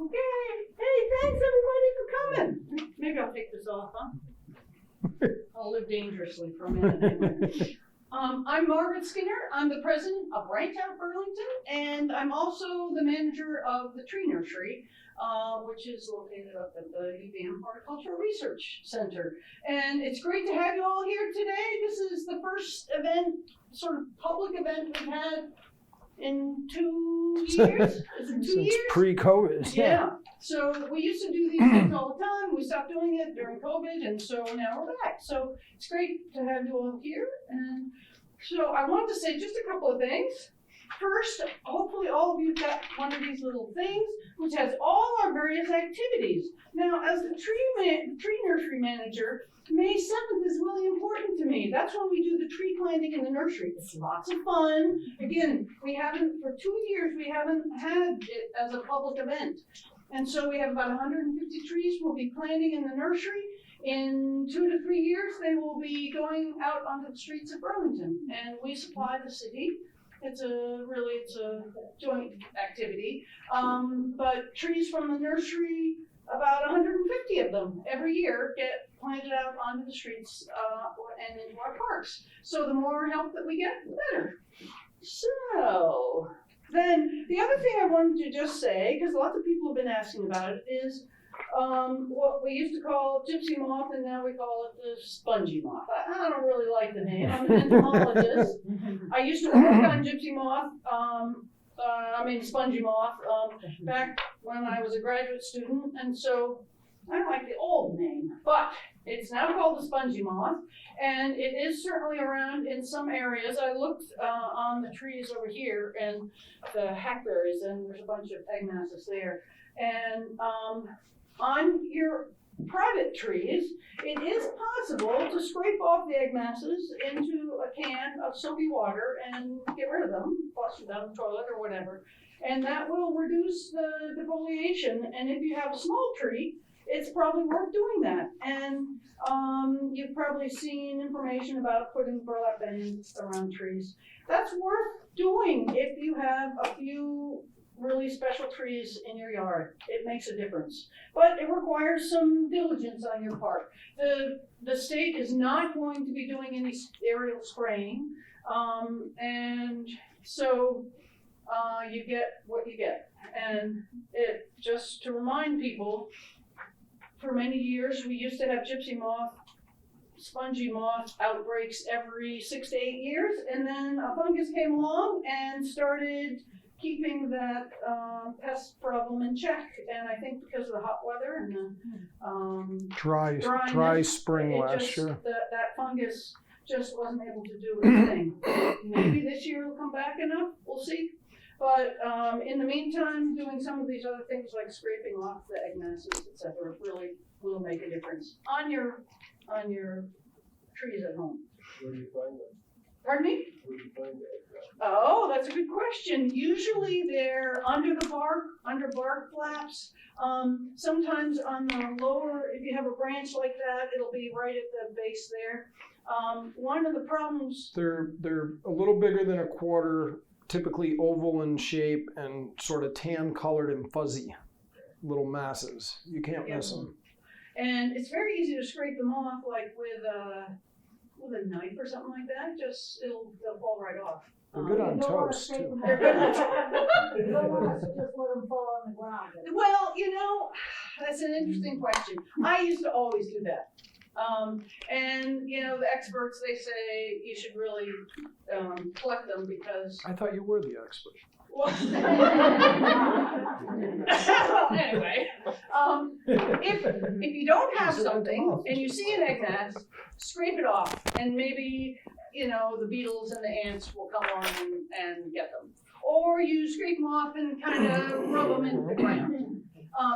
Okay. Hey, thanks everybody for coming. Maybe I'll take this off, huh? I'll live dangerously for a minute anyway. I'm Margaret Skinner. I'm the president of Untitled Burlington, and I'm also the manager of the tree nursery, which is located up at the UVM Horticultural Research Center. And it's great to have you all here today. This is the first event, sort of public event we've had in 2 years. Is it 2 Since years? pre-COVID. Yeah. So we used to do these things all the time. We stopped doing it during COVID, and so now we're back. So it's great to have you all here. And so I wanted to say just a couple of things. First, hopefully all of you got one of these little things, which has all our various activities. Now, as the tree nursery manager, May 7th is really important to me. That's when we do the tree planting in the nursery. It's lots of fun. Again, for 2 years, we haven't had it as a public event. And so we have about 150 trees we'll be planting in the nursery. In 2 to 3 years, they will be going out onto the streets of Burlington, and we supply the city. It's a joint activity. But trees from the nursery, about 150 of them every year get planted out onto the streets and into our parks. So the more help that we get, the better. So then the other thing I wanted to just say, because lots of people have been asking about it, is what we used to call gypsy moth, and now we call it the spongy moth. I don't really like the name. I'm an entomologist. I used to work on gypsy moth, spongy moth, back when I was a graduate student, and so I don't like the old name, but it's now called the spongy moth, and it is certainly around in some areas. I looked on the trees over here and the hackberries, and there's a bunch of egg masses there. And on your private trees, it is possible to scrape off the egg masses into a can of soapy water and get rid of them, flush them down the toilet or whatever. And that will reduce the defoliation. And if you have a small tree, it's probably worth doing that. And you've probably seen information about putting burlap ends around trees. That's worth doing if you have a few really special trees in your yard. It makes a difference. But it requires some diligence on your part. The state is not going to be doing any aerial spraying. And so you get what you get. And it just to remind people, for many years we used to have gypsy moth, spongy moth outbreaks every 6 to 8 years, and then a fungus came along and started keeping that pest problem in check. And I think because of the hot weather and the dry spring last year, that fungus just wasn't able to do its thing. Maybe this year it'll come back enough. We'll see. But in the meantime, doing some of these other things like scraping off the egg masses, etc., really will make a difference on your trees at home. Where do you find them? Pardon me? Where do you find them? Oh, that's a good question. Usually they're under the bark, under bark flaps. Sometimes on the lower, if you have a branch like that, it'll be right at the base there. One of the problems. they're a little bigger than a quarter, typically oval in shape and sort of tan colored and fuzzy little masses. You can't miss them. And it's very easy to scrape them off, like with a knife or something like that. They'll fall right off. They're good on toast too. They're good on toast. You don't want to just let them fall on the ground. Well, that's an interesting question. I used to always do that. And the experts, they say you should really collect them because. I thought you were the expert. Well, anyway, if you don't have something and you see an egg mass, scrape it off, and maybe the beetles and the ants will come on and get them. Or you scrape them off and kind of rub them into the ground.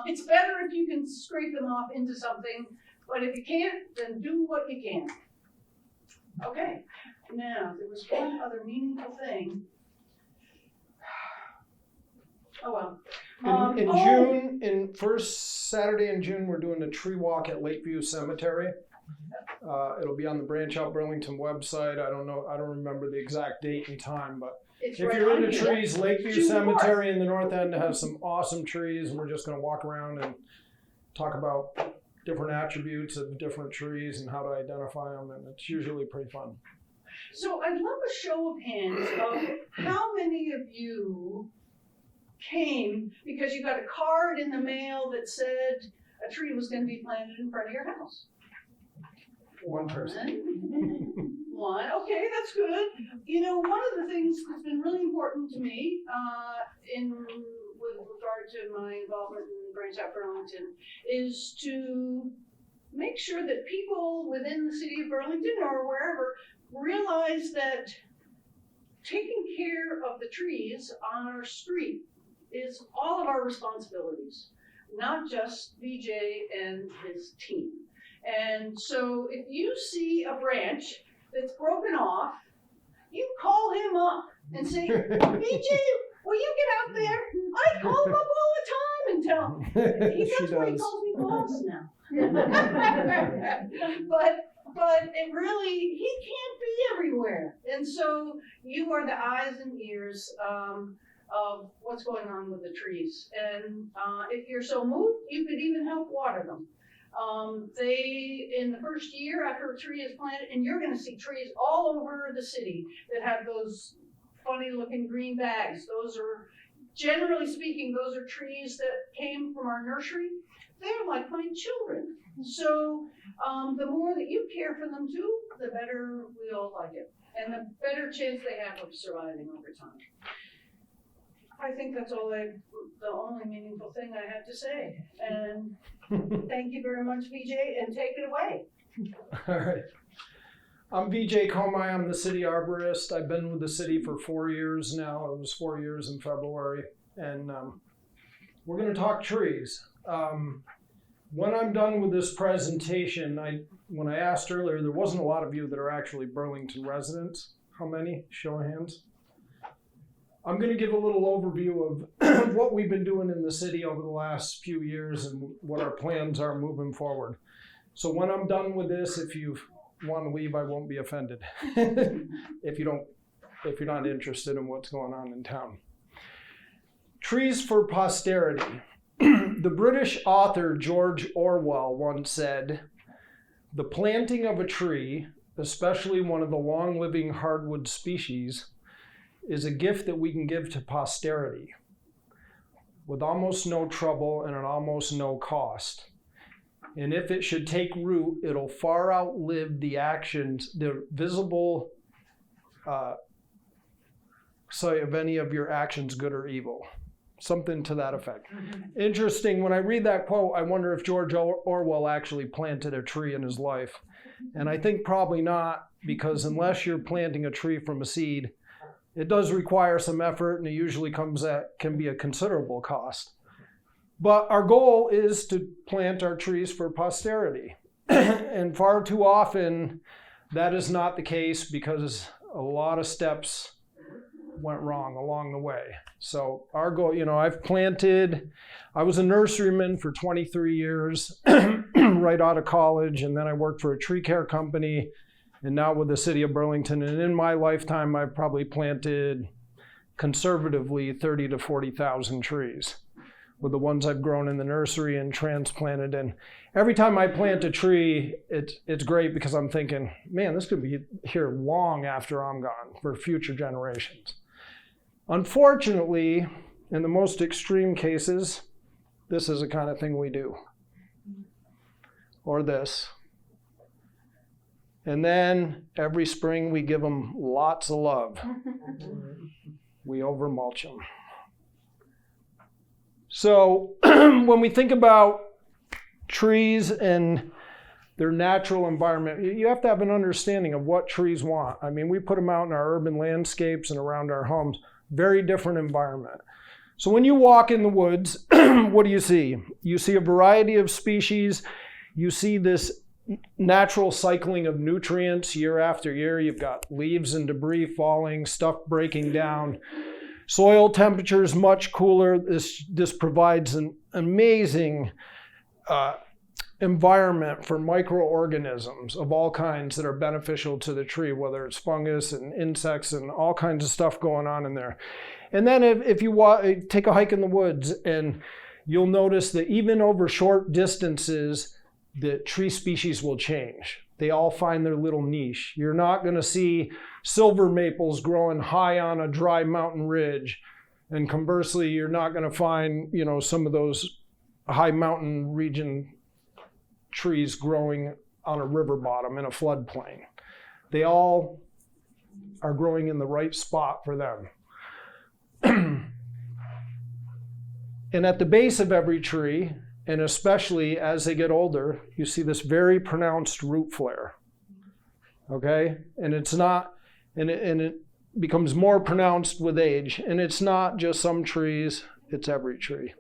It's better if you can scrape them off into something, but if you can't, then do what you can. Okay, now there was one other meaningful thing. Oh well. In June, first Saturday in June, we're doing a tree walk at Lakeview Cemetery. It'll be on the Branch Out Burlington website. I don't remember the exact date and time, but It's If right you're on into here. trees, Lakeview June Cemetery in the north end has some awesome trees, and we're just going to walk around and talk about different attributes of different trees and how to identify them, and it's usually pretty fun. So I'd love a show of hands of how many of you came because you got a card in the mail that said a tree was going to be planted in front of your house. One person. One. Okay, that's good. You know, one of the things that's been really important to me with regard to my involvement in Branch Out Burlington is to make sure that people within the city of Burlington or wherever realize that taking care of the trees on our street is all of our responsibilities, not just VJ and his team. And so if you see a branch that's broken off, you call him up and say, VJ, will you get out there? I call him up all the time and tell him. That's why he calls me boss now. But it really, he can't be everywhere. And so you are the eyes and ears of what's going on with the trees. And if you're so moved, you could even help water them. They, in the first year after a tree is planted, and you're gonna see trees all over the city that have those funny looking green bags. Those are, generally speaking, those are trees that came from our nursery. They're like my children. So the more that you care for them too, the better we all like it. And the better chance they have of surviving over time. I think that's the only meaningful thing I have to say. And thank you very much, VJ, and take it away. All right. I'm V.J. Comai. I'm the city arborist. I've been with the city for 4 years now. It was 4 years in February. And we're going to talk trees. When I'm done with this presentation, when I asked earlier, there wasn't a lot of you that are actually Burlington residents. How many? Show of hands. I'm going to give a little overview of what we've been doing in the city over the last few years and what our plans are moving forward. So when I'm done with this, if you want to leave, I won't be offended if you're not interested in what's going on in town. Trees for posterity. The British author George Orwell once said, "The planting of a tree, especially one of the long-living hardwood species, is a gift that we can give to posterity with almost no trouble and at almost no cost. And if it should take root, it'll far outlive the actions, the visible say of any of your actions, good or evil." Something to that effect. Interesting, when I read that quote, I wonder if George Orwell actually planted a tree in his life. And I think probably not, because unless you're planting a tree from a seed, it does require some effort, and it usually can be a considerable cost. But our goal is to plant our trees for posterity. And far too often, that is not the case because a lot of steps went wrong along the way. So our goal, I was a nurseryman for 23 years, right out of college, and then I worked for a tree care company, and now with the city of Burlington. And in my lifetime, I've probably planted conservatively 30 to 40,000 trees with the ones I've grown in the nursery and transplanted. And every time I plant a tree, it's great because I'm thinking, man, this could be here long after I'm gone for future generations. Unfortunately, in the most extreme cases, this is the kind of thing we do. Or this. And then every spring we give them lots of love. We overmulch them. So when we think about trees and their natural environment, you have to have an understanding of what trees want. I mean, we put them out in our urban landscapes and around our homes. Very different environment. So when you walk in the woods, what do you see? You see a variety of species. You see this natural cycling of nutrients year after year. You've got leaves and debris falling, stuff breaking down. Soil temperature is much cooler. This provides an amazing environment for microorganisms of all kinds that are beneficial to the tree, whether it's fungus and insects and all kinds of stuff going on in there. And then if you take a hike in the woods, and you'll notice that even over short distances, the tree species will change. They all find their little niche. You're not going to see silver maples growing high on a dry mountain ridge. And conversely, you're not going to find, some of those high mountain region trees growing on a river bottom in a floodplain. They all are growing in the right spot for them. And at the base of every tree, and especially as they get older, you see this very pronounced root flare. Okay? And it's not, and it becomes more pronounced with age. And it's not just some trees, it's every tree.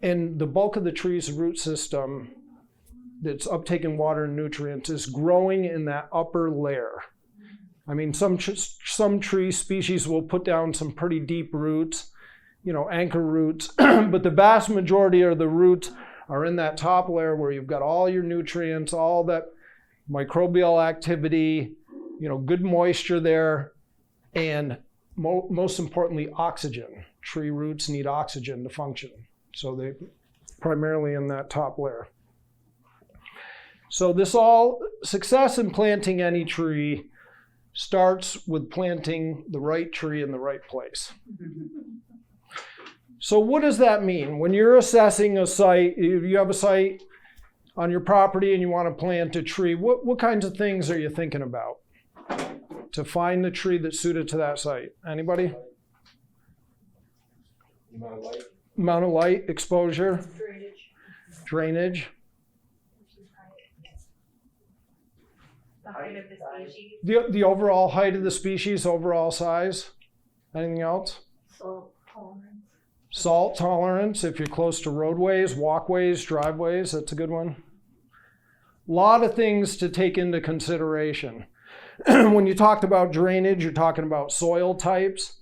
And the bulk of the tree's root system that's uptaking water and nutrients is growing in that upper layer. I mean, some tree species will put down some pretty deep roots, anchor roots, but the vast majority of the roots are in that top layer where you've got all your nutrients, all that microbial activity, good moisture there, and most importantly, oxygen. Tree roots need oxygen to function. So they primarily in that top layer. So success in planting any tree starts with planting the right tree in the right place. So what does that mean? When you're assessing a site, you have a site on your property and you want to plant a tree, what kinds of things are you thinking about to find the tree that's suited to that site? Anybody? Amount of light. Amount of light, exposure, drainage. The height of the species. The overall height of the species, overall size. Anything else? Salt tolerance. Salt tolerance, if you're close to roadways, walkways, driveways, that's a good one. A lot of things to take into consideration. When you talked about drainage, you're talking about soil types.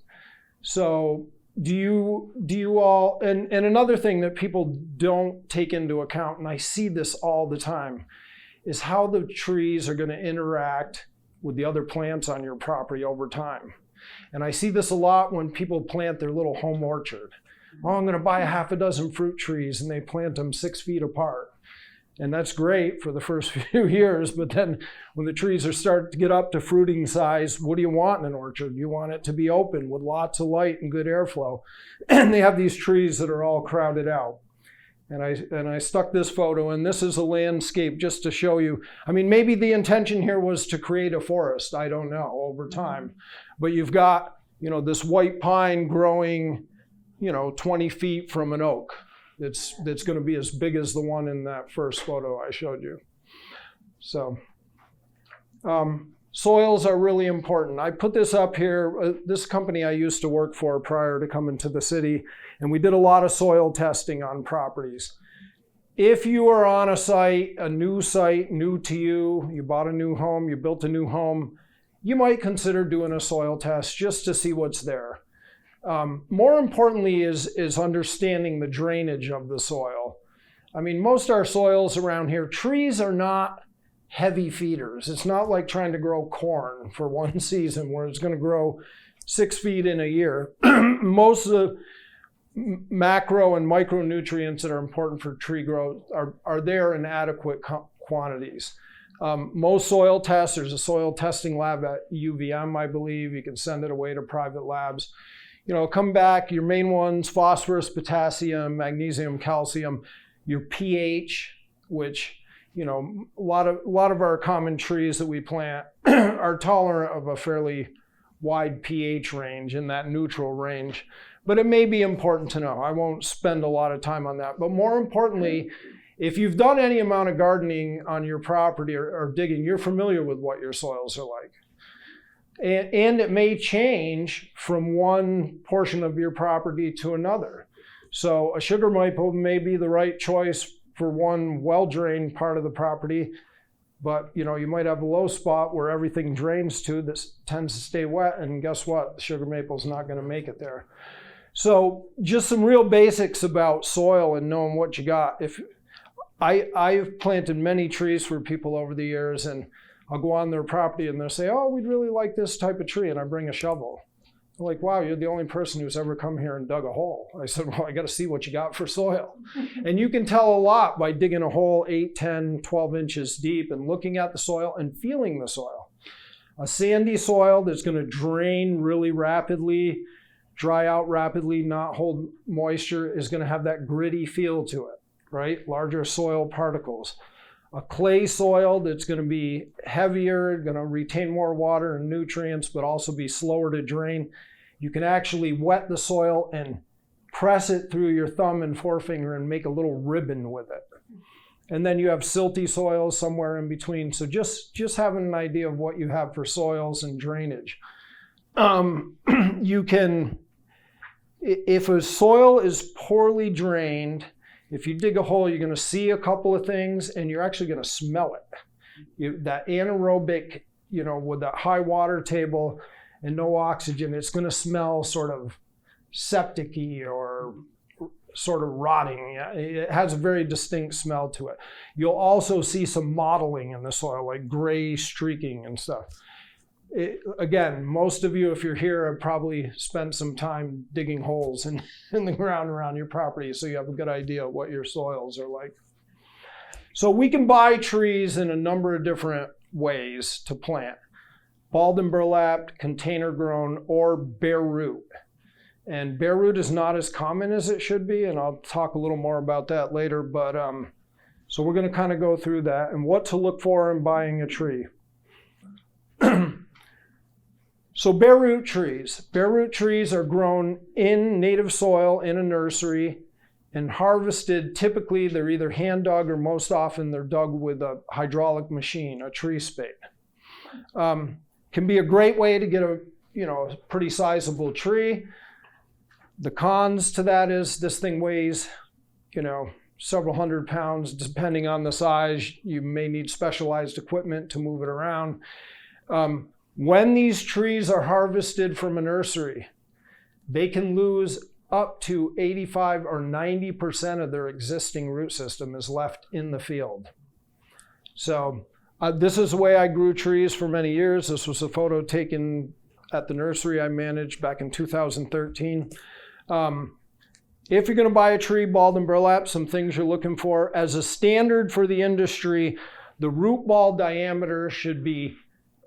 So do you all, and another thing that people don't take into account, and I see this all the time, is how the trees are going to interact with the other plants on your property over time. And I see this a lot when people plant their little home orchard. Oh, I'm going to buy a half a dozen fruit trees, and they plant them 6 feet apart. And that's great for the first few years, but then when the trees are starting to get up to fruiting size, what do you want in an orchard? You want it to be open with lots of light and good airflow. And they have these trees that are all crowded out. And I stuck this photo, and this is a landscape just to show you. I mean, maybe the intention here was to create a forest. I don't know, over time. But you've got, this white pine growing, 20 feet from an oak. That's going to be as big as the one in that first photo I showed you. So, soils are really important. I put this up here. This company I used to work for prior to coming to the city, and we did a lot of soil testing on properties. If you are on a site, new to you, you bought a new home, you built a new home, you might consider doing a soil test just to see what's there. More importantly is understanding the drainage of the soil. I mean, most of our soils around here, trees are not heavy feeders. It's not like trying to grow corn for one season where it's going to grow 6 feet in a year. Most of the macro and micronutrients that are important for tree growth are there in adequate quantities. Most soil tests, there's a soil testing lab at UVM, I believe. You can send it away to private labs. Come back, your main ones, phosphorus, potassium, magnesium, calcium, your pH, which, a lot of our common trees that we plant are tolerant of a fairly wide pH range, in that neutral range. But it may be important to know. I won't spend a lot of time on that. But more importantly, if you've done any amount of gardening on your property or digging, you're familiar with what your soils are like. And it may change from one portion of your property to another. So a sugar maple may be the right choice for one well-drained part of the property, but you might have a low spot where everything drains to that tends to stay wet, and guess what? The sugar maple's not going to make it there. So just some real basics about soil and knowing what you got. If I've planted many trees for people over the years, and I'll go on their property and they'll say, oh, we'd really like this type of tree, and I bring a shovel. They're like, wow, you're the only person who's ever come here and dug a hole. I said, well, I got to see what you got for soil. And you can tell a lot by digging a hole 8, 10, 12 inches deep and looking at the soil and feeling the soil. A sandy soil that's going to drain really rapidly, dry out rapidly, not hold moisture, is going to have that gritty feel to it, right? Larger soil particles. A clay soil that's going to be heavier, going to retain more water and nutrients, but also be slower to drain. You can actually wet the soil and press it through your thumb and forefinger and make a little ribbon with it. And then you have silty soils somewhere in between. So just having an idea of what you have for soils and drainage. You can, if a soil is poorly drained, if you dig a hole, you're going to see a couple of things, and you're actually going to smell it. That anaerobic, with that high water table and no oxygen, it's going to smell sort of septic-y or sort of rotting. It has a very distinct smell to it. You'll also see some mottling in the soil, like gray streaking and stuff. Again, most of you, if you're here, have probably spent some time digging holes in the ground around your property, so you have a good idea of what your soils are like. So we can buy trees in a number of different ways to plant. Balden burlap, container grown, or bare root. And bare root is not as common as it should be, and I'll talk a little more about that later. But so we're going to kind of go through that and what to look for in buying a tree. So bare root trees. Bare root trees are grown in native soil in a nursery and harvested. Typically, they're either hand dug or most often they're dug with a hydraulic machine, a tree spade. Can be a great way to get a pretty sizable tree. The cons to that is this thing weighs, several hundred pounds, depending on the size. You may need specialized equipment to move it around. When these trees are harvested from a nursery, they can lose up to 85 or 90% of their existing root system is left in the field. So this is the way I grew trees for many years. This was a photo taken at the nursery I managed back in 2013. If you're going to buy a tree, Balden burlap, some things you're looking for. As a standard for the industry, the root ball diameter should be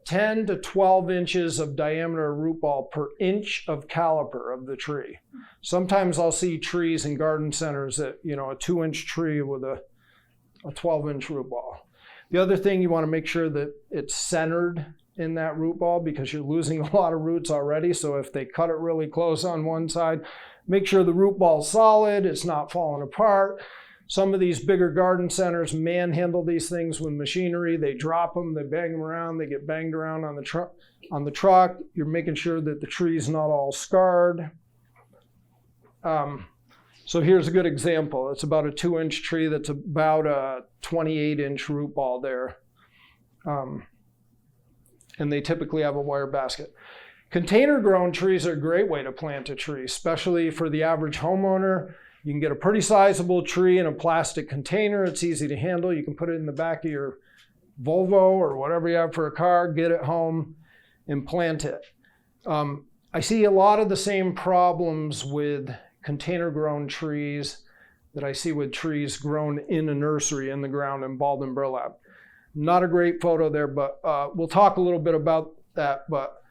10 to 12 inches of diameter root ball per inch of caliper of the tree. Sometimes I'll see trees in garden centers that, a 2-inch tree with a 12-inch root ball. The other thing, you want to make sure that it's centered in that root ball because you're losing a lot of roots already. So if they cut it really close on one side, make sure the root ball's solid, it's not falling apart. Some of these bigger garden centers manhandle these things with machinery. They drop them, they bang them around, they get banged around on the truck. You're making sure that the tree's not all scarred. So here's a good example. It's about a 2-inch tree that's about a 28-inch root ball there. And they typically have a wire basket. Container grown trees are a great way to plant a tree, especially for the average homeowner. You can get a pretty sizable tree in a plastic container. It's easy to handle. You can put it in the back of your Volvo or whatever you have for a car, get it home and plant it. I see a lot of the same problems with container grown trees that I see with trees grown in a nursery in the ground in Balden burlap. Not a great photo there, but we'll talk a little bit about that. But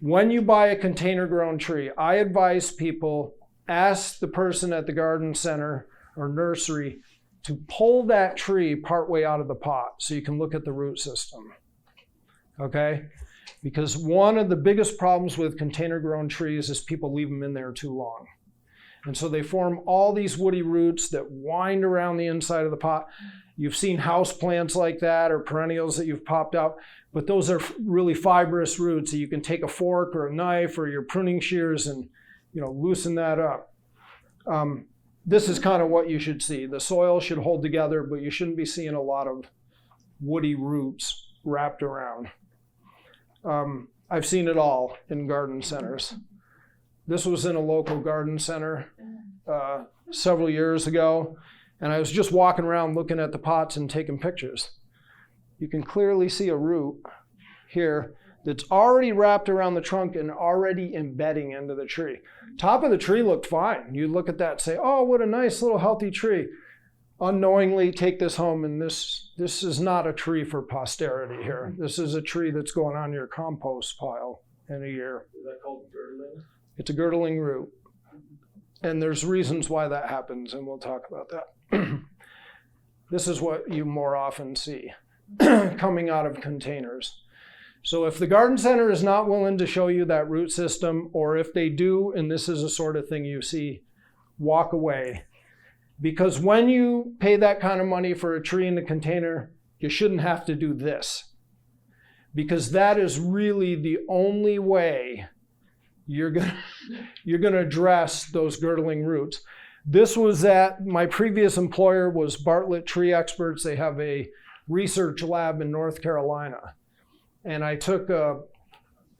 when you buy a container grown tree, I advise people, ask the person at the garden center or nursery to pull that tree partway out of the pot so you can look at the root system, okay? Because one of the biggest problems with container grown trees is people leave them in there too long. And so they form all these woody roots that wind around the inside of the pot. You've seen house plants like that or perennials that you've popped out, but those are really fibrous roots that you can take a fork or a knife or your pruning shears and loosen that up. This is kind of what you should see. The soil should hold together, but you shouldn't be seeing a lot of woody roots wrapped around. I've seen it all in garden centers. This was in a local garden center several years ago, and I was just walking around looking at the pots and taking pictures. You can clearly see a root here that's already wrapped around the trunk and already embedding into the tree. Top of the tree looked fine. You look at that and say, oh, what a nice little healthy tree. Unknowingly take this home, and this is not a tree for posterity here. This is a tree that's going on your compost pile in a year. Is that called girdling? It's a girdling root. And there's reasons why that happens, and we'll talk about that. This is what you more often see coming out of containers. So if the garden center is not willing to show you that root system, or if they do, and this is the sort of thing you see, walk away. Because when you pay that kind of money for a tree in a container, you shouldn't have to do this. Because that is really the only way you're gonna address those girdling roots. This was at, my previous employer was Bartlett Tree Experts. They have a research lab in North Carolina. And I took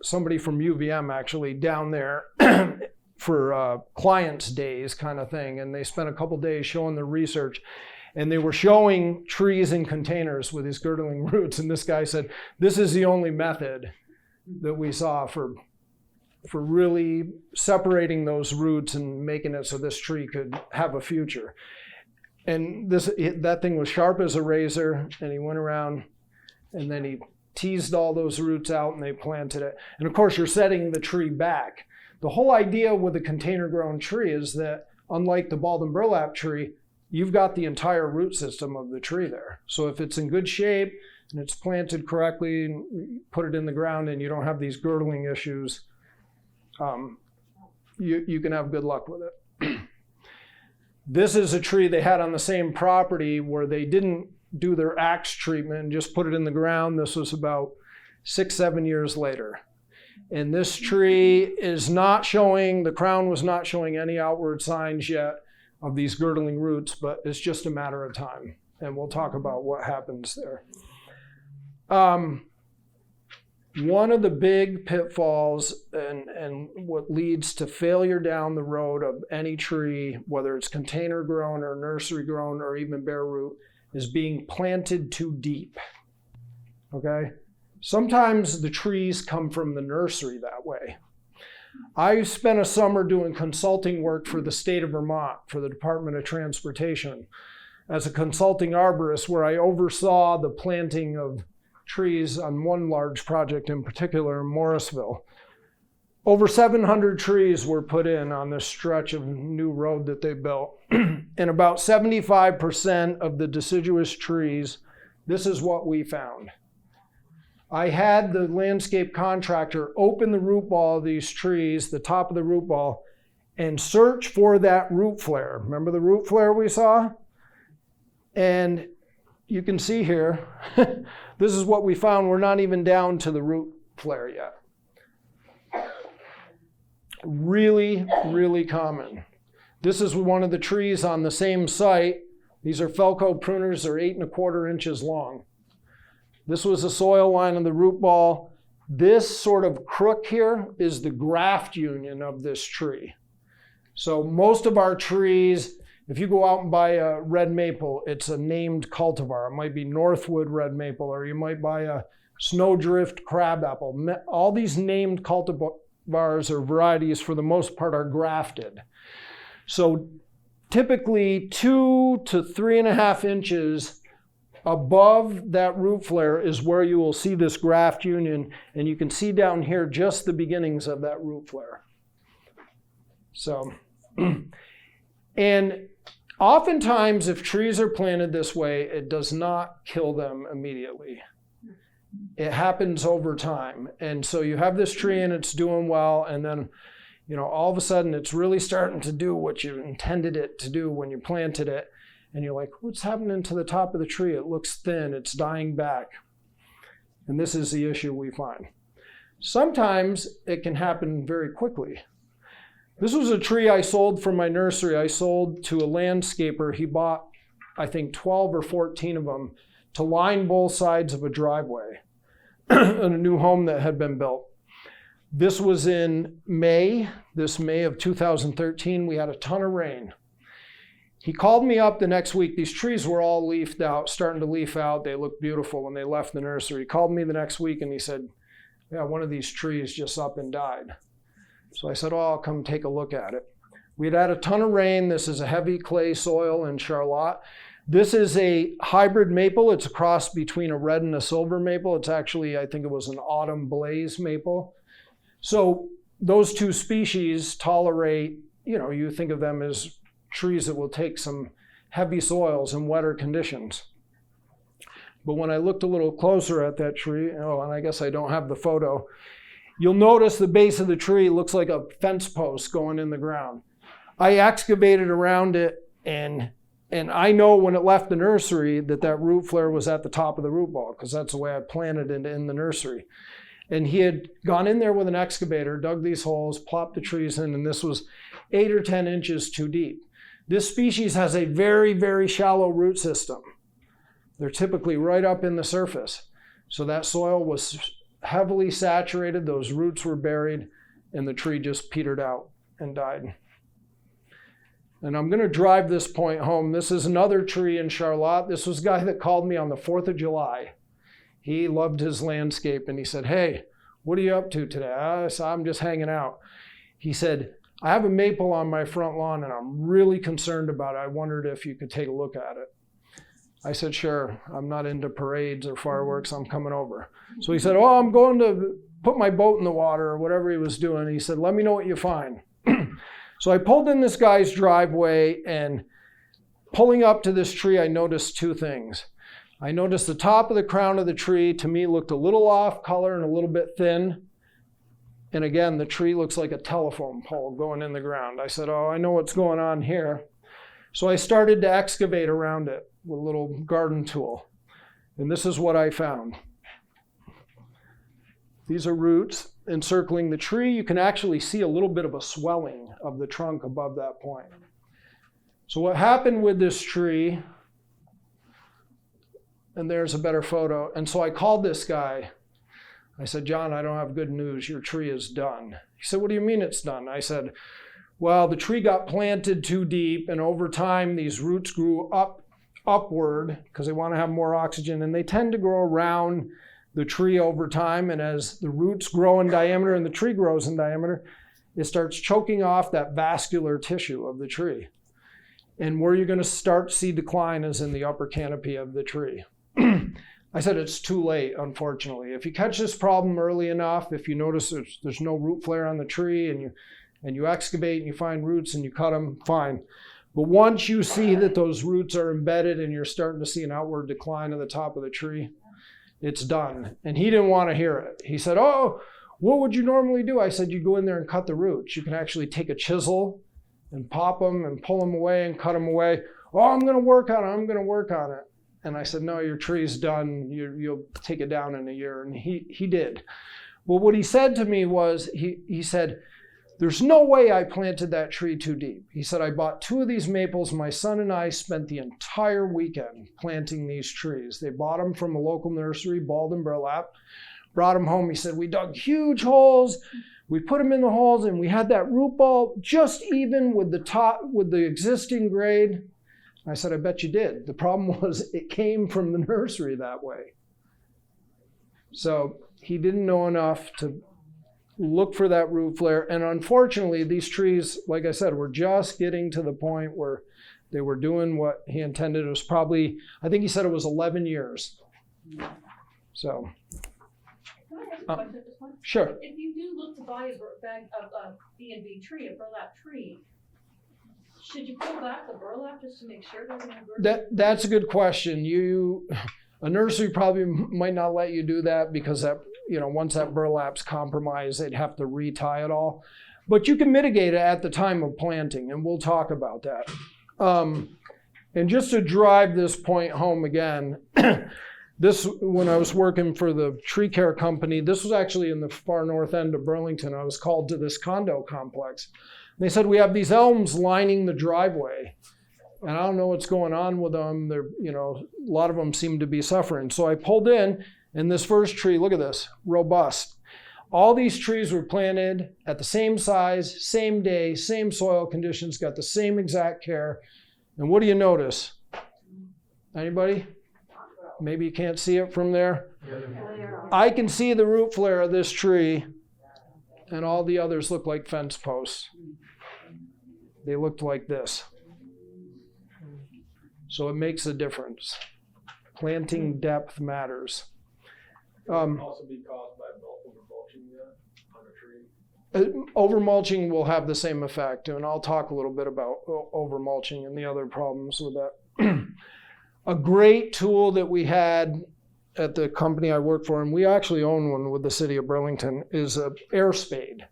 somebody from UVM actually down there for clients' days kind of thing. And they spent a couple days showing the research. And they were showing trees in containers with these girdling roots. And this guy said, this is the only method that we saw for really separating those roots and making it so this tree could have a future. And that thing was sharp as a razor, and he went around and then he teased all those roots out and they planted it. And of course, you're setting the tree back. The whole idea with a container grown tree is that unlike the Balden burlap tree, you've got the entire root system of the tree there. So if it's in good shape and it's planted correctly and put it in the ground and you don't have these girdling issues, you can have good luck with it. This is a tree they had on the same property where they didn't do their axe treatment and just put it in the ground. This was about 6-7 years later. And this tree is not showing, the crown was not showing any outward signs yet of these girdling roots, but it's just a matter of time. And we'll talk about what happens there. One of the big pitfalls and what leads to failure down the road of any tree, whether it's container grown or nursery grown or even bare root, is being planted too deep. Okay? Sometimes the trees come from the nursery that way. I spent a summer doing consulting work for the state of Vermont, for the Department of Transportation, as a consulting arborist, where I oversaw the planting of trees on one large project in particular in Morrisville. Over 700 trees were put in on this stretch of new road that they built. And about 75% of the deciduous trees, this is what we found. I had the landscape contractor open the root ball of these trees, the top of the root ball, and search for that root flare. Remember the root flare we saw? And you can see here, this is what we found. We're not even down to the root flare yet. Really, really common. This is one of the trees on the same site. These are Felco pruners. They're 8 1/4 inches long. This was the soil line of the root ball. This sort of crook here is the graft union of this tree. So most of our trees, if you go out and buy a red maple, it's a named cultivar. It might be Northwood red maple, or you might buy a snowdrift crabapple. All these named cultivars or varieties, for the most part, are grafted. So typically 2 to 3.5 inches above that root flare is where you will see this graft union, and you can see down here just the beginnings of that root flare. So, and oftentimes if trees are planted this way, it does not kill them immediately. It happens over time. And so you have this tree and it's doing well, and then, you know, all of a sudden it's really starting to do what you intended it to do when you planted it. And you're like, what's happening to the top of the tree? It looks thin, it's dying back. And this is the issue we find. Sometimes it can happen very quickly. This was a tree I sold from my nursery. I sold to a landscaper. He bought, I think, 12 or 14 of them to line both sides of a driveway in a new home that had been built. This was in May of 2013. We had a ton of rain. He called me up the next week. These trees were all leafed out, starting to leaf out. They looked beautiful when they left the nursery. He called me the next week and he said, yeah, one of these trees just up and died. So I said, oh, I'll come take a look at it. We had a ton of rain. This is a heavy clay soil in Charlotte. This is a hybrid maple. It's a cross between a red and a silver maple. It's actually, I think it was an autumn blaze maple. So those two species tolerate, you think of them as trees that will take some heavy soils and wetter conditions. But when I looked a little closer at that tree, and I guess I don't have the photo, you'll notice the base of the tree looks like a fence post going in the ground. I excavated around it, and I know when it left the nursery that root flare was at the top of the root ball, because that's the way I planted it in the nursery. And he had gone in there with an excavator, dug these holes, plopped the trees in, and this was 8 or 10 inches too deep. This species has a very, very shallow root system. They're typically right up in the surface. So that soil was heavily saturated, those roots were buried, and the tree just petered out and died. And I'm going to drive this point home. This is another tree in Charlotte. This was a guy that called me on the 4th of July. He loved his landscape, and he said, hey, what are you up to today? I said, I'm just hanging out. He said, I have a maple on my front lawn, and I'm really concerned about it. I wondered if you could take a look at it. I said, sure. I'm not into parades or fireworks. I'm coming over. So he said, oh, I'm going to put my boat in the water, or whatever he was doing. He said, let me know what you find. So I pulled in this guy's driveway, and pulling up to this tree, I noticed two things. I noticed the top of the crown of the tree, to me, looked a little off color and a little bit thin. And again, the tree looks like a telephone pole going in the ground. I said, oh, I know what's going on here. So I started to excavate around it with a little garden tool. And this is what I found. These are roots encircling the tree. You can actually see a little bit of a swelling of the trunk above that point. So what happened with this tree, and there's a better photo. And so I called this guy. I said, John, I don't have good news. Your tree is done. He said, what do you mean it's done? I said, well, the tree got planted too deep, and over time these roots grew upward because they want to have more oxygen, and they tend to grow around the tree over time. And as the roots grow in diameter and the tree grows in diameter, it starts choking off that vascular tissue of the tree. And where you're going to start to see decline is in the upper canopy of the tree. I said it's too late, unfortunately. If you catch this problem early enough, if you notice there's no root flare on the tree, and you excavate and you find roots and you cut them, fine. But once you see that those roots are embedded and you're starting to see an outward decline of the top of the tree, it's done. And he didn't want to hear it. He said, oh, what would you normally do? I said, you go in there and cut the roots. You can actually take a chisel and pop them and pull them away and cut them away. Oh, I'm going to work on it. And I said, no, your tree's done. You'll take it down in a year. And he did. Well, what he said to me was, he said, there's no way I planted that tree too deep. He said, I bought 2 of these maples. My son and I spent the entire weekend planting these trees. They bought them from a local nursery, Balden, Burlap, brought them home. He said, we dug huge holes. We put them in the holes, and we had that root ball just even with the existing grade. I said, I bet you did. The problem was it came from the nursery that way. So he didn't know enough to look for that root flare. And unfortunately, these trees, like I said, were just getting to the point where they were doing what he intended. It was probably, I think he said it was 11 years. So. Can I ask a question at this point? Sure. If you do look to buy a B&B tree, a burlap tree, should you pull back the burlap just to make sure there's no burlap? That's a good question. A nursery probably might not let you do that because once that burlap's compromised, they'd have to retie it all. But you can mitigate it at the time of planting, and we'll talk about that. And just to drive this point home again, when I was working for the tree care company, this was actually in the far north end of Burlington. I was called to this condo complex. They said, we have these elms lining the driveway, and I don't know what's going on with them. They're, a lot of them seem to be suffering. So I pulled in, and this first tree, look at this, robust. All these trees were planted at the same size, same day, same soil conditions, got the same exact care. And what do you notice? Anybody? Maybe you can't see it from there. I can see the root flare of this tree, and all the others look like fence posts. They looked like this. So it makes a difference. Planting depth matters. Also be caused by overmulching on a tree. Overmulching will have the same effect, and I'll talk a little bit about overmulching and the other problems with that. A great tool that we had at the company I work for, and we actually own one with the city of Burlington, is a air spade.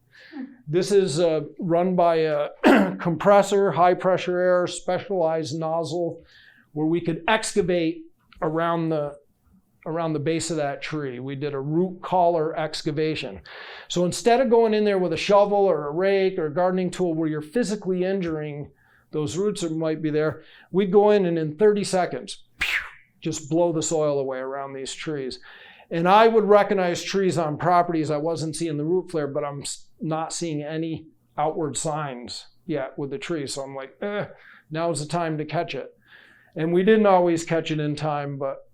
This is run by a compressor, high pressure air, specialized nozzle, where we could excavate around the base of that tree. We did a root collar excavation. So instead of going in there with a shovel or a rake or a gardening tool where you're physically injuring those roots that might be there, we'd go in and in 30 seconds, just blow the soil away around these trees. And I would recognize trees on properties. I wasn't seeing the root flare, but I'm not seeing any outward signs yet with the tree. So I'm like, now's the time to catch it. And we didn't always catch it in time, but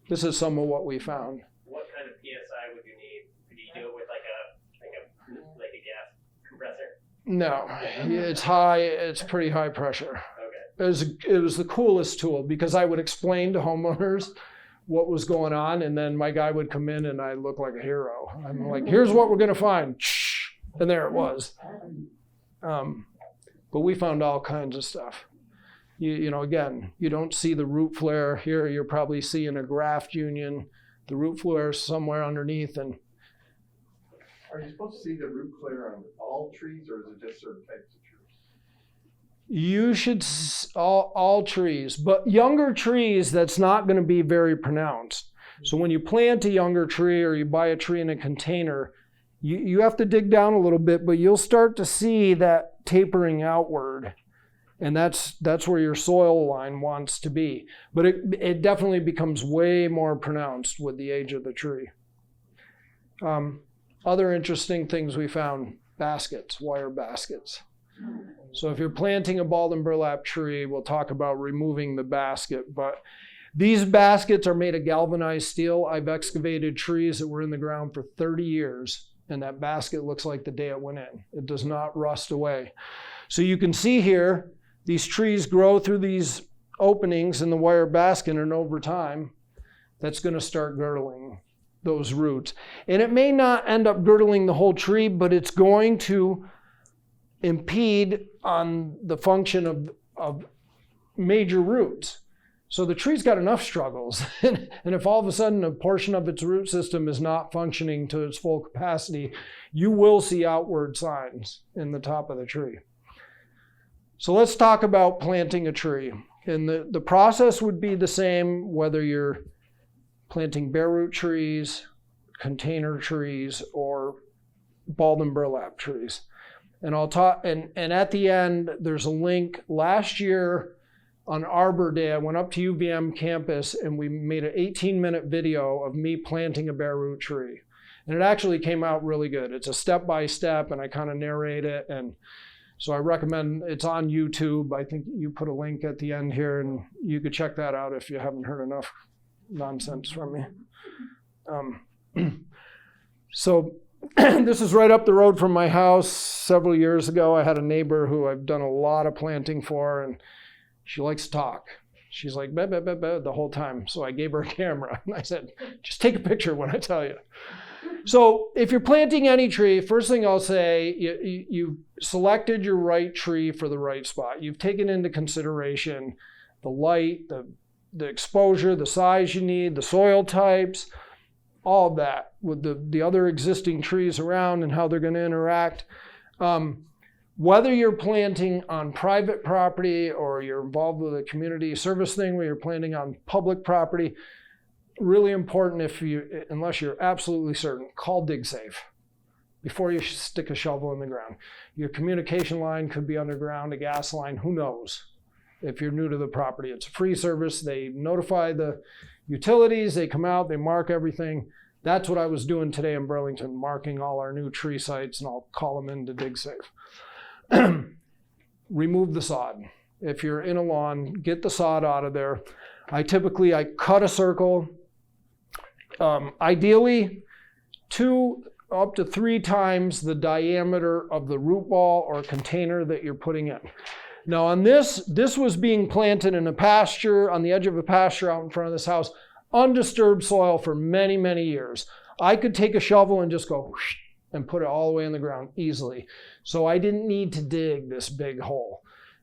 this is some of what we found. What kind of PSI would you need? Could you do it with like a gas compressor? No, it's high. It's pretty high pressure. Okay. It was the coolest tool because I would explain to homeowners what was going on, and then my guy would come in and I look like a hero. I'm like, here's what we're gonna find, and there it was. But we found all kinds of stuff. You know, again, you don't see the root flare here. You're probably seeing a graft union. The root flare is somewhere underneath, and Are you supposed to see the root flare on all trees, or is it just certain types of trees? you should all trees, but younger trees, that's not going to be very pronounced. So when you plant a younger tree or you buy a tree in a container, you have to dig down a little bit, but you'll start to see that tapering outward. And that's where your soil line wants to be. But it definitely becomes way more pronounced with the age of the tree. Other interesting things we found, baskets, wire baskets. So if you're planting a Balden burlap tree, we'll talk about removing the basket. But these baskets are made of galvanized steel. I've excavated trees that were in the ground for 30 years, and that basket looks like the day it went in. It does not rust away. So you can see here, these trees grow through these openings in the wire basket, and over time, that's going to start girdling those roots. And it may not end up girdling the whole tree, but it's going to impede on the function of major roots. So the tree's got enough struggles. And if all of a sudden a portion of its root system is not functioning to its full capacity, you will see outward signs in the top of the tree. So let's talk about planting a tree. And the process would be the same whether you're planting bare root trees, container trees, or Balden burlap trees. And I'll talk, and at the end, there's a link. Last year on Arbor Day, I went up to UVM campus and we made an 18-minute video of me planting a bare root tree. And it actually came out really good. It's a step-by-step, and I kind of narrate it. And so I recommend, it's on YouTube. I think you put a link at the end here, and you could check that out if you haven't heard enough nonsense from me. So this is right up the road from my house. Several years ago, I had a neighbor who I've done a lot of planting for, and she likes to talk. She's like, bah, bah, bah, bah, the whole time. So I gave her a camera, and I said, just take a picture when I tell you. So if you're planting any tree, first thing I'll say, you've selected your right tree for the right spot. You've taken into consideration the light, the exposure, the size you need, the soil types, all of that with the other existing trees around and how they're going to interact. Whether you're planting on private property or you're involved with a community service thing where you're planting on public property, really important, unless you're absolutely certain, call DigSafe before you stick a shovel in the ground. Your communication line could be underground, a gas line, who knows? If you're new to the property, it's a free service. They notify the utilities, they come out, they mark everything. That's what I was doing today in Burlington, marking all our new tree sites, and I'll call them in to dig safe. Remove the sod. If you're in a lawn, get the sod out of there. I cut a circle, ideally 2 up to 3 times the diameter of the root ball or container that you're putting in. Now on this was being planted in a pasture, on the edge of a pasture out in front of this house, undisturbed soil for many, many years. I could take a shovel and just go whoosh, and put it all the way in the ground easily. So I didn't need to dig this big hole.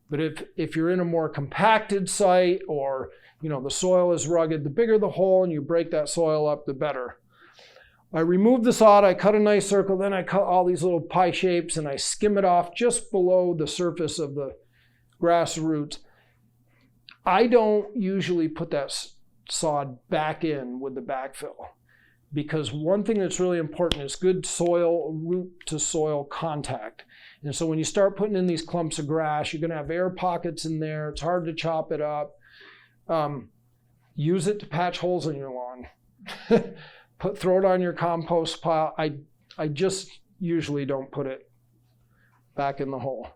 But if you're in a more compacted site, or the soil is rugged, the bigger the hole and you break that soil up, the better. I removed the sod, I cut a nice circle, then I cut all these little pie shapes and I skim it off just below the surface of the grass roots. I don't usually put that sod back in with the backfill, because one thing that's really important is good root to soil contact. And so when you start putting in these clumps of grass, you're gonna have air pockets in there. It's hard to chop it up. Use it to patch holes in your lawn. Throw it on your compost pile. I just usually don't put it back in the hole.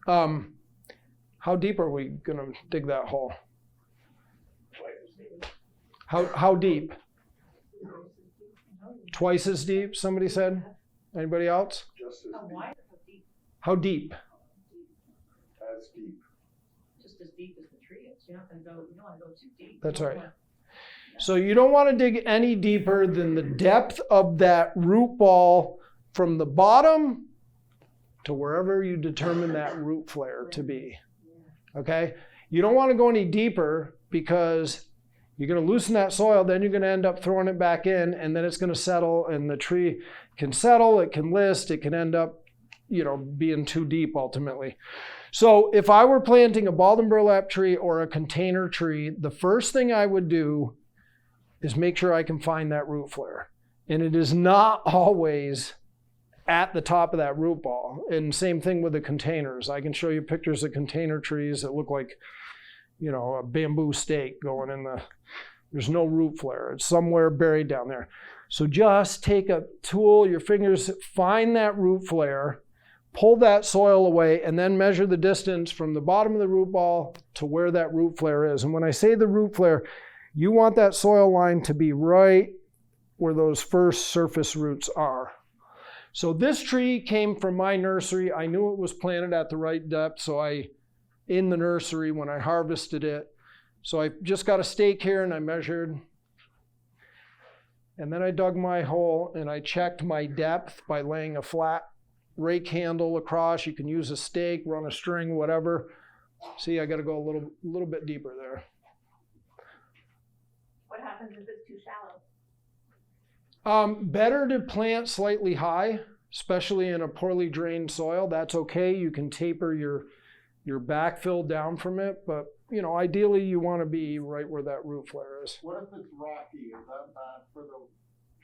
How deep are we gonna dig that hole? How deep? Twice as deep, somebody said? Anybody else? Just as deep. How deep? As deep. Just as deep as the tree is. You don't want to go too deep. That's right. So you don't want to dig any deeper than the depth of that root ball from the bottom to wherever you determine that root flare to be. Okay? You don't want to go any deeper, because you're going to loosen that soil, then you're going to end up throwing it back in, and then it's going to settle, and the tree can settle, it can list, it can end up, being too deep ultimately. So if I were planting a Balden burlap tree or a container tree, the first thing I would do is make sure I can find that root flare. And it is not always at the top of that root ball. And same thing with the containers. I can show you pictures of container trees that look like, a bamboo stake going in there's no root flare. It's somewhere buried down there. So just take a tool, your fingers, find that root flare, pull that soil away, and then measure the distance from the bottom of the root ball to where that root flare is. And when I say the root flare, you want that soil line to be right where those first surface roots are. So this tree came from my nursery. I knew it was planted at the right depth, so in the nursery when I harvested it. So I just got a stake here and I measured. And then I dug my hole and I checked my depth by laying a flat rake handle across. You can use a stake, run a string, whatever. See, I got to go a little bit deeper there. What happens if it's too shallow? Better to plant slightly high, especially in a poorly drained soil. That's okay. You can taper your backfill down from it, but ideally you want to be right where that root flare is. What if it's rocky? Is that bad for the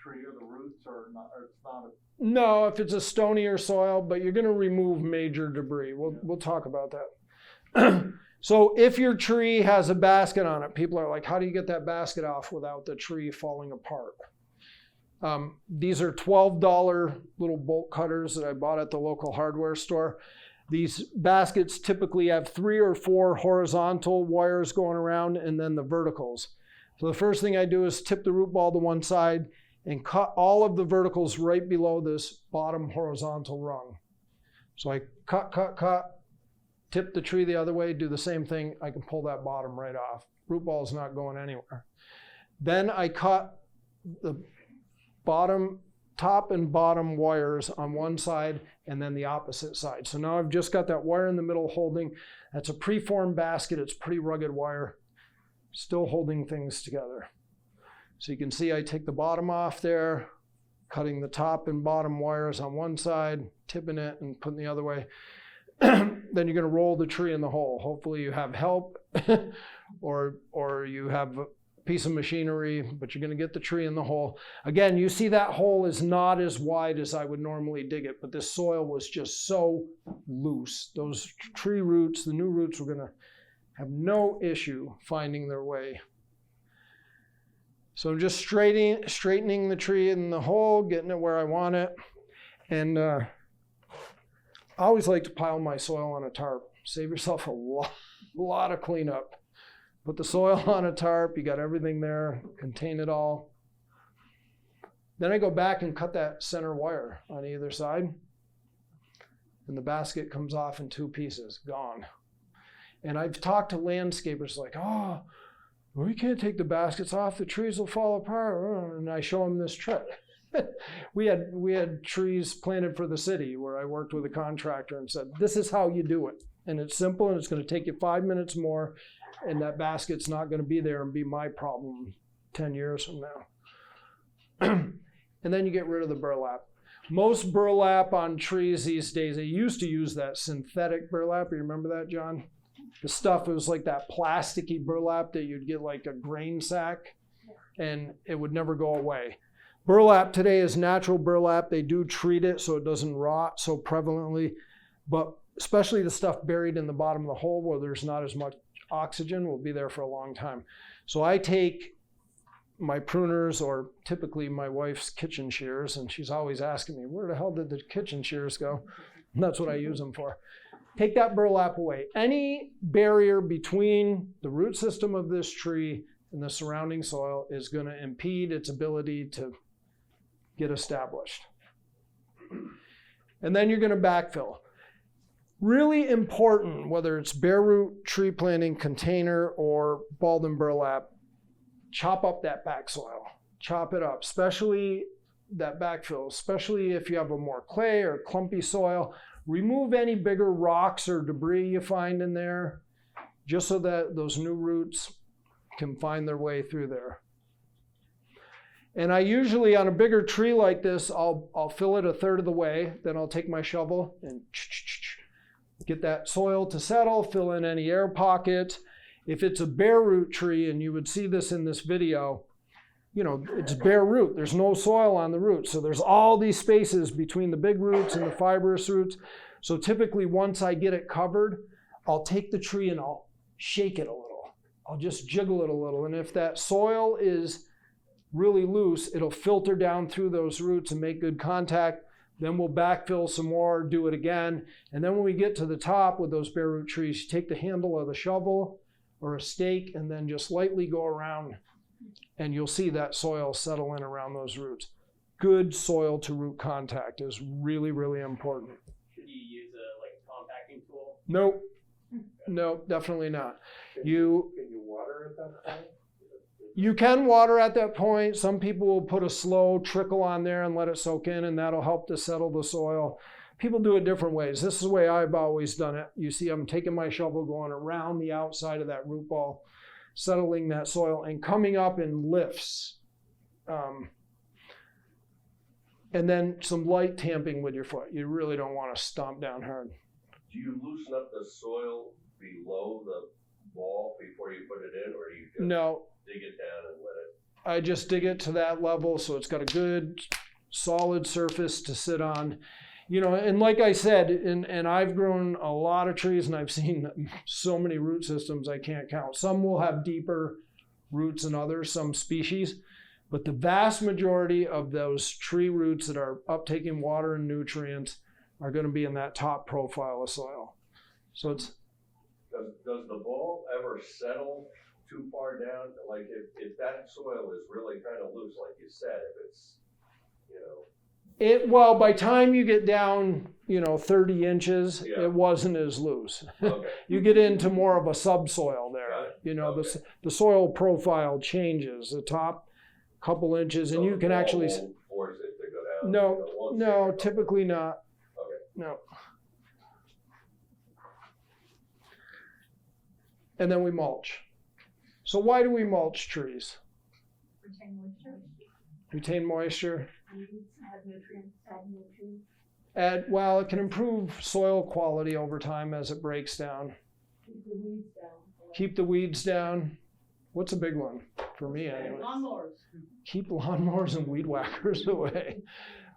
tree or the roots, or not? Or it's not No, if it's a stonier soil, but you're going to remove major debris. We'll talk about that. So if your tree has a basket on it, people are like, how do you get that basket off without the tree falling apart? These are $12 little bolt cutters that I bought at the local hardware store. These baskets typically have 3 or 4 horizontal wires going around and then the verticals. So the first thing I do is tip the root ball to one side and cut all of the verticals right below this bottom horizontal rung. So I cut, tip the tree the other way, do the same thing. I can pull that bottom right off. Root ball is not going anywhere. Then I cut the top and bottom wires on one side and then the opposite side. So now I've just got that wire in the middle holding. That's a preformed basket. It's pretty rugged wire, still holding things together. So you can see I take the bottom off there, cutting the top and bottom wires on one side, tipping it and putting the other way. Then you're going to roll the tree in the hole. Hopefully you have help or you have a piece of machinery, but you're going to get the tree in the hole. Again, you see that hole is not as wide as I would normally dig it, but this soil was just so loose. Those tree roots, the new roots, were going to have no issue finding their way. So I'm just straightening the tree in the hole, getting it where I want it. And I always like to pile my soil on a tarp. Save yourself a lot of cleanup. Put the soil on a tarp, you got everything there, contain it all. Then I go back and cut that center wire on either side. And the basket comes off in 2 pieces, gone. And I've talked to landscapers like, oh, we can't take the baskets off, the trees will fall apart. And I show them this trick. we had trees planted for the city where I worked with a contractor and said, this is how you do it. And it's simple and it's going to take you 5 minutes more. And that basket's not going to be there and be my problem 10 years from now. And then you get rid of the burlap. Most burlap on trees these days, they used to use that synthetic burlap. You remember that, John? The stuff, it was like that plasticky burlap that you'd get like a grain sack, and it would never go away. Burlap today is natural burlap. They do treat it so it doesn't rot so prevalently, but especially the stuff buried in the bottom of the hole where there's not as much oxygen will be there for a long time. So I take my pruners, or typically my wife's kitchen shears, and she's always asking me, where the hell did the kitchen shears go? And that's what I use them for. Take that burlap away. Any barrier between the root system of this tree and the surrounding soil is going to impede its ability to get established. And then you're going to backfill. Really important, whether it's bare root tree planting container or Balden burlap, chop up that back soil. Chop it up, especially that backfill, especially if you have a more clay or clumpy soil. Remove any bigger rocks or debris you find in there, just so that those new roots can find their way through there. And I usually, on a bigger tree like this, I'll fill it 1/3 of the way, then I'll take my shovel and get that soil to settle, fill in any air pockets. If it's a bare root tree, and you would see this in this video, you know, it's bare root. There's no soil on the roots. So there's all these spaces between the big roots and the fibrous roots. So typically once I get it covered, I'll take the tree and I'll shake it a little. I'll just jiggle it a little. And if that soil is really loose, it'll filter down through those roots and make good contact. Then we'll backfill some more, do it again. And then when we get to the top with those bare root trees, you take the handle of the shovel or a stake and then just lightly go around, and you'll see that soil settle in around those roots. Good soil to root contact is really, really important. Should you use a compacting tool? Nope. No, definitely not. Can you water at that point? You can water at that point. Some people will put a slow trickle on there and let it soak in, and that'll help to settle the soil. People do it different ways. This is the way I've always done it. You see, I'm taking my shovel, going around the outside of that root ball, settling that soil, and coming up in lifts. And then some light tamping with your foot. You really don't want to stomp down hard. Do you loosen up the soil below the ball before you put it in, or do you just No, dig it down and let it? I just dig it to that level so it's got a good solid surface to sit on. You know, and like I said, and I've grown a lot of trees and I've seen so many root systems I can't count. Some will have deeper roots than others, some species, but the vast majority of those tree roots that are uptaking water and nutrients are going to be in that top profile of soil. So it's... Does the ball ever settle too far down? Like if that soil is really kind of loose, like you said, if it's, you know. Well, by time you get down, 30 inches, Yeah. it wasn't as loose. Okay. You get into more of a subsoil there. Got it. Okay. The soil profile changes, the top couple inches, and So you the can ball actually... won't force it to go down? No, It won't no, stick it. typically not. Okay. No. And then we mulch. So why do we mulch trees? Retain moisture, Retain moisture. add nutrients, It can improve soil quality over time as it breaks down. keep the weeds down. Keep the weeds down. What's a big one? For me anyway. Lawnmowers. Keep lawnmowers and weed whackers away.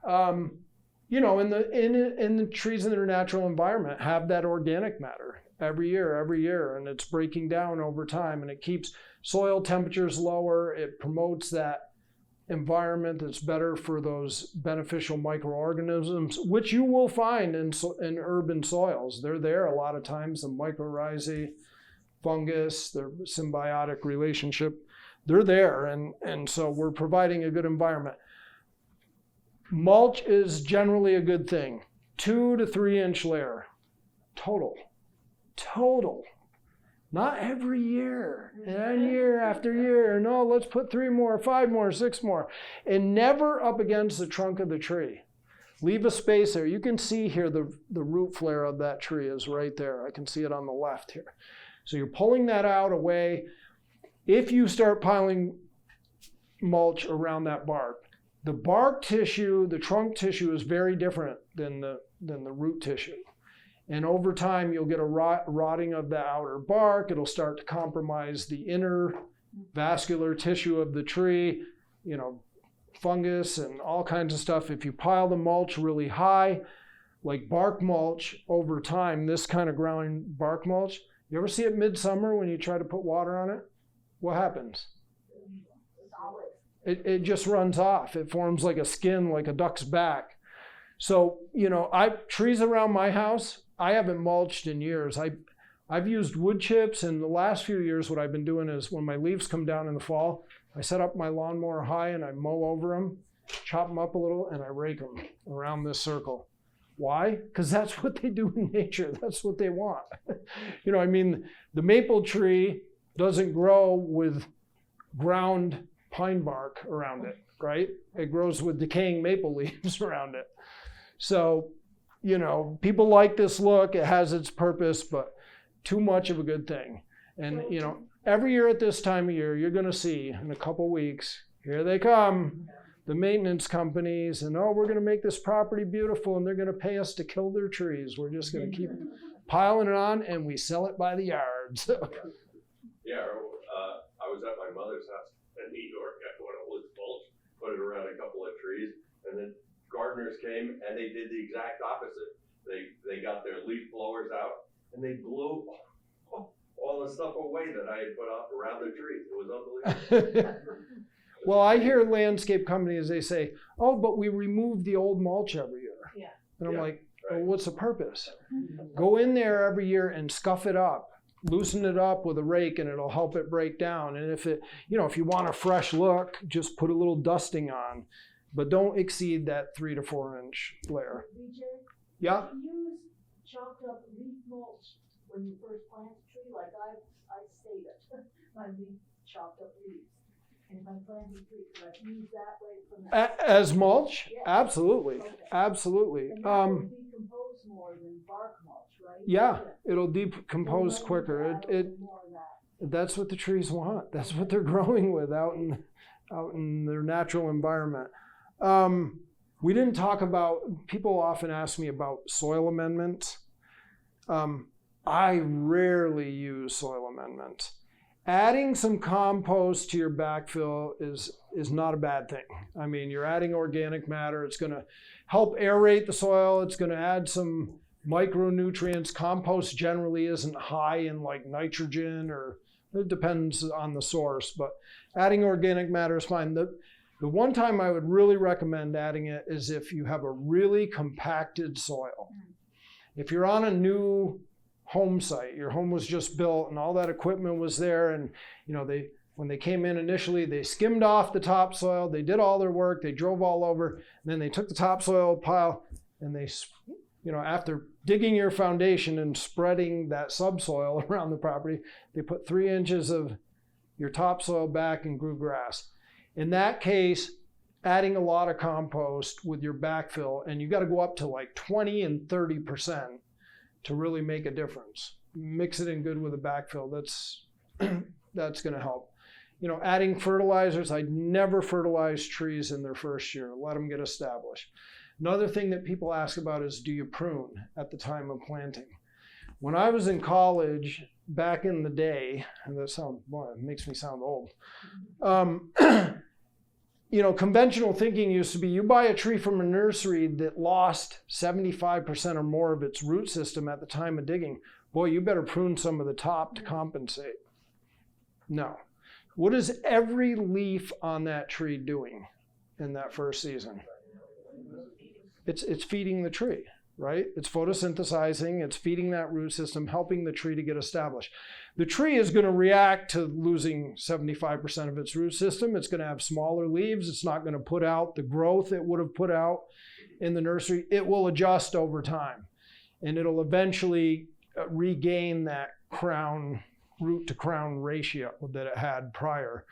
In the trees in their natural environment have that organic matter every year, and it's breaking down over time, and it keeps soil temperature is lower. It promotes that environment that's better for those beneficial microorganisms, which you will find in urban soils. They're there a lot of times, the mycorrhizae, fungus, their symbiotic relationship, they're there, and so we're providing a good environment. Mulch is generally a good thing. 2 to 3 inch layer, total. Not every year, and year after year. No, let's put 3 more, 5 more, 6 more, and never up against the trunk of the tree. Leave a space there. You can see here the root flare of that tree is right there. I can see it on the left here. So you're pulling that out away. If you start piling mulch around that bark, the bark tissue, the trunk tissue is very different than the root tissue. And over time, you'll get a rotting of the outer bark. It'll start to compromise the inner vascular tissue of the tree, fungus and all kinds of stuff. If you pile the mulch really high, like bark mulch over time, this kind of ground bark mulch, you ever see it midsummer when you try to put water on it? What happens? It just runs off. It forms like a skin, like a duck's back. So, trees around my house, I haven't mulched in years. I've used wood chips, and the last few years what I've been doing is when my leaves come down in the fall, I set up my lawnmower high and I mow over them, chop them up a little, and I rake them around this circle. Why? Because that's what they do in nature. That's what they want. The maple tree doesn't grow with ground pine bark around it, right? It grows with decaying maple leaves around it. So, people like this look. It has its purpose, but too much of a good thing. And, every year at this time of year, you're going to see in a couple weeks, here they come, the maintenance companies, and we're going to make this property beautiful, and they're going to pay us to kill their trees. We're just going to keep piling it on, and we sell it by the yard. So. Yeah, I was at my mother's house in New York, got one of wood mulch, put it around a couple of trees, and then gardeners came and they did the exact opposite. They got their leaf blowers out and they blew all the stuff away that I had put up around the trees. It was unbelievable. Well, I hear landscape companies, they say, but we remove the old mulch every year. Yeah. And I'm like, right. well, what's the purpose? Go in there every year and scuff it up. Loosen it up with a rake and it'll help it break down. And if if you want a fresh look, just put a little dusting on, but don't exceed that 3 to 4 inch layer. VJ? Yeah. Do you use chopped up leaf mulch when you first plant a tree? Like I save it, my leaf chopped up leaves. And if I'm planting trees, could I use that right from that? As mulch? Yeah. Absolutely. Okay. Absolutely. And that will decompose more than bark mulch, right? Yeah, it'll decompose So quicker. more of that. That's what the trees want. That's what they're growing with out in their natural environment. We didn't talk about, people often ask me about soil amendments. I rarely use soil amendments. Adding some compost to your backfill is not a bad thing. I mean, you're adding organic matter. It's going to help aerate the soil. It's going to add some micronutrients. Compost generally isn't high in like nitrogen, or it depends on the source, but adding organic matter is fine. The one time I would really recommend adding it is if you have a really compacted soil. If you're on a new home site, your home was just built and all that equipment was there, and when they came in initially, they skimmed off the topsoil, they did all their work, they drove all over, and then they took the topsoil pile and they, after digging your foundation and spreading that subsoil around the property, they put 3 inches of your topsoil back and grew grass. In that case, adding a lot of compost with your backfill, and you got to go up to like 20 and 30% to really make a difference. Mix it in good with the backfill. That's going to help. Adding fertilizers, I'd never fertilize trees in their first year. Let them get established. Another thing that people ask about is, do you prune at the time of planting? When I was in college, back in the day, and it makes me sound old. Conventional thinking used to be you buy a tree from a nursery that lost 75% or more of its root system at the time of digging. Boy, you better prune some of the top to compensate. No. What is every leaf on that tree doing in that first season? It's feeding the tree, right? It's photosynthesizing, it's feeding that root system, helping the tree to get established. The tree is going to react to losing 75% of its root system. It's going to have smaller leaves. It's not going to put out the growth it would have put out in the nursery. It will adjust over time, and it'll eventually regain that crown, root to crown ratio that it had prior.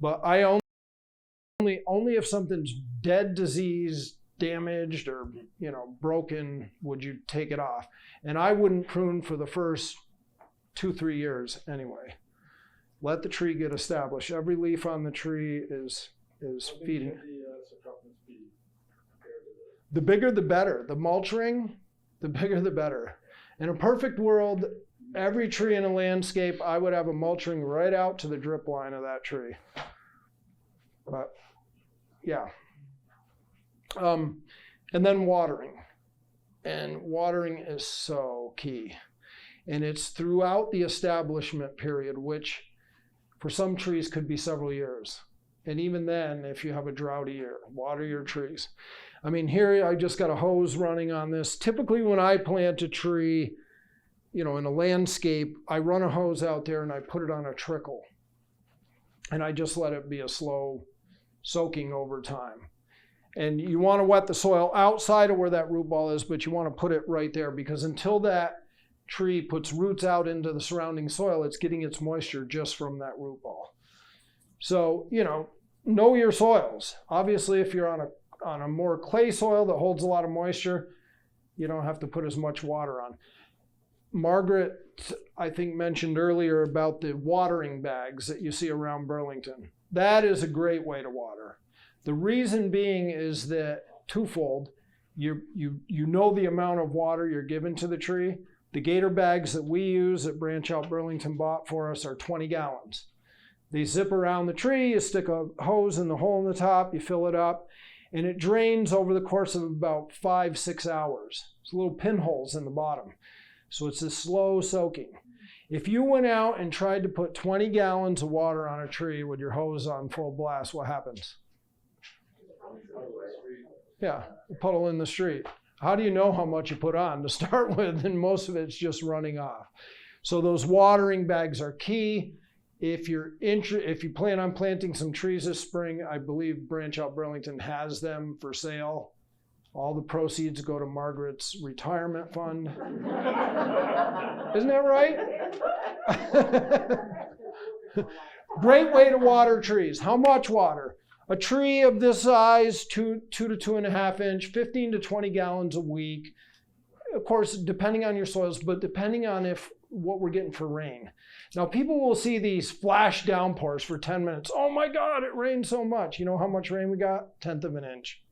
But I only if something's dead, diseased, damaged, or broken would you take it off. And I wouldn't prune for the first 2-3 years anyway. Let the tree get established. Every leaf on the tree is feeding. The circumference be compared to The bigger the better. The mulch ring, the bigger the better. In a perfect world, every tree in a landscape, I would have a mulch ring right out to the drip line of that tree. But yeah. And then watering. And watering is so key. And it's throughout the establishment period, which for some trees could be several years. And even then, if you have a droughty year, water your trees. I mean, here I just got a hose running on this. Typically when I plant a tree, in a landscape, I run a hose out there and I put it on a trickle. And I just let it be a slow soaking over time. And you want to wet the soil outside of where that root ball is, but you want to put it right there, because until that tree puts roots out into the surrounding soil, it's getting its moisture just from that root ball. So, know your soils. Obviously, if you're on a more clay soil that holds a lot of moisture, you don't have to put as much water on. Margaret, I think, mentioned earlier about the watering bags that you see around Burlington. That is a great way to water. The reason being is that twofold. You know the amount of water you're giving to the tree. The gator bags that we use that Branch Out Burlington bought for us are 20 gallons. They zip around the tree, you stick a hose in the hole in the top, you fill it up, and it drains over the course of about 5-6 hours. There's little pinholes in the bottom. So it's a slow soaking. If you went out and tried to put 20 gallons of water on a tree with your hose on full blast, what happens? Yeah, a puddle in the street. How do you know how much you put on to start with? And most of it's just running off. So those watering bags are key. If you plan on planting some trees this spring, I believe Branch Out Burlington has them for sale. All the proceeds go to Margaret's retirement fund. Isn't that right? Great way to water trees. How much water? A tree of this size, 2 to 2.5 inch, 15 to 20 gallons a week. Of course, depending on your soils, but depending on what we're getting for rain. Now, people will see these flash downpours for 10 minutes. Oh my God, it rained so much. You know how much rain we got? 1/10 of an inch.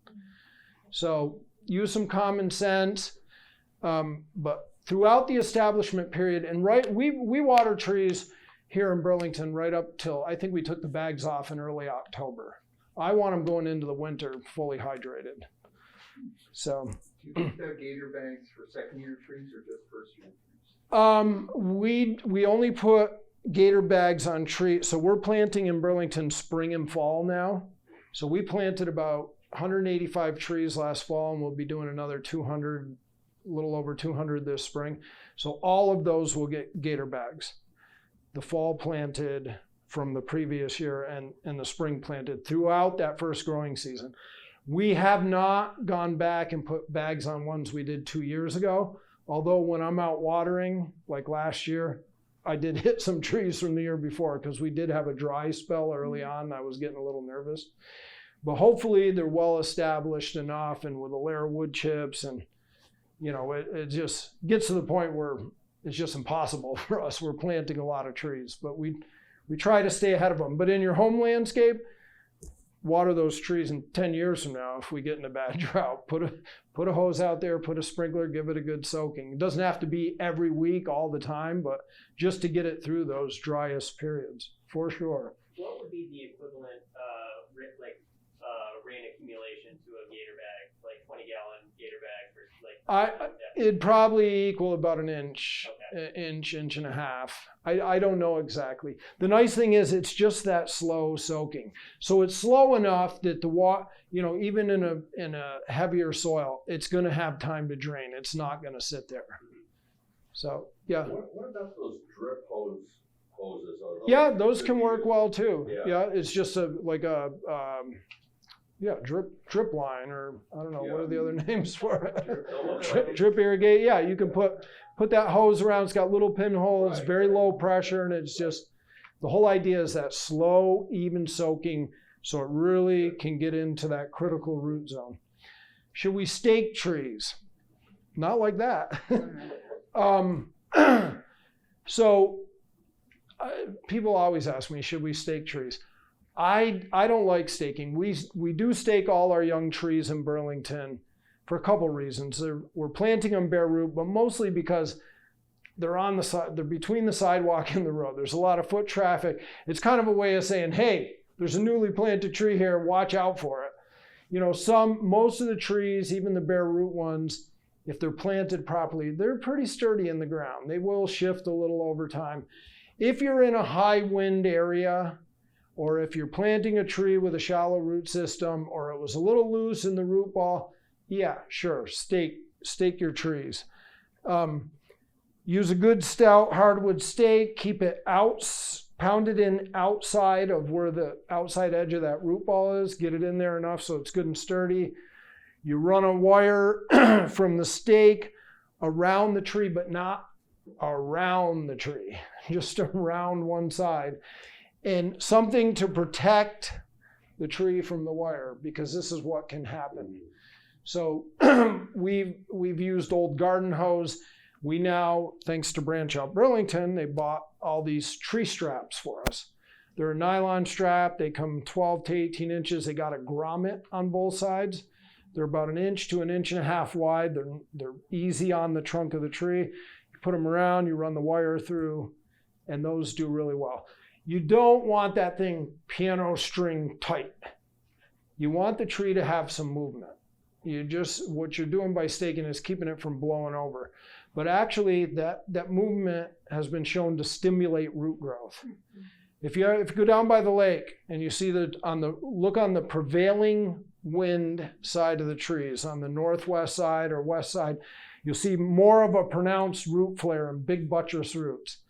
So use some common sense. But throughout the establishment period, and we water trees here in Burlington right up till, I think we took the bags off in early October. I want them going into the winter fully hydrated. So. Do you think the gator bags for second-year trees or just first-year trees? We only put gator bags on trees. So we're planting in Burlington spring and fall now. So we planted about 185 trees last fall, and we'll be doing another 200, a little over 200 this spring. So all of those will get gator bags. The fall planted from the previous year and the spring planted throughout that first growing season. We have not gone back and put bags on ones we did 2 years ago. Although when I'm out watering, like last year, I did hit some trees from the year before because we did have a dry spell early on. I was getting a little nervous. But hopefully they're well established enough, and with a layer of wood chips, and it just gets to the point where it's just impossible for us. We're planting a lot of trees, but we try to stay ahead of them. But in your home landscape, water those trees. In 10 years from now, if we get in a bad drought, put a hose out there, put a sprinkler, give it a good soaking. It doesn't have to be every week all the time, but just to get it through those driest periods, for sure. What would be the equivalent rain accumulation to a gator bag, like 20-gallon gator bag for It'd probably equal about an inch. an inch, inch and a half. I don't know exactly. The nice thing is it's just that slow soaking. So it's slow enough that the water, even in a heavier soil, it's going to have time to drain. It's not going to sit there. So, yeah. What about those drip hoses? Yeah, those can work well too. Yeah. Yeah, it's just drip line, or I don't know, what are the other names for it? Drip irrigate. Yeah, you can put that hose around. It's got little pinholes, very low pressure, and it's just, the whole idea is that slow, even soaking, so it really can get into that critical root zone. Should we stake trees? Not like that. People always ask me, should we stake trees? I don't like staking. We do stake all our young trees in Burlington for a couple reasons. We're planting them bare root, but mostly because they're on the side, they're between the sidewalk and the road. There's a lot of foot traffic. It's kind of a way of saying, hey, there's a newly planted tree here, watch out for it. Most of the trees, even the bare root ones, if they're planted properly, they're pretty sturdy in the ground. They will shift a little over time. If you're in a high wind area, or if you're planting a tree with a shallow root system, or it was a little loose in the root ball, yeah, sure, stake your trees. Use a good stout hardwood stake, keep it pounded in outside of where the outside edge of that root ball is, get it in there enough so it's good and sturdy. You run a wire from the stake around the tree, but not around the tree, just around one side. And something to protect the tree from the wire, because this is what can happen. So we've used old garden hose. We now, thanks to Branch Out Burlington, they bought all these tree straps for us. They're a nylon strap. They come 12 to 18 inches. They got a grommet on both sides. They're about 1 inch to 1.5 inches wide. They're easy on the trunk of the tree. You put them around, you run the wire through, and those do really well. You don't want that thing piano string tight. You want the tree to have some movement. What you're doing by staking is keeping it from blowing over. But actually that movement has been shown to stimulate root growth. If you go down by the lake and you see look on the prevailing wind side of the trees, on the northwest side or west side, you'll see more of a pronounced root flare and big buttress roots.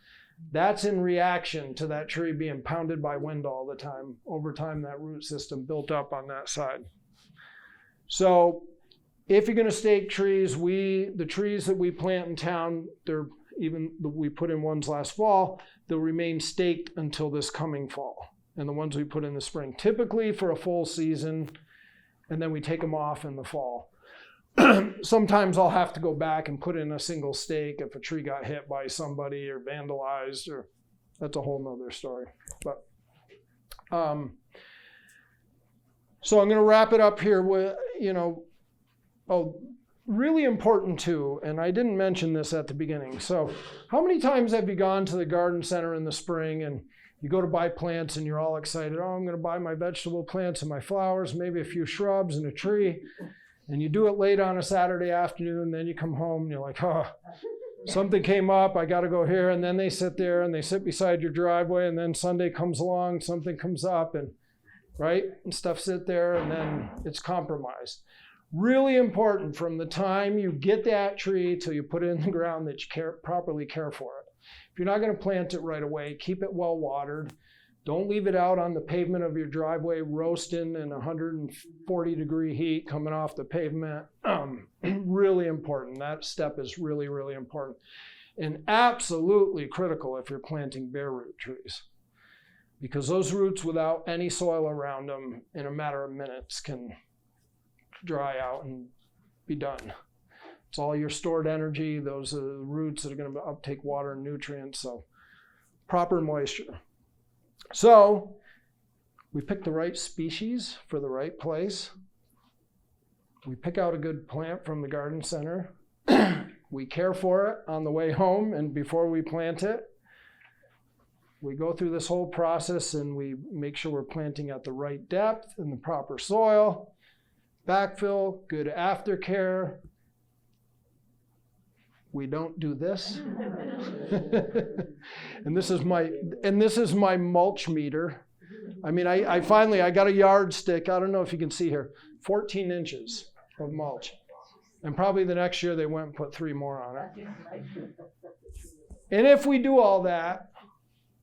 That's in reaction to that tree being pounded by wind all the time. Over time, that root system built up on that side. So if you're going to stake trees, the trees that we plant in town, we put in ones last fall, they'll remain staked until this coming fall. And the ones we put in the spring, typically for a full season, and then we take them off in the fall. Sometimes I'll have to go back and put in a single stake if a tree got hit by somebody or vandalized, or that's a whole nother story. But so I'm going to wrap it up here with, really important too, and I didn't mention this at the beginning. So how many times have you gone to the garden center in the spring and you go to buy plants and you're all excited, I'm going to buy my vegetable plants and my flowers, maybe a few shrubs and a tree. And you do it late on a Saturday afternoon, then you come home and you're like, something came up, I got to go here. And then they sit there and they sit beside your driveway, and then Sunday comes along, something comes up, and stuff sit there, and then it's compromised. Really important from the time you get that tree till you put it in the ground that you properly care for it. If you're not going to plant it right away, keep it well watered. Don't leave it out on the pavement of your driveway roasting in 140-degree heat coming off the pavement. Really important. That step is really, really important. And absolutely critical if you're planting bare root trees. Because those roots without any soil around them in a matter of minutes can dry out and be done. It's all your stored energy. Those are the roots that are going to uptake water and nutrients. So proper moisture. So we pick the right species for the right place. We pick out a good plant from the garden center. We care for it on the way home and before we plant it. We go through this whole process and we make sure we're planting at the right depth in the proper soil. Backfill, good aftercare. we don't do this. and this is my mulch meter. I mean, I finally got a yardstick. I don't know if you can see here, 14 inches of mulch. And probably the next year they went and put 3 more on it. And if we do all that,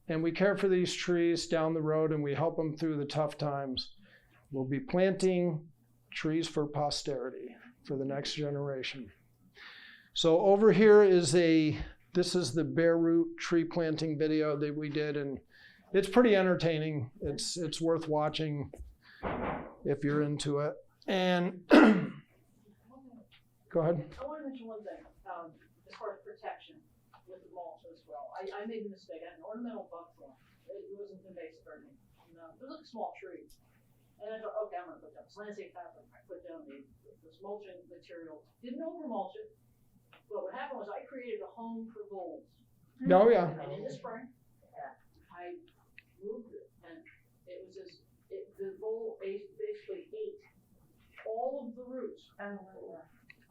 and we care for these trees down the road and we help them through the tough times, we'll be planting trees for posterity, for the next generation. So over here this is the bare root tree planting video that we did, and it's pretty entertaining. It's worth watching if you're into it. And go ahead. I want to mention one thing, as far as protection with the mulch as well. I made a mistake. I had an ornamental buckthorn. It wasn't invasive or anything. It was like a small tree. And I thought, okay, I'm going to put down this landscape fabric. I put down this mulching material. Didn't over mulch it. But what happened was I created a home for voles. Oh, yeah. And in the spring, I moved it. And it was the vole basically ate all of the roots.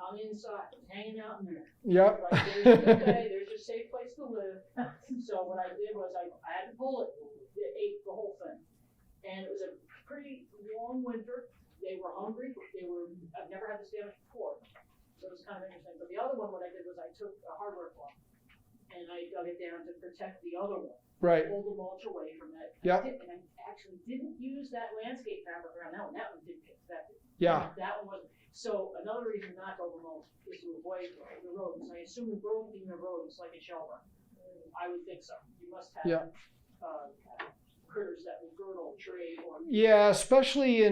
On the inside, hanging out in there. Yep. Like, there's a safe place to live. So what I did was I had to pull it. It ate the whole thing. And it was a pretty long winter. They were hungry. I've never had this damage before. So it was kind of interesting. But the other one, what I did was I took a hardware cloth and I dug it down to protect the other one. Right. Pull the mulch away from it. Yep. And I actually didn't use that landscape fabric around that one. That one didn't get affected. Yeah. That one wasn't. So another reason not to overmulch is to avoid the rodents. I assume in Burlington there are rodents like in Shelburne. I would think so. You must have critters that would girdle a tree or. Yeah, especially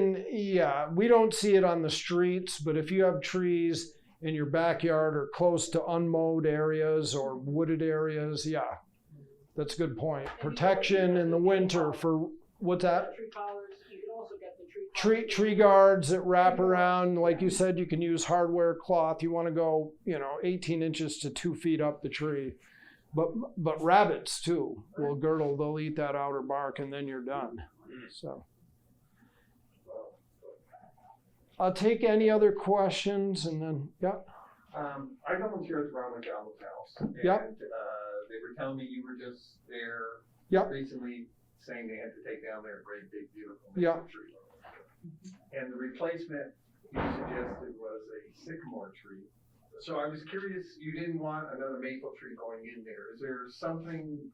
we don't see it on the streets, but if you have trees in your backyard or close to unmowed areas or wooded areas, yeah, that's a good point. Protection in the winter for, what's that? Tree collars. You can also get the Tree guards that wrap around. Like you said, you can use hardware cloth. You want to go, 18 inches to 2 feet up the tree. But rabbits too will girdle. They'll eat that outer bark and then you're done. So I'll take any other questions and then, yeah. I volunteered at Ron McDonald's house. And Yep. They were telling me you were just there Yep. recently saying they had to take down their great big beautiful Yeah. maple tree. And the replacement you suggested was a sycamore tree. So I was curious, you didn't want another maple tree going in there. Is there something,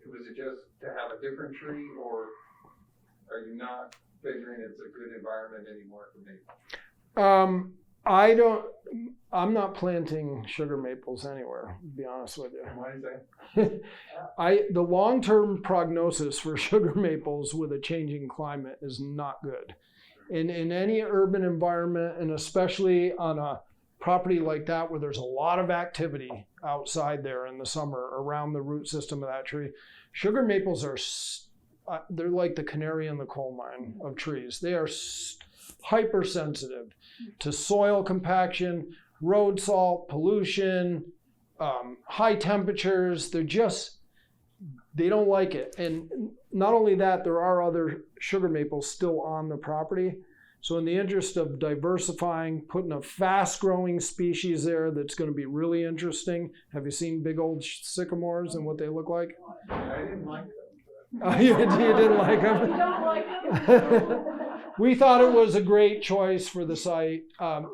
was it just to have a different tree, or are you not figuring it's a good environment anymore for maple? I'm not planting sugar maples anywhere, to be honest with you. Why is that? The long-term prognosis for sugar maples with a changing climate is not good. In any urban environment, and especially on a property like that where there's a lot of activity outside there in the summer around the root system of that tree, sugar maples they're like the canary in the coal mine of trees. They are hypersensitive to soil compaction, road salt, pollution, high temperatures. They don't like it. And not only that, there are other sugar maples still on the property. So in the interest of diversifying, putting a fast-growing species there that's going to be really interesting. Have you seen big old sycamores and what they look like? I didn't like them. Oh, you didn't like them? You don't like them? We thought it was a great choice for the site.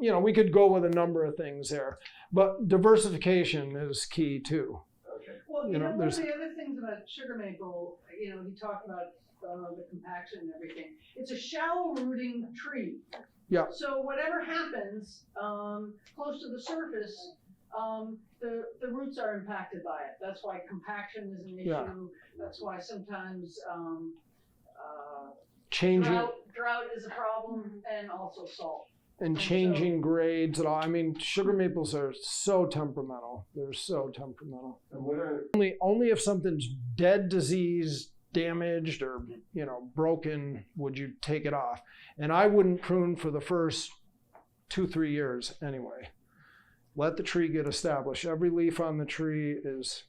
We could go with a number of things there, but diversification is key too. Okay. Well, You know, one of there's- the other things about sugar maple, he talked about the compaction and everything. It's a shallow rooting tree. Yeah. So whatever happens close to the surface, the roots are impacted by it. That's why compaction is an issue. Yeah. That's why sometimes Changing drought is a problem, and also salt. and changing grades and all. I mean, sugar maples are so temperamental. They're so temperamental. And what are, Only if something's dead, diseased, damaged, or broken would you take it off. And I wouldn't prune for the first 2-3 years anyway. Let the tree get established. Every leaf on the tree is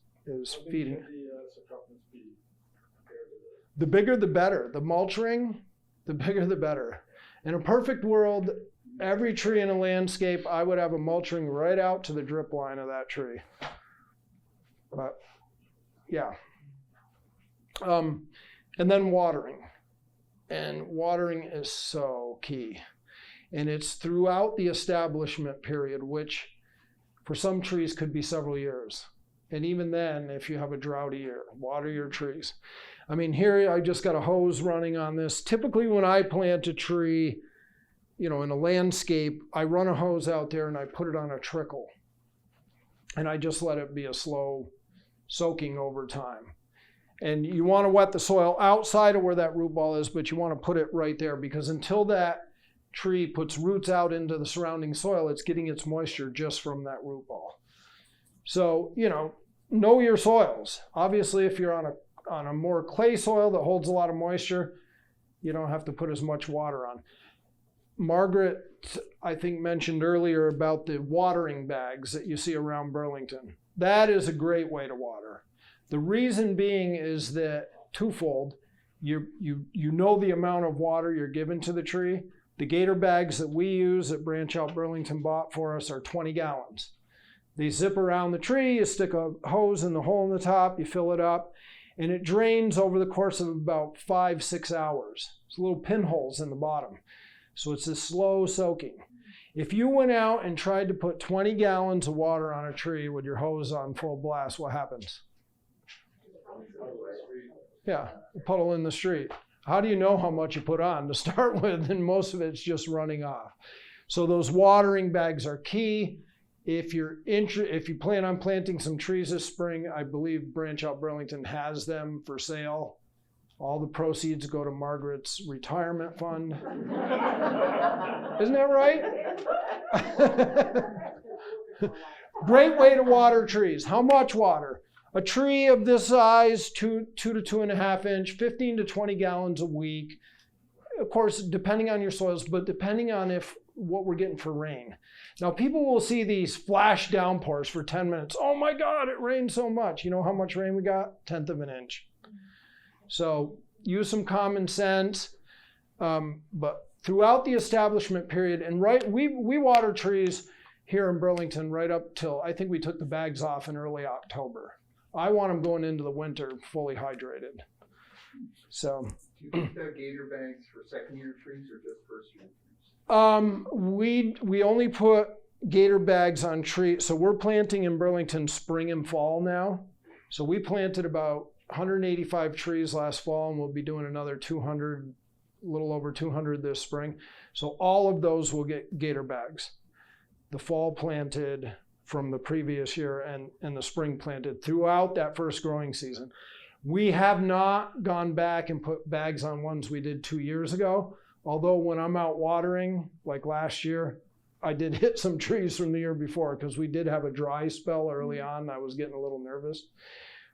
feeding. The bigger the better. The mulch ring, the bigger the better. In a perfect world, every tree in a landscape, I would have a mulch ring right out to the drip line of that tree. But yeah. And then watering. And watering is so key. And it's throughout the establishment period, which for some trees could be several years. And even then, if you have a droughty year, water your trees. I mean, here I just got a hose running on this. Typically when I plant a tree, in a landscape, I run a hose out there and I put it on a trickle. And I just let it be a slow soaking over time. And you want to wet the soil outside of where that root ball is, but you want to put it right there, because until that tree puts roots out into the surrounding soil, it's getting its moisture just from that root ball. So, know your soils. Obviously, if you're on a more clay soil that holds a lot of moisture, you don't have to put as much water on. Margaret, I think, mentioned earlier about the watering bags that you see around Burlington. That is a great way to water. The reason being is that twofold. You know the amount of water you're giving to the tree. The gator bags that we use that Branch Out Burlington bought for us are 20 gallons. They zip around the tree, you stick a hose in the hole in the top, you fill it up, and it drains over the course of about 5-6 hours. There's little pinholes in the bottom. So it's a slow soaking. If you went out and tried to put 20 gallons of water on a tree with your hose on full blast, what happens? Yeah, a puddle in the street. How do you know how much you put on to start with? And most of it's just running off. So those watering bags are key. If you plan on planting some trees this spring, I believe Branch Out Burlington has them for sale. All the proceeds go to Margaret's retirement fund. Isn't that right? Great way to water trees. How much water? A tree of this size, 2 to 2.5 inch, 15 to 20 gallons a week. Of course, depending on your soils, but depending on what we're getting for rain. Now, people will see these flash downpours for 10 minutes. Oh my God, it rained so much. You know how much rain we got? 1/10 of an inch. So use some common sense. But throughout the establishment period, and we water trees here in Burlington right up till, I think we took the bags off in early October. I want them going into the winter fully hydrated. So. Do you think the gator bags for second-year trees or just first-year trees? We only put gator bags on trees. So we're planting in Burlington spring and fall now. So we planted about 185 trees last fall, and we'll be doing another 200, a little over 200 this spring. So all of those will get gator bags. The fall planted from the previous year and the spring planted throughout that first growing season. We have not gone back and put bags on ones we did 2 years ago. Although when I'm out watering, like last year, I did hit some trees from the year before because we did have a dry spell early on. I was getting a little nervous.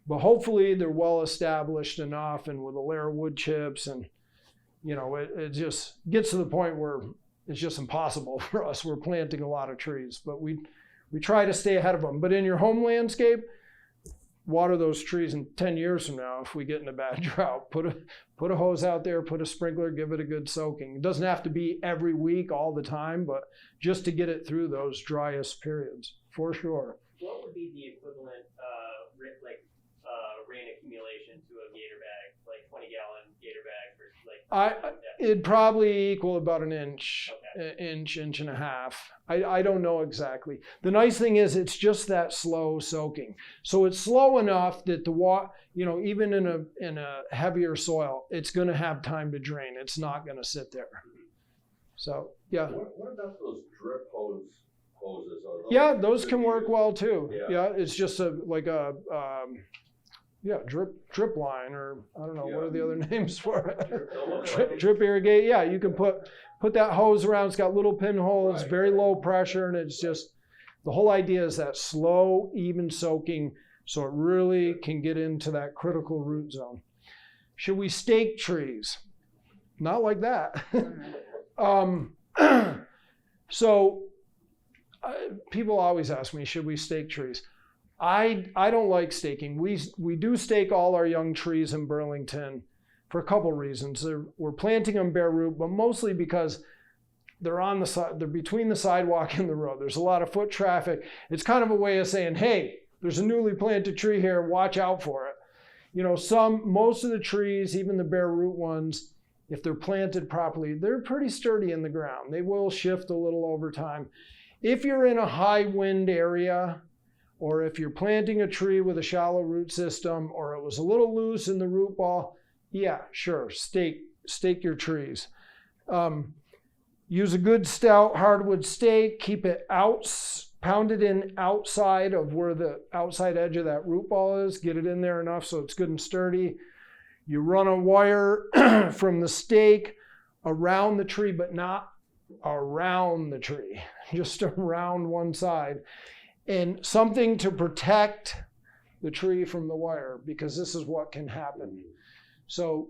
But hopefully they're well established enough, and with a layer of wood chips, and it just gets to the point where it's just impossible for us. We're planting a lot of trees, but we try to stay ahead of them. But in your home landscape, water those trees in 10 years from now if we get in a bad drought. Put a hose out there, put a sprinkler, give it a good soaking. It doesn't have to be every week all the time, but just to get it through those driest periods, for sure. What would be the equivalent rain accumulation to a gator bag, like 20-gallon gator bag versus It'd probably equal about an inch, okay. inch and a half. I don't know exactly. The nice thing is it's just that slow soaking. So it's slow enough that the water, even in a heavier soil, it's going to have time to drain. It's not going to sit there. So yeah. What about those drip hoses? Yeah, those can work well too. Yeah, it's just drip line, or I don't know, what are the other names for it? Drip irrigate. Yeah, you can put that hose around. It's got little pinholes, right, very low pressure, and it's just, the whole idea is that slow, even soaking, so it really can get into that critical root zone. Should we stake trees? Not like that. People always ask me, should we stake trees? I don't like staking. We do stake all our young trees in Burlington for a couple reasons. We're planting them bare root, but mostly because they're on the side, they're between the sidewalk and the road. There's a lot of foot traffic. It's kind of a way of saying, hey, there's a newly planted tree here, watch out for it. You know, most of the trees, even the bare root ones, if they're planted properly, they're pretty sturdy in the ground. They will shift a little over time. If you're in a high wind area, or if you're planting a tree with a shallow root system, or it was a little loose in the root ball, yeah, sure, stake your trees. Use a good stout hardwood stake, keep it pounded in outside of where the outside edge of that root ball is, get it in there enough so it's good and sturdy. You run a wire from the stake around the tree, but not around the tree, just around one side. And something to protect the tree from the wire, because this is what can happen. So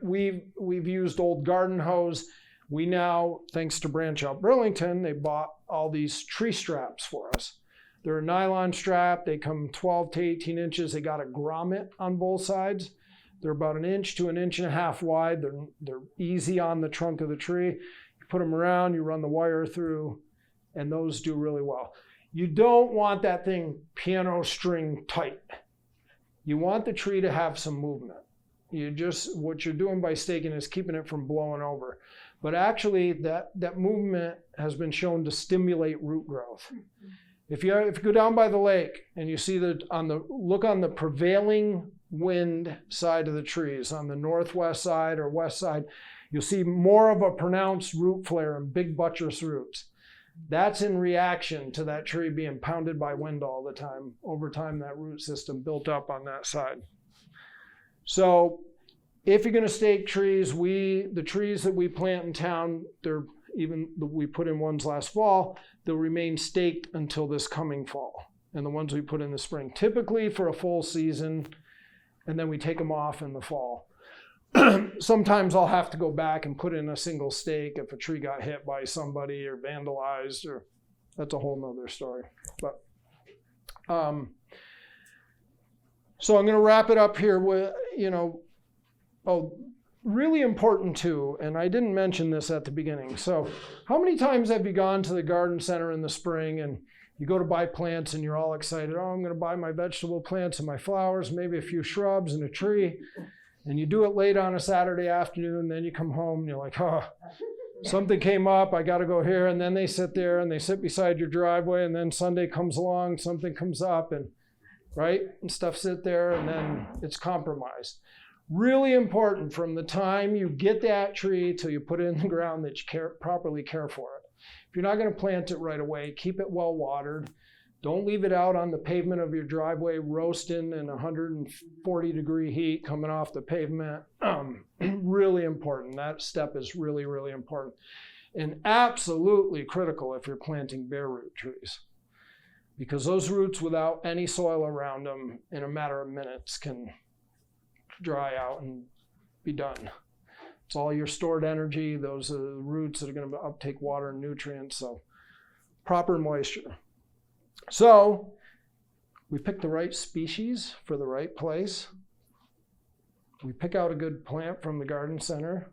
we've used old garden hose. We now, thanks to Branch Out Burlington, they bought all these tree straps for us. They're a nylon strap. They come 12 to 18 inches. They got a grommet on both sides. They're about 1 inch to 1.5 inches wide. They're easy on the trunk of the tree. You put them around, you run the wire through, and those do really well. You don't want that thing piano string tight. You want the tree to have some movement. What you're doing by staking is keeping it from blowing over. But actually, that movement has been shown to stimulate root growth. If you go down by the lake and you see look on the prevailing wind side of the trees, on the northwest side or west side, you'll see more of a pronounced root flare and big buttress roots. That's in reaction to that tree being pounded by wind all the time. Over time, that root system built up on that side. So if you're going to stake trees, the trees that we plant in town, we put in ones last fall, they'll remain staked until this coming fall. And the ones we put in the spring, typically for a full season, and then we take them off in the fall. Sometimes I'll have to go back and put in a single stake if a tree got hit by somebody or vandalized, or that's a whole nother story. But so I'm going to wrap it up here with, really important too, and I didn't mention this at the beginning. So how many times have you gone to the garden center in the spring and you go to buy plants and you're all excited, oh, I'm going to buy my vegetable plants and my flowers, maybe a few shrubs and a tree. And you do it late on a Saturday afternoon, then you come home and you're like, oh, something came up, I got to go here. And then they sit there and they sit beside your driveway, and then Sunday comes along, something comes up, and stuff sit there, and then it's compromised. Really important from the time you get that tree till you put it in the ground that you properly care for it. If you're not going to plant it right away, keep it well watered. Don't leave it out on the pavement of your driveway roasting in 140-degree heat coming off the pavement. Really important. That step is really, really important. And absolutely critical if you're planting bare root trees. Because those roots without any soil around them in a matter of minutes can dry out and be done. It's all your stored energy. Those are the roots that are going to uptake water and nutrients. So proper moisture. So we pick the right species for the right place. We pick out a good plant from the garden center.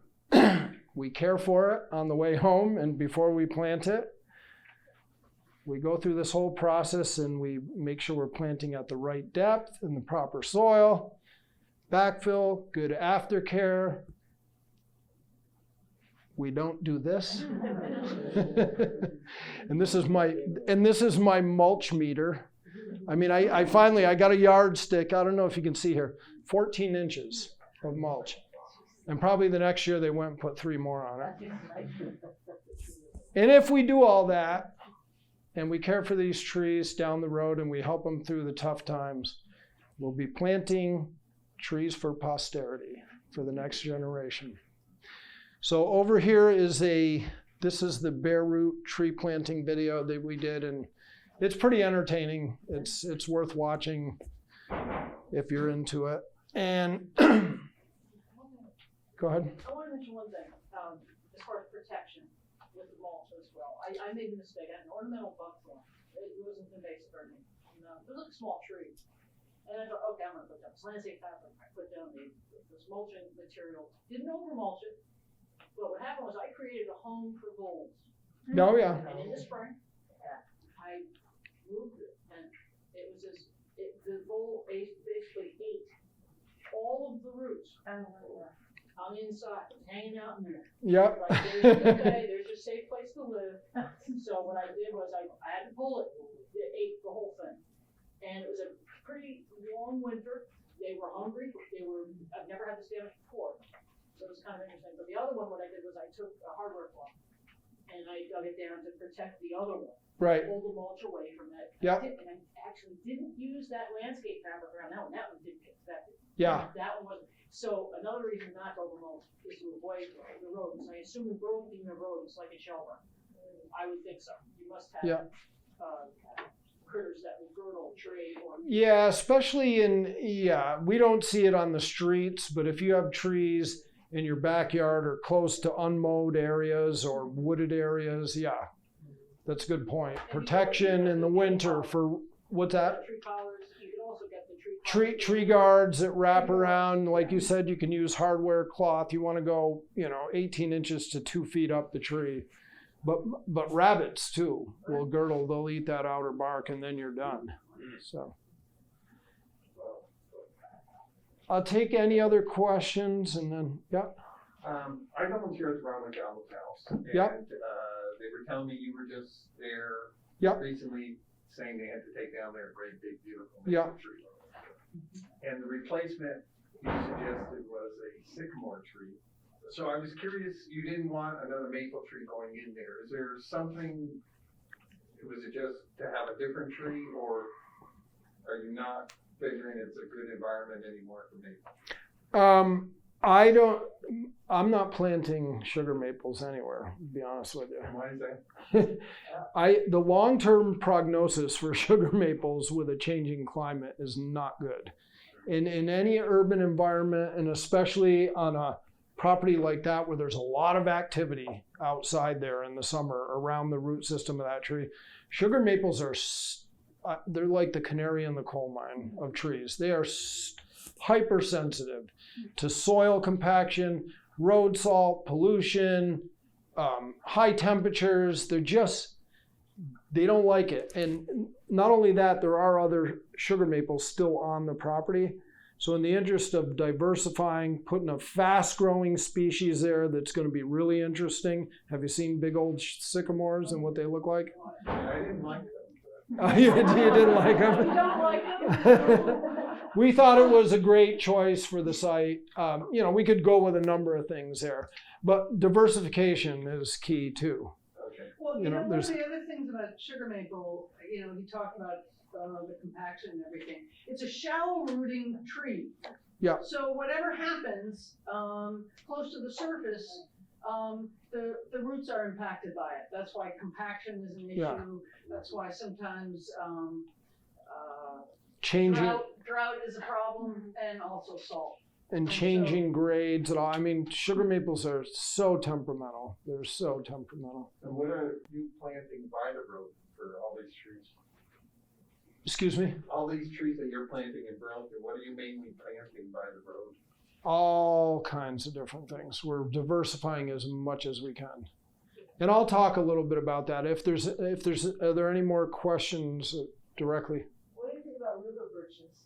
We care for it on the way home and before we plant it. We go through this whole process and we make sure we're planting at the right depth in the proper soil. Backfill, good aftercare. We don't do this. and this is my mulch meter. I mean, I finally got a yardstick. I don't know if you can see here, 14 inches of mulch. And probably the next year they went and put 3 more on it. And if we do all that, and we care for these trees down the road and we help them through the tough times, we'll be planting trees for posterity, for the next generation. So over here this is the bare root tree planting video that we did, and it's pretty entertaining. It's worth watching if you're into it. And go ahead. I want to mention one thing, as far as protection with the mulch as well. I made a mistake. I had an ornamental buckthorn. It wasn't invasive gardening. It was like a small tree. And I thought, okay, I'm going to put down this landscape fabric. I put down this mulching material. Didn't over mulch it. But what happened was I created a home for voles. Oh, yeah. And in the spring, I moved it, and it was this, the vole basically ate all of the roots on the inside, hanging out in there. Yep. Like, there's a good day, there's a safe place to live. So what I did was I had to pull it. It ate the whole thing. And it was a pretty long winter. They were hungry. I've never had this damage before. So it was kind of interesting. But the other one, what I did was I took a hardware cloth and I dug it down to protect the other one. Right. Pull the mulch away from it. Yep. And I actually didn't use that landscape fabric around that one. That one didn't get affected. Yeah. That one wasn't. So another reason not to overmulch is to avoid the rodents. I assume in Burlington, the rodents like a shell run. I would think so. You must have Yeah. critters that will girdle a tree or. Yeah, especially we don't see it on the streets, but if you have trees in your backyard or close to unmowed areas or wooded areas, yeah, that's a good point. Protection in the winter for, what's that? Tree collars. You can also get the Tree guards that wrap around. Like you said, you can use hardware cloth. You want to go, 18 inches to 2 feet up the tree. But rabbits too will girdle. They'll eat that outer bark and then you're done. So I'll take any other questions and then, yeah. I volunteer at Ron McDonald's house. And, Yep. they were telling me you were just there Yep. recently saying they had to take down their great big beautiful Yeah. maple tree. And the replacement you suggested was a sycamore tree. So I was curious, you didn't want another maple tree going in there. Is there something, was it just to have a different tree, or are you not figuring it's a good environment anymore for maple? I'm not planting sugar maples anywhere, to be honest with you. Why is that? The long-term prognosis for sugar maples with a changing climate is not good. In any urban environment, and especially on a property like that where there's a lot of activity outside there in the summer around the root system of that tree, sugar maples they're like the canary in the coal mine of trees. They are hypersensitive to soil compaction, road salt, pollution, high temperatures. They don't like it. And not only that, there are other sugar maples still on the property. So in the interest of diversifying, putting a fast-growing species there that's going to be really interesting. Have you seen big old sycamores and what they look like? I didn't like them. You didn't like them? You don't like them? We thought it was a great choice for the site. We could go with a number of things there, but diversification is key too. Okay. Well, You know, one of there's- the other things about sugar maple, he talked about the compaction and everything. It's a shallow rooting tree. Yeah. So whatever happens close to the surface, the roots are impacted by it. That's why compaction is an issue. Yeah. That's why sometimes Changing drought is a problem, and also salt. and changing grades and all. I mean, sugar maples are so temperamental. They're so temperamental. And what are you planting by the road for all these trees? Excuse me? All these trees that you're planting in Burlington, what are you mainly planting by the road? All kinds of different things. We're diversifying as much as we can. And I'll talk a little bit about that. Are there any more questions directly? What do you think about river birches?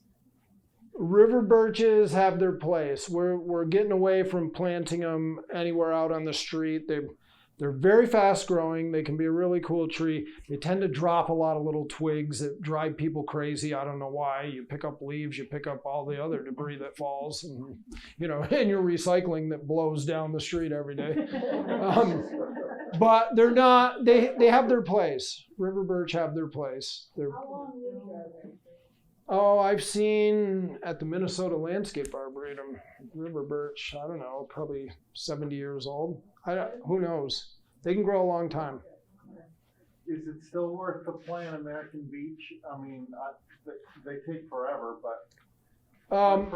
River birches have their place. We're getting away from planting them anywhere out on the street. They're very fast growing. They can be a really cool tree. They tend to drop a lot of little twigs that drive people crazy. I don't know why. You pick up leaves, you pick up all the other debris that falls, and and your recycling that blows down the street every day. But they're not. They have their place. River birch have their place. How long lived are they? Oh, I've seen at the Minnesota Landscape Arboretum, river birch, I don't know, probably 70 years old. Who knows? They can grow a long time. Is it still worth to plant American beech? I mean, they take forever, but.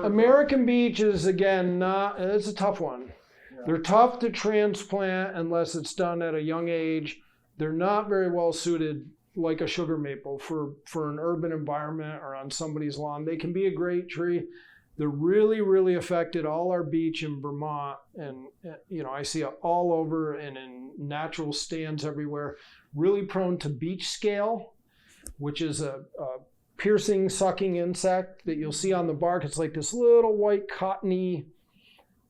American beech is, again, it's a tough one. Yeah. They're tough to transplant unless it's done at a young age. They're not very well suited like a sugar maple for an urban environment or on somebody's lawn. They can be a great tree, They're really, really affected all our beach in Vermont, and I see it all over and in natural stands everywhere. Really prone to beach scale, which is a piercing, sucking insect that you'll see on the bark. It's like this little white cottony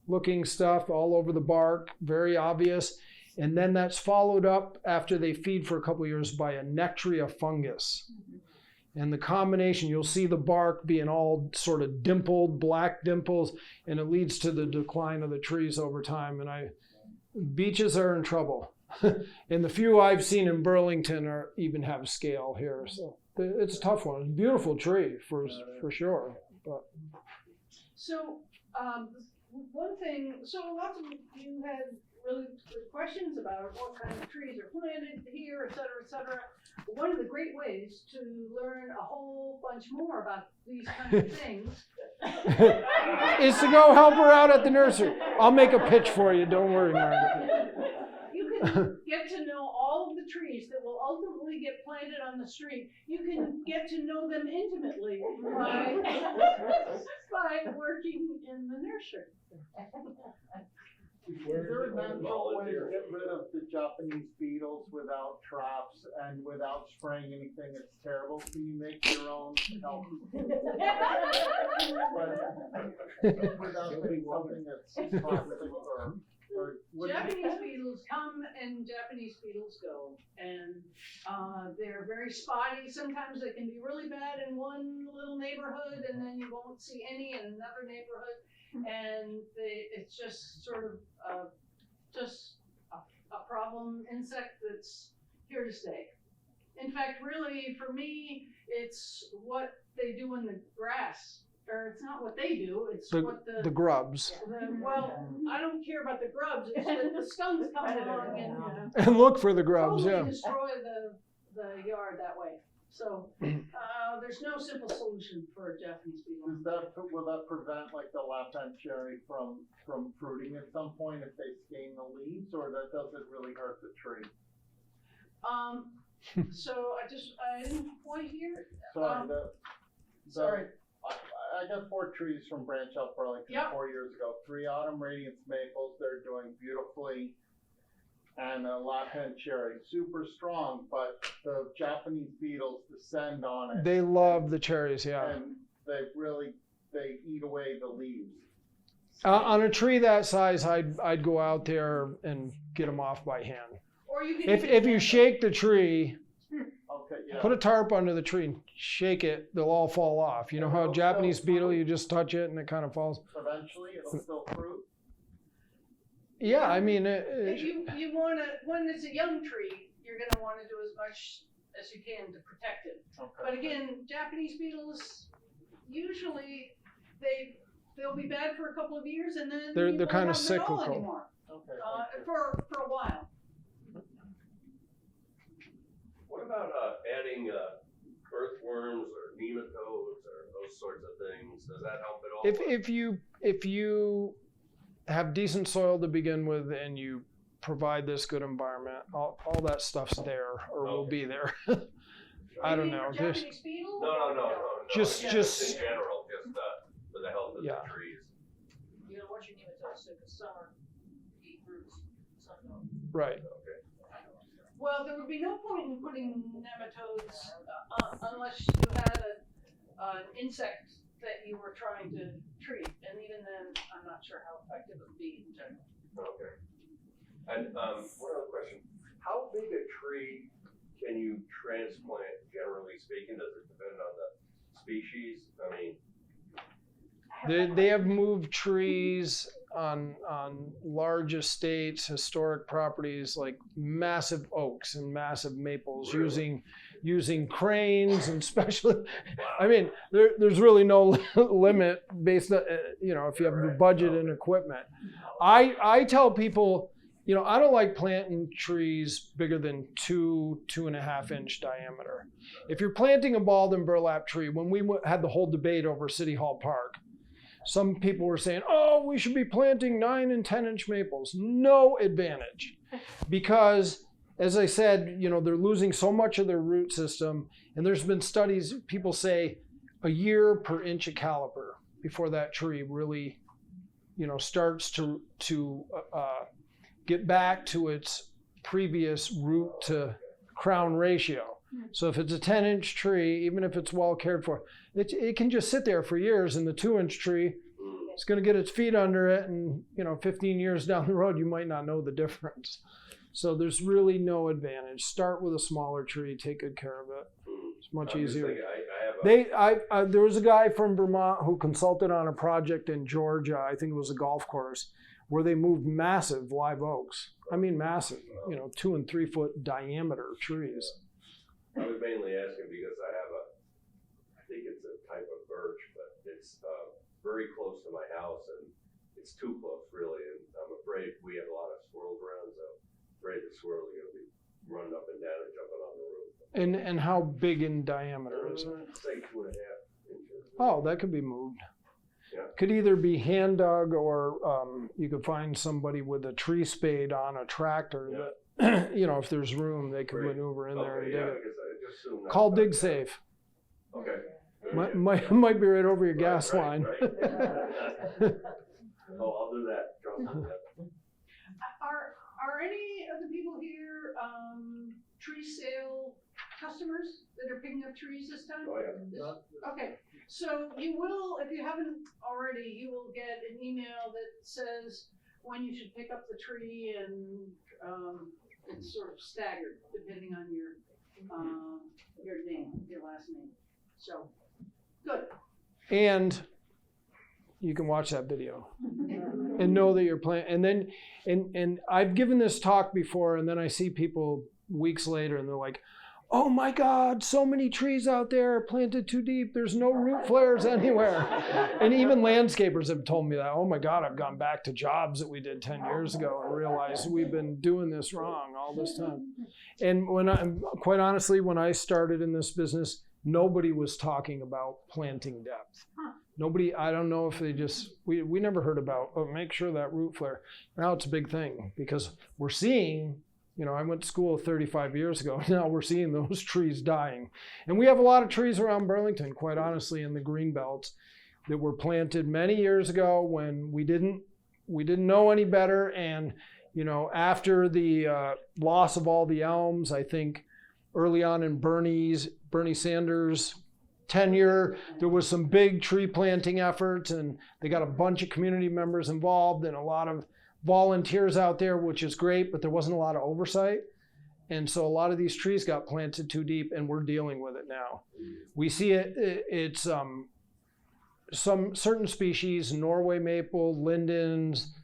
looking stuff all over the bark, very obvious. And then that's followed up after they feed for a couple of years by a nectaria fungus. And the combination, you'll see the bark being all sort of dimpled, black dimples, and it leads to the decline of the trees over time. And beaches are in trouble. And the few I've seen in Burlington even have scale here. So it's a tough one. It's a beautiful tree for sure. But. So, one thing, so lots of you had really good questions about what kind of trees are planted here, et cetera, et cetera. One of the great ways to learn a whole bunch more about these kinds of things is to go help her out at the nursery. I'll make a pitch for you. Don't worry, Margaret. You can get to know all of the trees that will ultimately get planted on the street. You can get to know them intimately by working in the nursery. Is there a natural way to get rid of the Japanese beetles without traps and without spraying anything that's terrible? Can you make your own healthy? Without doing something that's toxic or Japanese beetles come and Japanese beetles go, and they're very spotty. Sometimes they can be really bad in one little neighborhood, and then you won't see any in another neighborhood. And it's just sort of just a problem insect that's here to stay. In fact, really, for me, it's what they do in the grass. Or it's not what they do, it's what the grubs. Well, I don't care about the grubs, it's that the skunks come along and look for the grubs, totally destroy the yard that way. So there's no simple solution for Japanese beetle. Will that prevent like the lap-time cherry from fruiting at some point if they stain the leaves, or that doesn't really hurt the tree? So I didn't quite hear. Sorry. I got 4 trees from Branch Out Burlington 4 years ago. 3 autumn radiance maples, they're doing beautifully. And a lap-time cherry, super strong, but the Japanese beetles descend on it. They love the cherries, yeah. And they eat away the leaves. On a tree that size, I'd go out there and get them off by hand. Or you can if you shake the tree, okay, yeah. Put a tarp under the tree and shake it, they'll all fall off. You know how Japanese beetle, you just touch it and it kind of falls? Eventually, it'll still fruit. Yeah, I mean, if you want to, when it's a young tree, you're going to want to do as much as you can to protect it. Okay. But again, Japanese beetles, usually they'll be bad for a couple of years, and then they're kind of cyclical cyclical. Okay. For a while. What about adding earthworms or nematodes or those sorts of things? Does that help at all? If you have decent soil to begin with and you provide this good environment, all that stuff's there or will be there. I don't know. Japanese beetle? No. Just in general, just for the health of the trees. You know, what you need to so because some are eat roots, some don't. Right. Okay. Well, there would be no point in putting nematodes unless you had an insect that you were trying to treat, and even then, I'm not sure how effective it would be in general. Okay. And one other question: how big a tree can you transplant? Generally speaking, does it depend on the species? I mean, They have moved trees on large estates, historic properties, like massive oaks and massive maples, really? using cranes and special. I mean, there's really no limit based on if you have the budget and equipment. I tell people, I don't like planting trees bigger than 2.5 inch diameter. If you're planting a Balden burlap tree, when we had the whole debate over City Hall Park, some people were saying, we should be planting 9 and 10 inch maples. No advantage. Because, as I said, they're losing so much of their root system. And there's been studies, people say a year per inch of caliper. before that tree really, starts to get back to its previous root to crown ratio. So if it's a 10-inch tree, even if it's well cared for, it can just sit there for years, and the 2-inch tree, it's going to get its feet under it, and 15 years down the road, you might not know the difference. So there's really no advantage. Start with a smaller tree, take good care of it. It's much easier. There was a guy from Vermont who consulted on a project in Georgia, I think it was a golf course, where they moved massive live oaks. I mean massive, 2 and 3 foot diameter trees. I was mainly asking because I think it's a type of birch, but it's very close to my house, and it's too close really, and I'm afraid we have a lot of squirrels around, so I'm afraid the squirrels are gonna be running up and down and jumping on the roof. And how big in diameter is it? Say 2.5 inches. Oh, that could be moved. Yeah. Could either be hand dug, or you could find somebody with a tree spade on a tractor that, if there's room, they could maneuver in there and dig it. Because I just assumed that- Call Dig Safe. Okay. Might be right over your gas line. Right. Oh, I'll do that. Trust me. Are any of the people here tree sale customers that are picking up trees this time? Oh, yeah. Okay, so you will, if you haven't already, you will get an email that says when you should pick up the tree, and it's sort of staggered depending on your name, your last name. So, good. And you can watch that video and know that you're planting. And then, and I've given this talk before, and then I see people weeks later and they're like, oh my God, so many trees out there planted too deep. There's no root flares anywhere. And even landscapers have told me that. Oh my God, I've gone back to jobs that we did 10 years ago and realized we've been doing this wrong all this time. And quite honestly, when I started in this business, nobody was talking about planting depth. Nobody, I don't know if they we never heard about, make sure that root flare. Now it's a big thing because we're seeing, I went to school 35 years ago. Now we're seeing those trees dying. And we have a lot of trees around Burlington, quite honestly, in the green belts that were planted many years ago when we didn't know any better. And, after the loss of all the elms, I think early on in Bernie Sanders' tenure, there was some big tree planting efforts, and they got a bunch of community members involved and a lot of volunteers out there, which is great, but there wasn't a lot of oversight. And so a lot of these trees got planted too deep, and we're dealing with it now. We see it's some certain species, Norway maple, lindens,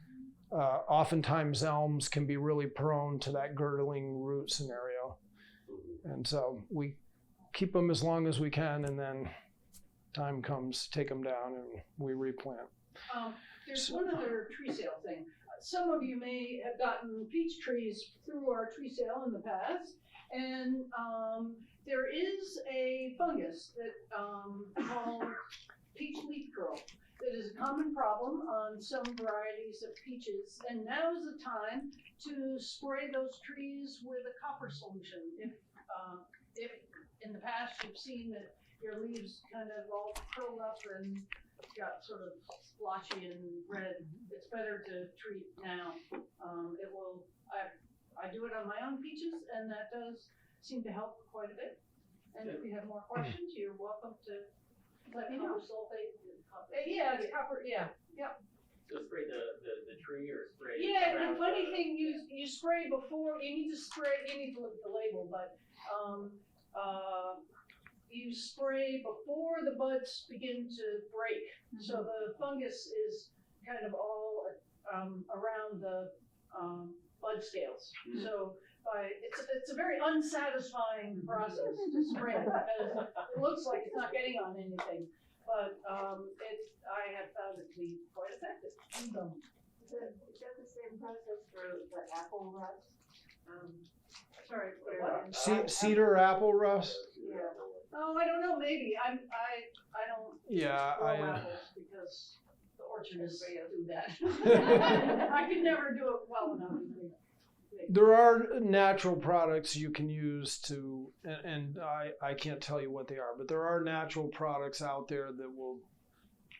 oftentimes elms can be really prone to that girdling root scenario. And so we keep them as long as we can, and then time comes, take them down, and we replant. There's one other tree sale thing. Some of you may have gotten peach trees through our tree sale in the past, and there is a fungus that called peach leaf curl that is a common problem on some varieties of peaches, and now is the time to spray those trees with a copper solution. If in the past you've seen that your leaves kind of all curled up and got sort of splotchy and red, it's better to treat now. I do it on my own peaches, and that does seem to help quite a bit. And if you have more questions, you're welcome to let me know. Sulfate. Yeah, it's copper. Yeah. So spray the tree or spray? Yeah, and the funny thing, you spray before. You need to look at the label, but you spray before the buds begin to break. Mm-hmm. So the fungus is kind of all around the bud scales. Mm-hmm. So it's a very unsatisfying process to spray because it looks like it's not getting on anything. But I have found it to be quite effective. So, Is that the same process for the apple rust? sorry. Cedar apple rust. Yeah. Oh, I don't know. Maybe I don't. Yeah, grow I. apples because the orchardists do that. I can never do it well enough. There are natural products you can use to, and I can't tell you what they are, but there are natural products out there that will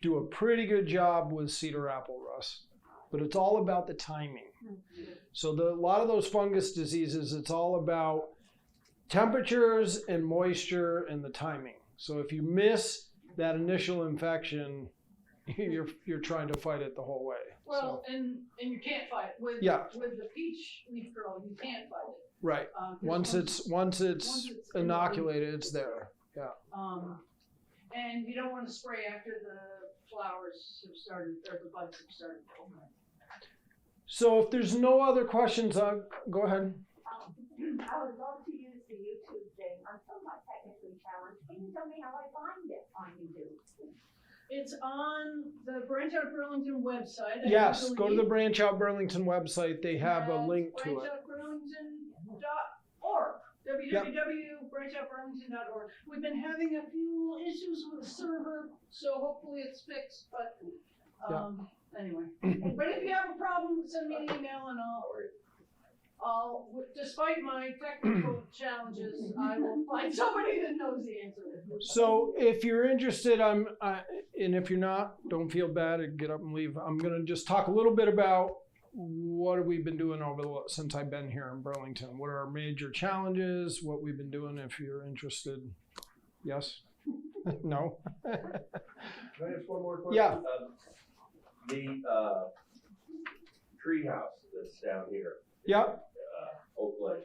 do a pretty good job with cedar apple rust, but it's all about the timing. So a lot of those fungus diseases, it's all about temperatures and moisture and the timing. So if you miss that initial infection, you're trying to fight it the whole way. Well, and you can't fight it with the peach leaf curl. You can't fight it. Right. 'Cause Once it's inoculated, it's there. Yeah. And you don't want to spray after the flowers have started or the buds have started. So if there's no other questions, go ahead. I would love to use the YouTube thing. I'm somewhat technically challenged. Can you tell me how I find it on YouTube? It's on the Branch Out Burlington website. Yes, go to the Branch Out Burlington website. They have a link to it. branchoutburlington.org. www.branchoutburlington.org. We've been having a few issues with the server, so hopefully it's fixed, but anyway. But if you have a problem, send me an email and I'll, despite my technical challenges, I will find somebody that knows the answer. So if you're interested, and if you're not, don't feel bad and get up and leave. I'm going to just talk a little bit about what have we been doing since I've been here in Burlington. What are our major challenges? What we've been doing if you're interested. Yes? No? Can I ask one more question? Yeah. The tree house that's down here. Yeah. Oakland.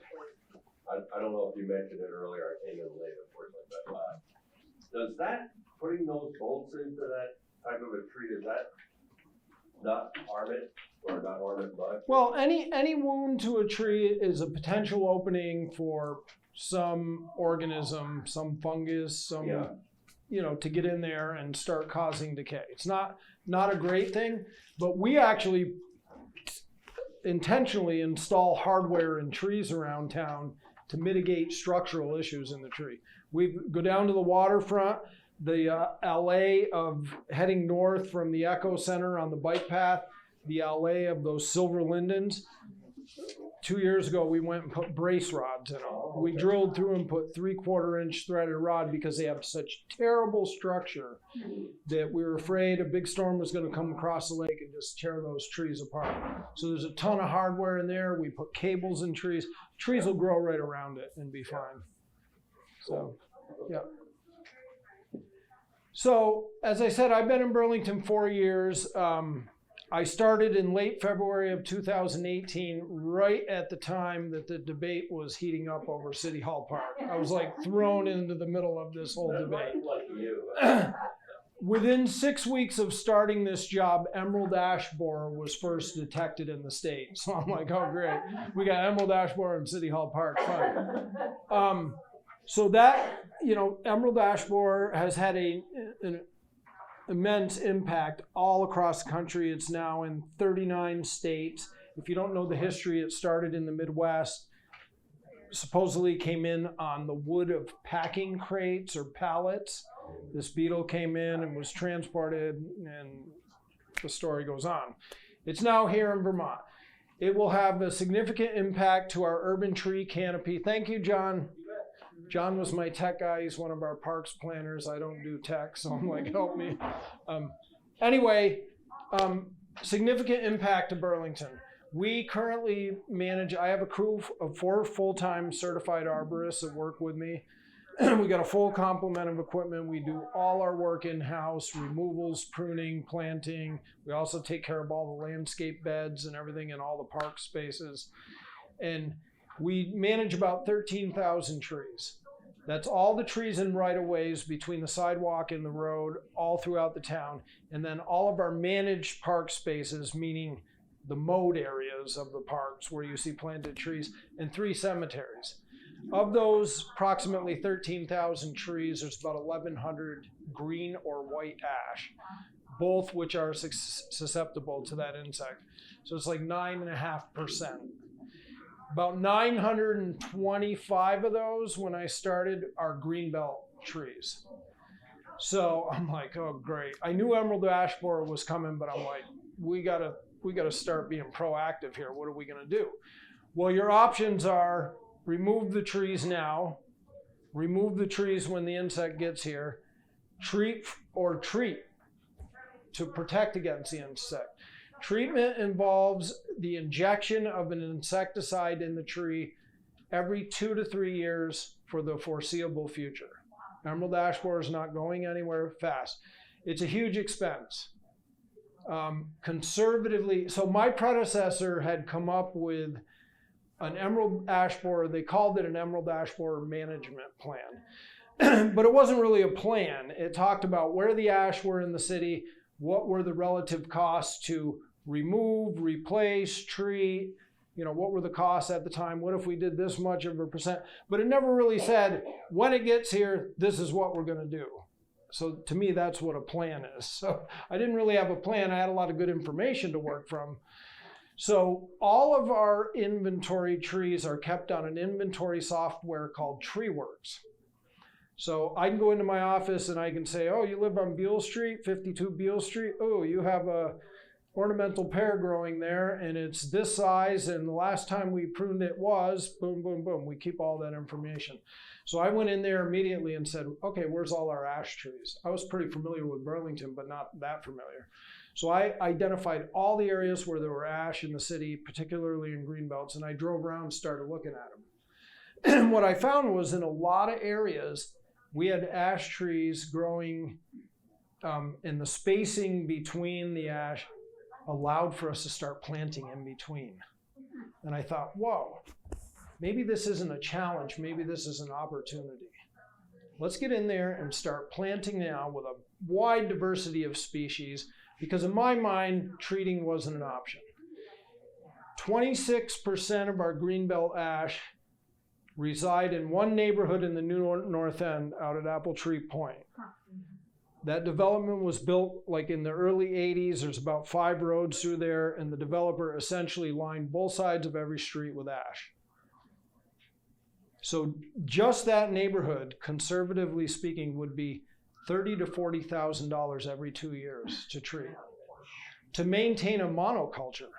I don't know if you mentioned it earlier. I came in late, unfortunately. But does that, putting those bolts into that type of a tree, does that not harm it or not harm it much? Well, any wound to a tree is a potential opening for some organism, some fungus, some to get in there and start causing decay. It's not a great thing, but we actually intentionally install hardware in trees around town to mitigate structural issues in the tree. We go down to the waterfront, the alley of heading north from the Echo Center on the bike path, the alley of those silver lindens. 2 years ago, we went and put brace rods in them. We drilled through and put 3/4 inch threaded rod because they have such terrible structure that we were afraid a big storm was going to come across the lake and just tear those trees apart. So there's a ton of hardware in there. We put cables in trees. Trees will grow right around it and be fine. So, yeah. So, as I said, I've been in Burlington 4 years. I started in late February of 2018, right at the time that the debate was heating up over City Hall Park. I was like thrown into the middle of this whole debate. Within 6 weeks of starting this job, emerald ash borer was first detected in the state. So I'm like, oh great, we got emerald ash borer in City Hall Park, fun. So that, emerald ash borer has had an immense impact all across the country. It's now in 39 states. If you don't know the history, it started in the Midwest. Supposedly came in on the wood of packing crates or pallets. This beetle came in and was transported, and the story goes on. It's now here in Vermont. It will have a significant impact to our urban tree canopy. Thank you, John. John was my tech guy. He's one of our parks planners. I don't do tech, so I'm like, help me. Significant impact to Burlington. We currently manage, I have a crew of 4 full-time certified arborists that work with me. We got a full complement of equipment. We do all our work in-house, removals, pruning, planting. We also take care of all the landscape beds and everything in all the park spaces. And we manage about 13,000 trees. That's all the trees in right-of-ways between the sidewalk and the road, all throughout the town. And then all of our managed park spaces, meaning the mowed areas of the parks where you see planted trees, and 3 cemeteries. Of those approximately 13,000 trees, there's about 1,100 green or white ash, both which are susceptible to that insect. So it's like 9.5%. About 925 of those when I started are greenbelt trees. So I'm like, oh great. I knew emerald ash borer was coming, but I'm like, we gotta start being proactive here. What are we gonna do? Well, your options are remove the trees now, remove the trees when the insect gets here, treat or treat. to protect against the insect. Treatment involves the injection of an insecticide in the tree every 2 to 3 years for the foreseeable future. Emerald ash borer is not going anywhere fast. It's a huge expense. Conservatively, so my predecessor had come up with an emerald ash borer. They called it an emerald ash borer management plan. But it wasn't really a plan. It talked about where the ash were in the city, what were the relative costs to remove, replace, treat, what were the costs at the time, what if we did this much of a percent, but it never really said, when it gets here, this is what we're gonna do. So to me, that's what a plan is. So I didn't really have a plan. I had a lot of good information to work from. So all of our inventory trees are kept on an inventory software called TreeWorks. So I can go into my office and I can say, oh, you live on Beale Street, 52 Beale Street. Oh, you have a ornamental pear growing there and it's this size and the last time we pruned it was boom, boom, boom. We keep all that information. So I went in there immediately and said, okay, where's all our ash trees? I was pretty familiar with Burlington, but not that familiar. So I identified all the areas where there were ash in the city, particularly in green belts, and I drove around and started looking at them. And what I found was in a lot of areas, we had ash trees growing and the spacing between the ash allowed for us to start planting in between. And I thought, whoa, maybe this isn't a challenge, maybe this is an opportunity. Let's get in there and start planting now with a wide diversity of species, because in my mind, treating wasn't an option. 26% of our greenbelt ash reside in one neighborhood in the New North End out at Apple Tree Point. That development was built like in the early 80s. There's about 5 roads through there, and the developer essentially lined both sides of every street with ash. So just that neighborhood, conservatively speaking, would be $30,000 to $40,000 every 2 years to treat, to maintain a monoculture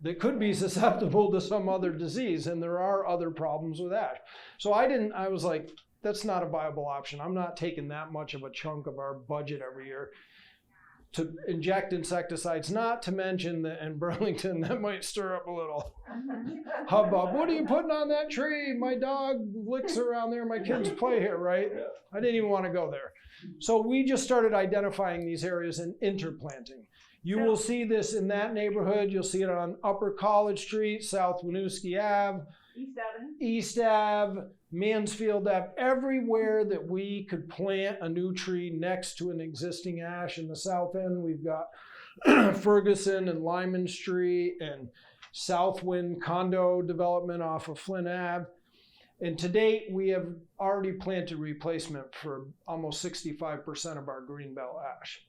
that could be susceptible to some other disease, and there are other problems with ash. So I was like, that's not a viable option. I'm not taking that much of a chunk of our budget every year to inject insecticides, not to mention that in Burlington, that might stir up a little hubbub. What are you putting on that tree? My dog licks around there, my kids play here, right? I didn't even want to go there. So we just started identifying these areas and interplanting. You will see this in that neighborhood. You'll see it on Upper College Street, South Winooski Ave, East Ave, Mansfield Ave, everywhere that we could plant a new tree next to an existing ash. In the south end, we've got Ferguson and Lyman Street and Southwind condo development off of Flint Ave. And to date, we have already planted replacement for almost 65% of our greenbelt ash,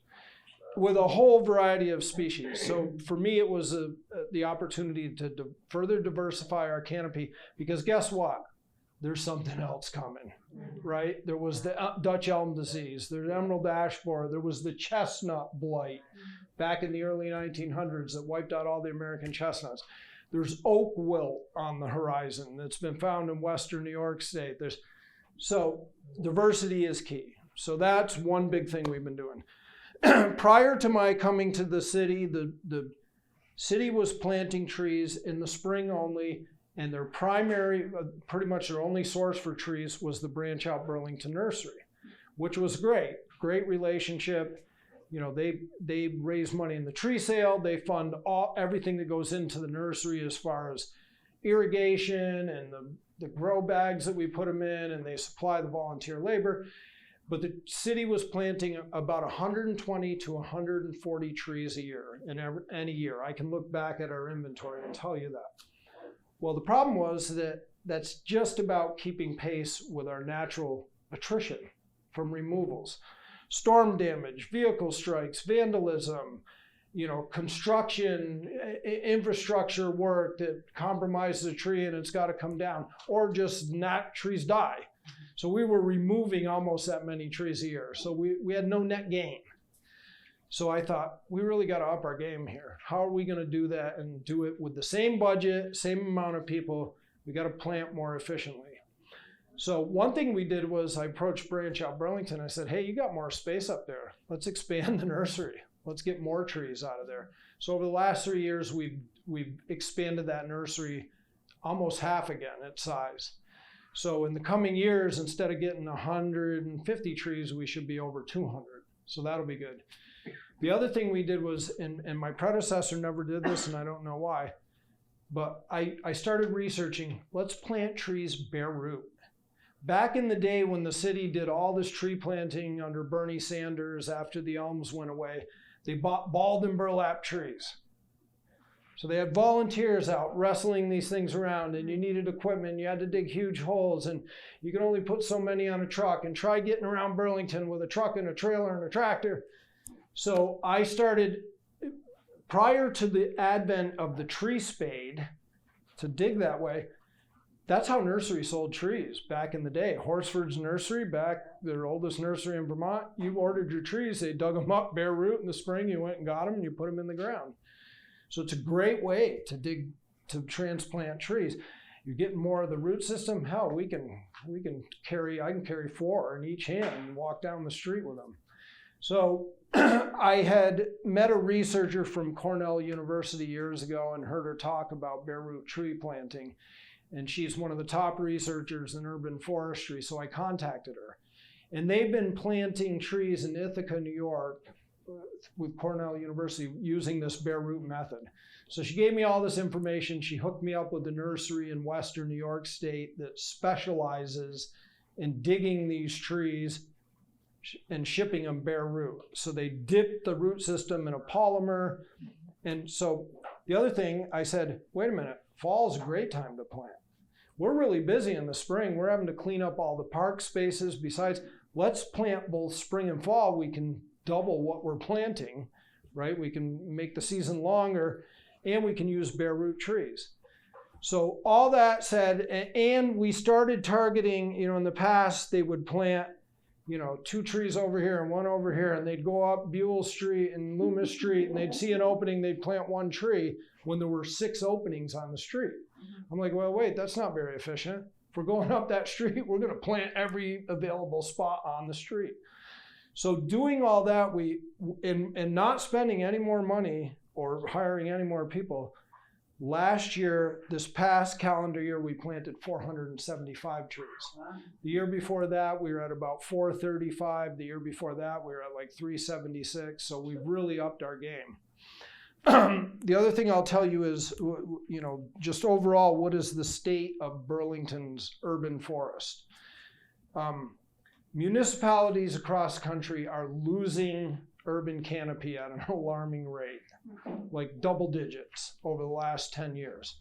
with a whole variety of species. So for me, it was the opportunity to further diversify our canopy, because guess what? There's something else coming, right? There was the Dutch elm disease, there's emerald ash borer, there was the chestnut blight back in the early 1900s that wiped out all the American chestnuts. There's oak wilt on the horizon that's been found in Western New York State. So diversity is key. So that's one big thing we've been doing. Prior to my coming to the city, the city was planting trees in the spring only, and their primary, pretty much their only source for trees was the Branch Out Burlington Nursery, which was great relationship. They raise money in the tree sale, they fund everything that goes into the nursery as far as irrigation and the grow bags that we put them in, and they supply the volunteer labor. But the city was planting about 120 to 140 trees a year in any year. I can look back at our inventory and tell you that. Well, the problem was that that's just about keeping pace with our natural attrition from removals. Storm damage, vehicle strikes, vandalism, construction, infrastructure work that compromises a tree and it's got to come down, or just not trees die. So we were removing almost that many trees a year. So we had no net gain. So I thought, we really got to up our game here. How are we going to do that and do it with the same budget, same amount of people? We got to plant more efficiently. So one thing we did was I approached Branch Out Burlington. I said, hey, you got more space up there. Let's expand the nursery. Let's get more trees out of there. So over the last 3 years, we've expanded that nursery almost half again its size. So in the coming years, instead of getting 150 trees, we should be over 200. So that'll be good. The other thing we did was, and my predecessor never did this, and I don't know why, but I started researching, let's plant trees bare root. Back in the day when the city did all this tree planting under Bernie Sanders after the elms went away, they bought Balden burlap trees. So they had volunteers out wrestling these things around, and you needed equipment. You had to dig huge holes, and you could only put so many on a truck. And try getting around Burlington with a truck and a trailer and a tractor. So I started, prior to the advent of the tree spade, to dig that way. That's how nursery sold trees back in the day. Horsford's Nursery, their oldest nursery in Vermont, you ordered your trees, they dug them up bare root in the spring, you went and got them, and you put them in the ground. So it's a great way to transplant trees. You're getting more of the root system. Hell, I can carry 4 in each hand and walk down the street with them. So I had met a researcher from Cornell University years ago and heard her talk about bare root tree planting. And she's one of the top researchers in urban forestry, so I contacted her. And they've been planting trees in Ithaca, New York, with Cornell University using this bare root method. So she gave me all this information. She hooked me up with a nursery in Western New York State that specializes in digging these trees and shipping them bare root. So they dip the root system in a polymer. And so the other thing, I said, wait a minute, fall is a great time to plant. We're really busy in the spring. We're having to clean up all the park spaces. Besides, let's plant both spring and fall. We can double what we're planting, right? We can make the season longer, and we can use bare root trees. So all that said, and we started targeting, in the past, they would plant, 2 trees over here and 1 over here, and they'd go up Buell Street and Loomis Street, and they'd see an opening, they'd plant 1 tree when there were 6 openings on the street. I'm like, well, wait, that's not very efficient. If we're going up that street, we're going to plant every available spot on the street. So doing all that, and not spending any more money or hiring any more people, last year, this past calendar year, we planted 475 trees. The year before that, we were at about 435. The year before that, we were at like 376. So we've really upped our game. The other thing I'll tell you is, just overall, what is the state of Burlington's urban forest? Municipalities across the country are losing urban canopy at an alarming rate, like double digits over the last 10 years.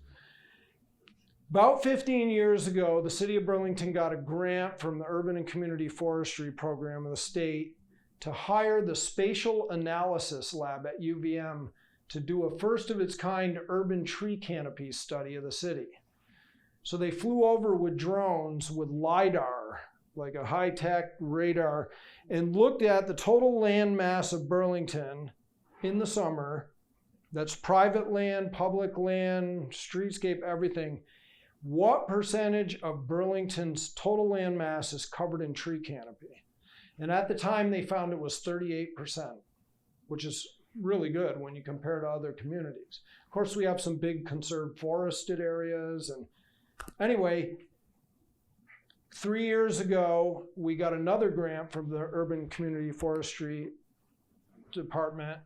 About 15 years ago, the city of Burlington got a grant from the Urban and Community Forestry Program of the state to hire the Spatial Analysis Lab at UVM to do a first of its kind urban tree canopy study of the city. So they flew over with drones with LiDAR, like a high-tech radar, and looked at the total land mass of Burlington in the summer. That's private land, public land, streetscape, everything. What percentage of Burlington's total land mass is covered in tree canopy? And at the time, they found it was 38%, which is really good when you compare to other communities. Of course, we have some big conserved forested areas. And anyway, 3 years ago, we got another grant from the Urban Community Forestry Department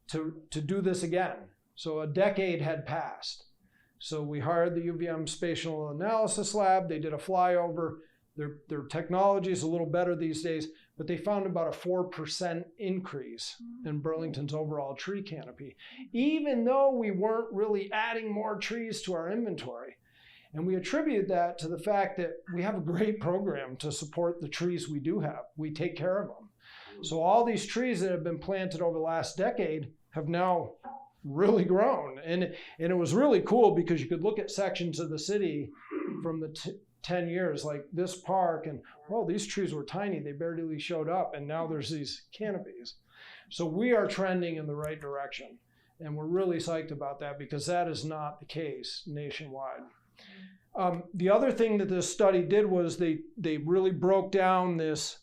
to do this again. So a decade had passed. So we hired the UVM Spatial Analysis Lab. They did a flyover. Their technology is a little better these days, but they found about a 4% increase in Burlington's overall tree canopy, even though we weren't really adding more trees to our inventory. And we attribute that to the fact that we have a great program to support the trees we do have. We take care of them. So all these trees that have been planted over the last decade have now really grown. And it was really cool because you could look at sections of the city from the 10 years, like this park, and well, these trees were tiny, they barely showed up, and now there's these canopies. So we are trending in the right direction. And we're really psyched about that because that is not the case nationwide. The other thing that this study did was they really broke down this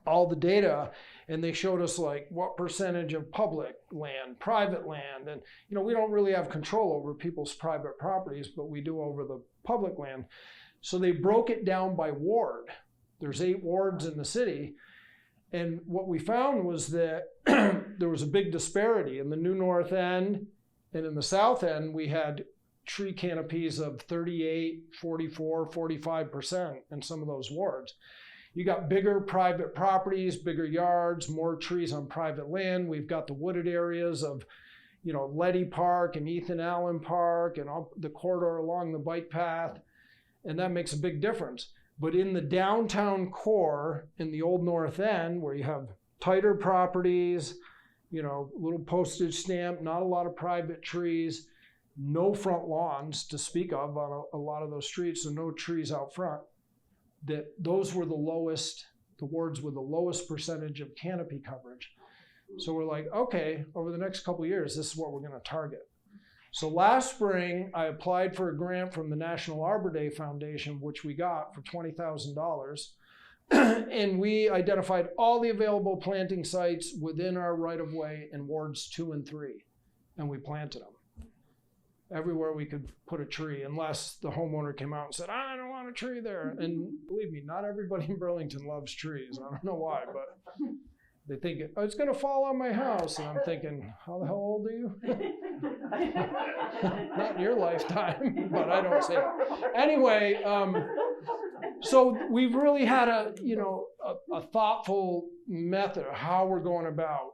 all the data, and they showed us like what percentage of public land, private land, and we don't really have control over people's private properties, but we do over the public land. So they broke it down by ward. There's 8 wards in the city, and what we found was that there was a big disparity in the New North End, and in the South End we had tree canopies of 38, 44, 45% in some of those wards. You got bigger private properties, bigger yards, more trees on private land. We've got the wooded areas of, Letty Park and Ethan Allen Park and all the corridor along the bike path. And that makes a big difference. But in the downtown core, in the Old North End, where you have tighter properties, little postage stamp, not a lot of private trees, no front lawns to speak of on a lot of those streets, so no trees out front, that those were the wards with the lowest percentage of canopy coverage. So we're like, okay, over the next couple of years, this is what we're going to target. So last spring, I applied for a grant from the National Arbor Day Foundation, which we got for $20,000. And we identified all the available planting sites within our right-of-way in wards 2 and 3. And we planted them everywhere we could put a tree, unless the homeowner came out and said, I don't want a tree there. And believe me, not everybody in Burlington loves trees. I don't know why, but they think it's going to fall on my house. And I'm thinking, how the hell old are you? Not in your lifetime, but I don't say that. Anyway, so we've really had a thoughtful method of how we're going about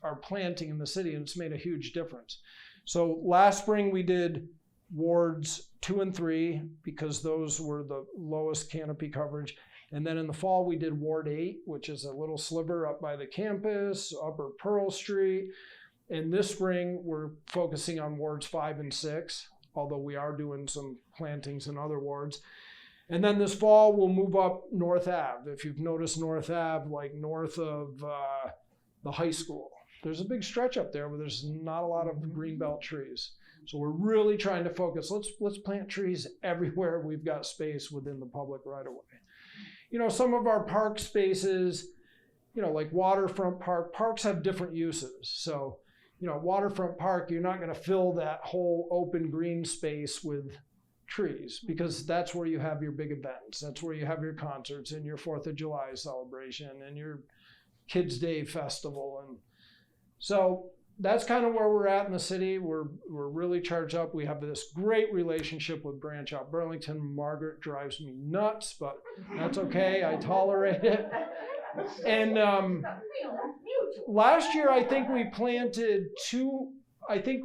our planting in the city, and it's made a huge difference. So last spring we did wards 2 and 3 because those were the lowest canopy coverage. And then in the fall we did Ward 8, which is a little sliver up by the campus, Upper Pearl Street. And this spring we're focusing on wards 5 and 6, although we are doing some plantings in other wards. And then this fall we'll move up North Ave. If you've noticed North Ave, like north of the high school, there's a big stretch up there where there's not a lot of greenbelt trees. So we're really trying to focus. Let's plant trees everywhere we've got space within the public right of way. Some of our park spaces, like Waterfront Park, parks have different uses. So, Waterfront Park, you're not going to fill that whole open green space with trees because that's where you have your big events. That's where you have your concerts and your 4th of July celebration and your Kids Day festival. And so that's kind of where we're at in the city. We're really charged up. We have this great relationship with Branch Out Burlington. Margaret drives me nuts, but that's okay. I tolerate it. And last year, I think we planted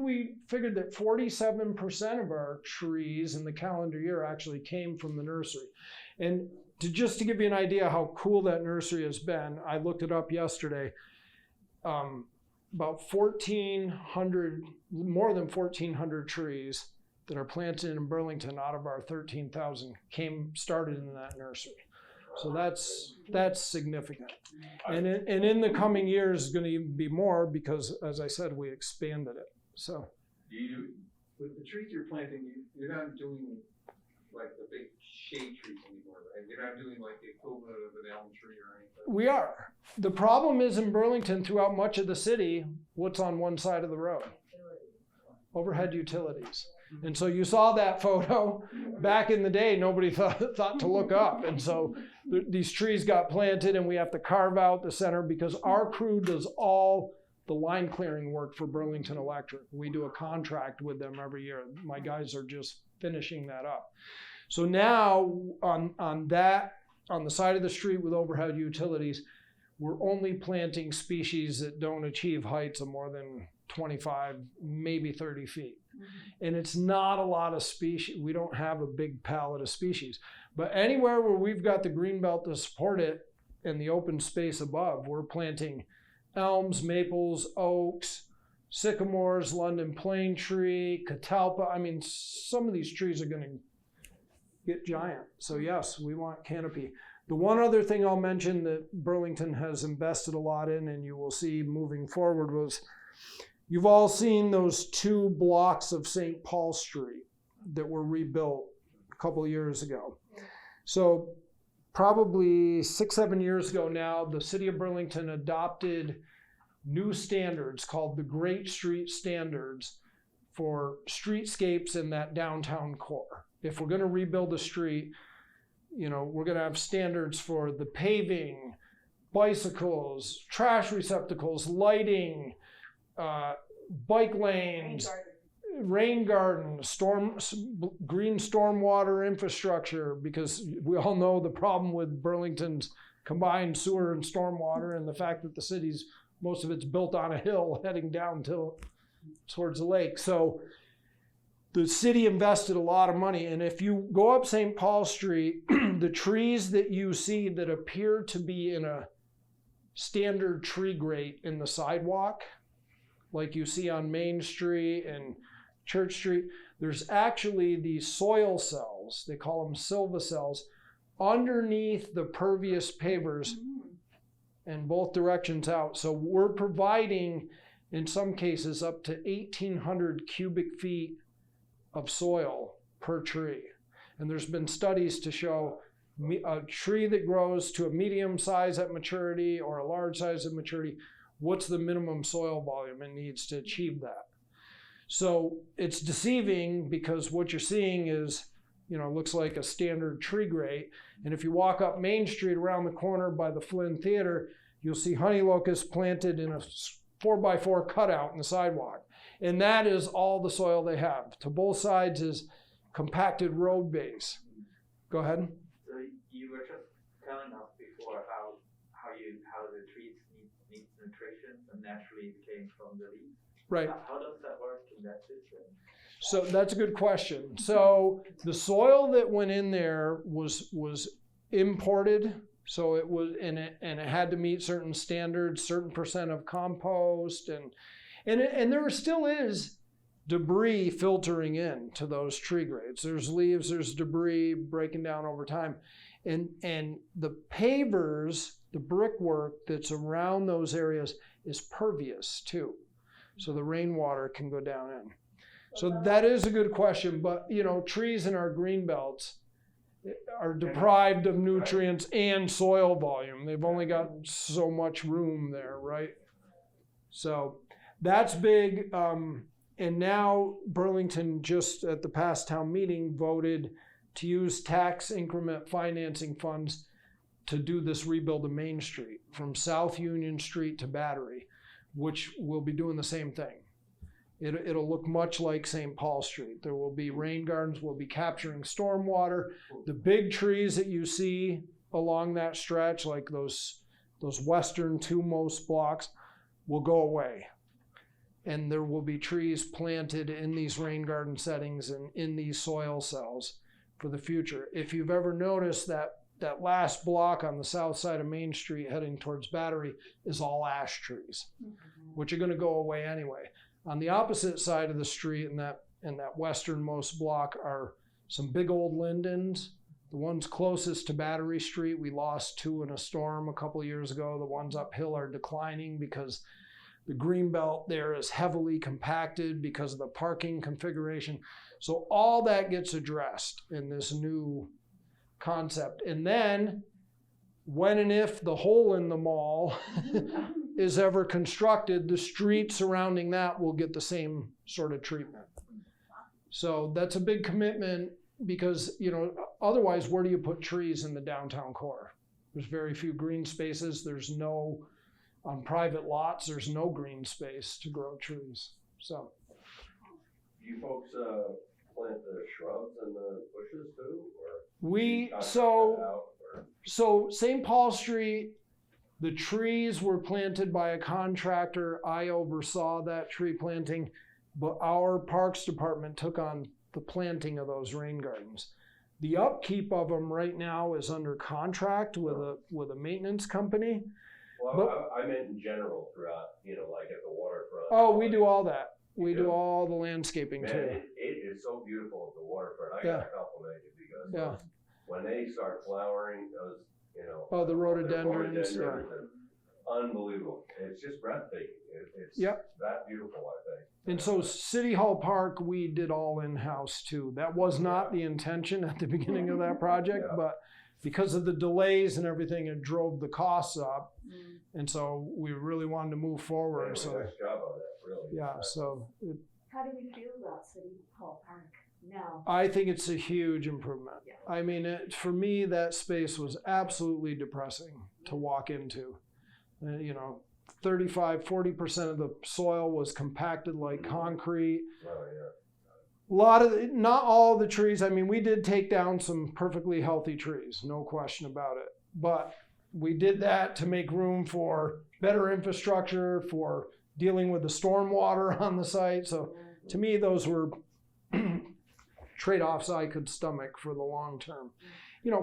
we figured that 47% of our trees in the calendar year actually came from the nursery. And just to give you an idea how cool that nursery has been, I looked it up yesterday. About 1,400, more than 1,400 trees that are planted in Burlington out of our 13,000 started in that nursery. So that's significant. And in the coming years, it's going to even be more because, as I said, we expanded it. So with the trees you're planting, you're not doing like the big shade trees anymore, right? You're not doing like the equivalent of an elm tree or anything. We are. The problem is in Burlington, throughout much of the city, what's on one side of the road? Overhead utilities. And so you saw that photo. Back in the day, nobody thought to look up. And so these trees got planted and we have to carve out the center because our crew does all the line clearing work for Burlington Electric. We do a contract with them every year. My guys are just finishing that up. So now on the side of the street with overhead utilities, we're only planting species that don't achieve heights of more than 25, maybe 30 feet. And it's not a lot of species. We don't have a big palette of species. But anywhere where we've got the green belt to support it and the open space above, we're planting elms, maples, oaks, sycamores, London plane tree, catalpa. I mean, some of these trees are going to get giant. So yes, we want canopy. The one other thing I'll mention that Burlington has invested a lot in, and you will see moving forward, was you've all seen those 2 blocks of St. Paul Street that were rebuilt a couple of years ago. So probably 6-7 years ago now, the city of Burlington adopted new standards called the Great Street Standards for streetscapes in that downtown core. If we're going to rebuild a street, you know, we're going to have standards for the paving, bicycles, trash receptacles, lighting, bike lanes, rain garden, green stormwater infrastructure, because we all know the problem with Burlington's combined sewer and stormwater, and the fact that the city's, most of it's built on a hill heading down towards the lake. So the city invested a lot of money, and if you go up St. Paul Street, the trees that you see that appear to be in a standard tree grate in the sidewalk, like you see on Main Street and Church Street, there's actually these soil cells, they call them silva cells, underneath the pervious pavers in both directions out. So we're providing, in some cases, up to 1,800 cubic feet of soil per tree. And there's been studies to show a tree that grows to a medium size at maturity or a large size at maturity, what's the minimum soil volume it needs to achieve that. So it's deceiving because what you're seeing is, you know, looks like a standard tree grate. And if you walk up Main Street around the corner by the Flynn Theater, you'll see honey locusts planted in a 4x4 cutout in the sidewalk. And that is all the soil they have. To both sides is compacted road base. Go ahead. So you were just telling us before how the trees need nutrition, and naturally it came from the leaves. Right. How does that work in that system? So that's a good question. So the soil that went in there was imported. So it was, and it had to meet certain standards, certain percent of compost, and there still is debris filtering in to those tree grades. There's leaves, there's debris breaking down over time. And the pavers, the brickwork that's around those areas is pervious too. So the rainwater can go down in. So that is a good question, but you know, trees in our green belts are deprived of nutrients and soil volume. They've only got so much room there, right? So that's big. And now Burlington, just at the past town meeting, voted to use tax increment financing funds to do this rebuild of Main Street from South Union Street to Battery, which will be doing the same thing. It'll look much like St. Paul Street. There will be rain gardens, we'll be capturing stormwater. The big trees that you see along that stretch, like those western two most blocks, will go away. And there will be trees planted in these rain garden settings and in these soil cells for the future. If you've ever noticed that last block on the south side of Main Street heading towards Battery is all ash trees, which are going to go away anyway. On the opposite side of the street in that westernmost block are some big old lindens. The ones closest to Battery Street, we lost 2 in a storm a couple of years ago. The ones uphill are declining because the green belt there is heavily compacted because of the parking configuration. So all that gets addressed in this new concept. And then when and if the hole in the mall is ever constructed, the street surrounding that will get the same sort of treatment. So that's a big commitment because, you know, otherwise where do you put trees in the downtown core? There's very few green spaces. There's no, on private lots, there's no green space to grow trees. So. You folks plant the shrubs and the bushes too? So St. Paul Street, the trees were planted by a contractor. I oversaw that tree planting, but our Parks Department took on the planting of those rain gardens. The upkeep of them right now is under contract with a maintenance company. Well, I meant in general throughout, you know, like at the waterfront. Oh, we do all that. We do all the landscaping too. Man, it is so beautiful at the waterfront. I gotta compliment you because when they start flowering, those, you know. Oh, the rhododendrons. Are unbelievable. It's just breathtaking. It's that beautiful, I think. And so City Hall Park, we did all in-house too. That was not the intention at the beginning of that project, but because of the delays and everything, it drove the costs up. And so we really wanted to move forward. Yeah, So nice job on that, really. yeah, so How do we feel about City Hall Park now? I think it's a huge improvement. I mean, for me, that space was absolutely depressing to walk into. 35-40% of the soil was compacted like concrete. Oh, yeah. Not all the trees. I mean, we did take down some perfectly healthy trees, no question about it. But we did that to make room for better infrastructure, for dealing with the stormwater on the site. So to me, those were trade-offs I could stomach for the long term.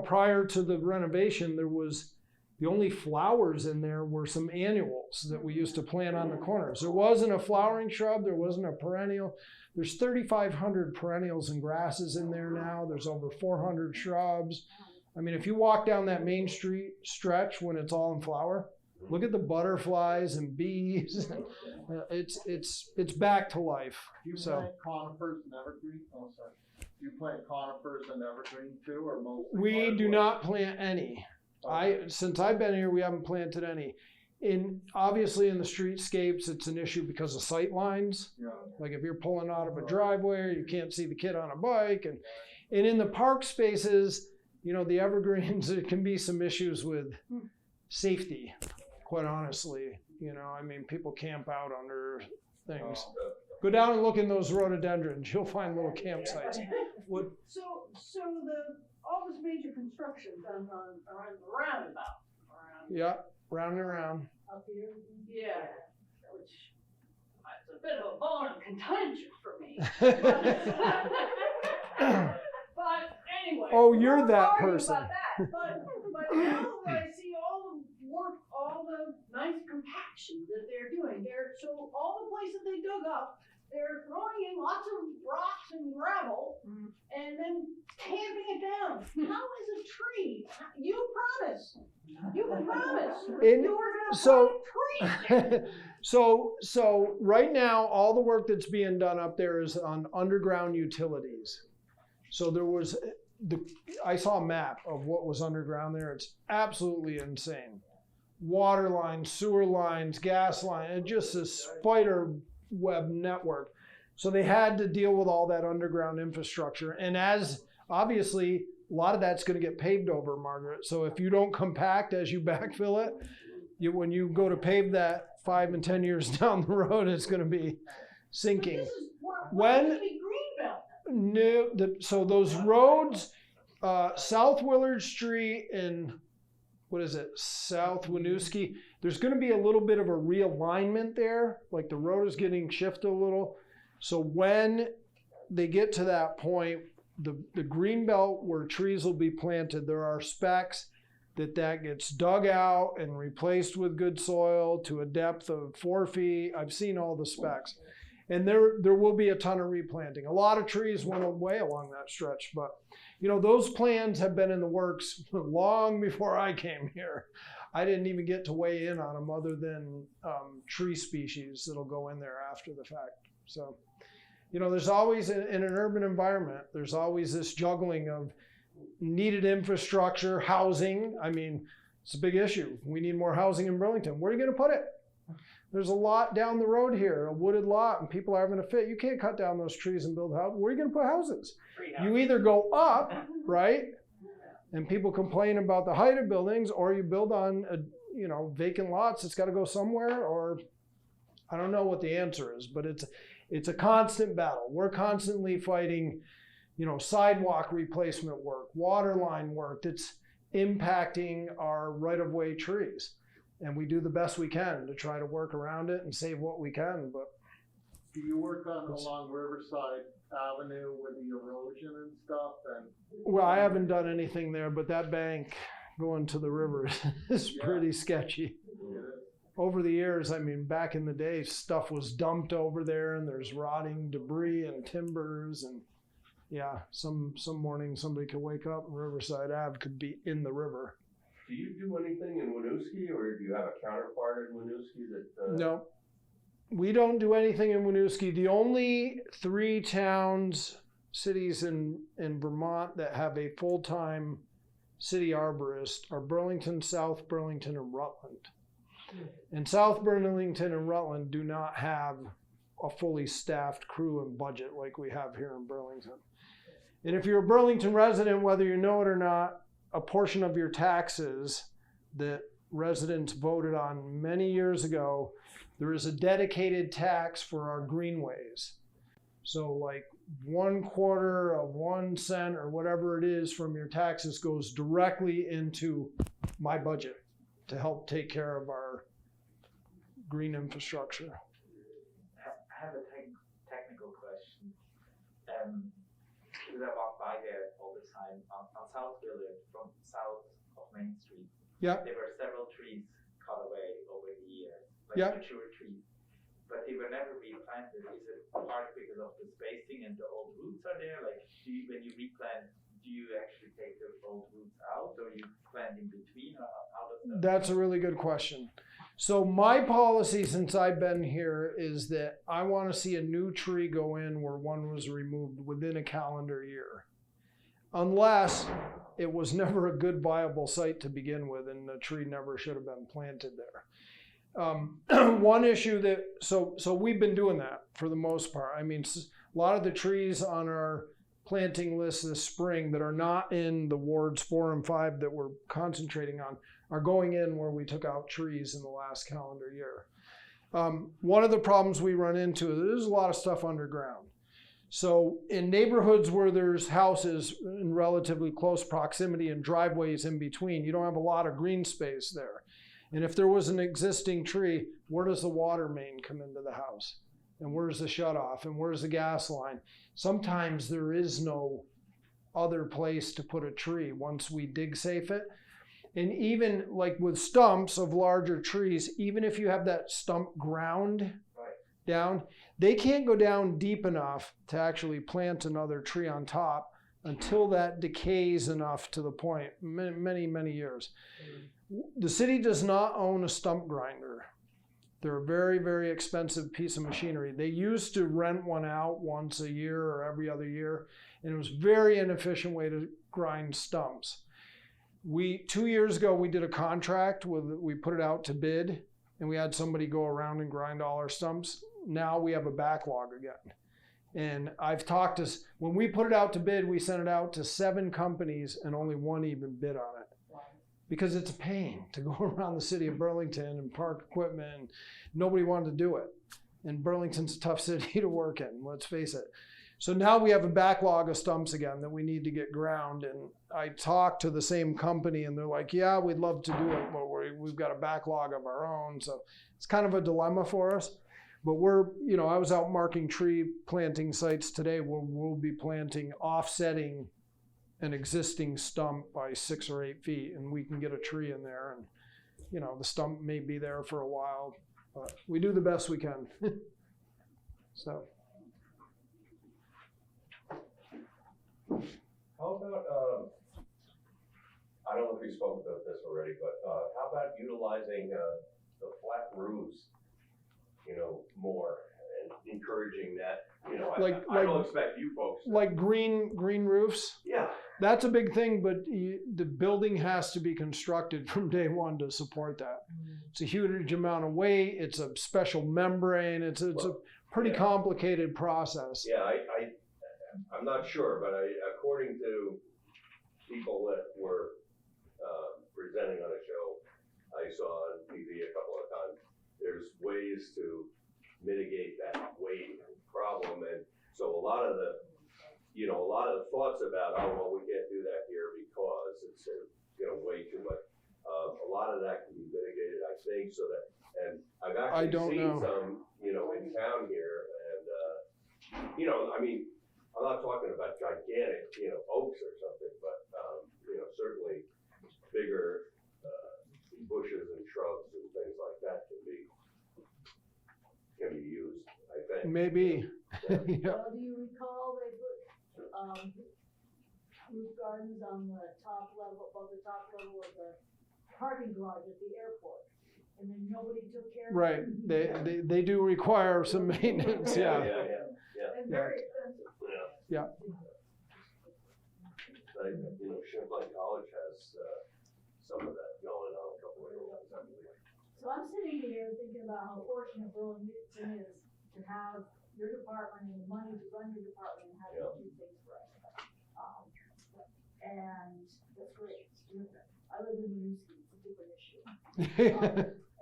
Prior to the renovation, the only flowers in there were some annuals that we used to plant on the corners. There wasn't a flowering shrub, there wasn't a perennial. There's 3,500 perennials and grasses in there now. There's over 400 shrubs. I mean, if you walk down that Main Street stretch when it's all in flower, look at the butterflies and bees. It's back to life. Do you plant conifers and evergreen? Oh, sorry. Do you plant conifers and evergreen too, or mostly? We do not plant any. Since I've been here, we haven't planted any. Obviously in the streetscapes, it's an issue because of sight lines. Yeah. Like if you're pulling out of a driveway, you can't see the kid on a bike. And in the park spaces, the evergreens, it can be some issues with safety, quite honestly. I mean, people camp out under things. Go down and look in those rhododendrons. You'll find little campsites. So all this major construction done around the roundabout. Yeah, round and around. Up here? Yeah, which is a bit of a bone of contention for me. But anyway. Oh, you're that sorry person. About that. But now that I see all the work, all the nice compaction that they're doing, so all the places they dug up, they're throwing in lots of rocks and gravel and then tamping it down. How is a tree? You promised. You promised. You were going to plant trees. So right now, all the work that's being done up there is on underground utilities. So I saw a map of what was underground there. It's absolutely insane. Water lines, sewer lines, gas lines, it's just a spider web network. So they had to deal with all that underground infrastructure. And as obviously, a lot of that's going to get paved over, Margaret. So if you don't compact as you backfill it, when you go to pave that 5 and 10 years down the road, it's going to be sinking. This is when be Greenbelt. No, so those roads, South Willard Street and South Winooski, there's going to be a little bit of a realignment there. Like the road is getting shifted a little. So when they get to that point, the green belt where trees will be planted, there are specs that gets dug out and replaced with good soil to a depth of 4 feet. I've seen all the specs. And there will be a ton of replanting. A lot of trees went away along that stretch, but those plans have been in the works long before I came here. I didn't even get to weigh in on them other than tree species that'll go in there after the fact. So, there's always, in an urban environment, there's always this juggling of needed infrastructure, housing. I mean, it's a big issue. We need more housing in Burlington. Where are you going to put it? There's a lot down the road here, a wooded lot, and people are having to fit. You can't cut down those trees and build houses. Where are you going to put houses? You either go up, right? And people complain about the height of buildings, or you build on, vacant lots. It's got to go somewhere, or I don't know what the answer is, but it's a constant battle. We're constantly fighting, sidewalk replacement work, water line work that's impacting our right-of-way trees. And we do the best we can to try to work around it and save what we can. But do you work along Riverside Avenue with the erosion and stuff? Well, I haven't done anything there, but that bank going to the river is pretty sketchy. Over the years, I mean, back in the day, stuff was dumped over there, and there's rotting debris and timbers, and some morning somebody could wake up and Riverside Ave could be in the river. Do you do anything in Winooski, or do you have a counterpart in Winooski that? No, we don't do anything in Winooski. The only 3 cities in Vermont that have a full-time city arborists are Burlington, South Burlington, and Rutland. And South Burlington and Rutland do not have a fully staffed crew and budget like we have here in Burlington. And if you're a Burlington resident, whether you know it or not, a portion of your taxes that residents voted on many years ago, there is a dedicated tax for our greenways. So like 1/4 of 1 cent or whatever it is from your taxes goes directly into my budget to help take care of our green infrastructure. I have a technical question. Because I walk by there all the time on South Village from south of Main Street. Yeah. There were several trees cut away over the years, like Yeah. mature trees. But they were never replanted. Is it part because of the spacing and the old roots are there? Like, when you replant, do you actually take the old roots out, or you plant in between, or how does that? That's a really good question. So my policy since I've been here is that I want to see a new tree go in where one was removed within a calendar year. Unless it was never a good viable site to begin with and the tree never should have been planted there. One issue that, so we've been doing that for the most part. I mean, a lot of the trees on our planting list this spring that are not in the wards 4 and 5 that we're concentrating on are going in where we took out trees in the last calendar year. One of the problems we run into is there's a lot of stuff underground. So in neighborhoods where there's houses in relatively close proximity and driveways in between, you don't have a lot of green space there. And if there was an existing tree, where does the water main come into the house? And where's the shutoff? And where's the gas line? Sometimes there is no other place to put a tree once we dig safe it. And even like with stumps of larger trees, even if you have that stump ground down, they can't go down deep enough to actually plant another tree on top until that decays enough to the point, many, many years. The city does not own a stump grinder. They're a very, very expensive piece of machinery. They used to rent one out once a year or every other year, and it was a very inefficient way to grind stumps. 2 years ago, we did a contract we put it out to bid, and we had somebody go around and grind all our stumps. Now we have a backlog again. And I've talked to, when we put it out to bid, we sent it out to 7 companies and only 1 even bid on it. Because it's a pain to go around the city of Burlington and park equipment. And nobody wanted to do it. And Burlington's a tough city to work in, let's face it. So now we have a backlog of stumps again that we need to get ground. And I talked to the same company and they're like, yeah, we'd love to do it, but we've got a backlog of our own. So it's kind of a dilemma for us. But I was out marking tree planting sites today where we'll be planting, offsetting an existing stump by 6 or 8 feet, and we can get a tree in there, and the stump may be there for a while, but we do the best we can. So. How about, I don't know if you spoke about this already, but how about utilizing the flat roofs, more and encouraging that, I don't expect you folks. Like green roofs? Yeah. That's a big thing, but the building has to be constructed from day one to support that. It's a huge amount of weight. It's a special membrane. It's a pretty complicated process. Yeah, I'm not sure, but according to people that were presenting on a show I saw on TV a couple of times, there's ways to mitigate that weight problem, and so a lot of the thoughts about, we can't do that here because it's way too much. A lot of that can be mitigated, I think, so that, and I've actually seen some, in town here, and I'm not talking about gigantic, oaks or something, but certainly bigger bushes and shrubs and things like that can be used, I think. Maybe. Yeah. Well, do you recall they put roof gardens on the top level, above the top level of the parking garage at the airport, and then nobody took care of it? Right. They do require some maintenance. Yeah. And very expensive. Yeah. Champlain College has, some of that going on, a couple of areas, I believe. So I'm sitting here thinking about how fortunate Burlington is to have your department and the money to run your department and have Yeah. to do things for us. And that's great, it's terrific. I live in Winooski, it's a different issue.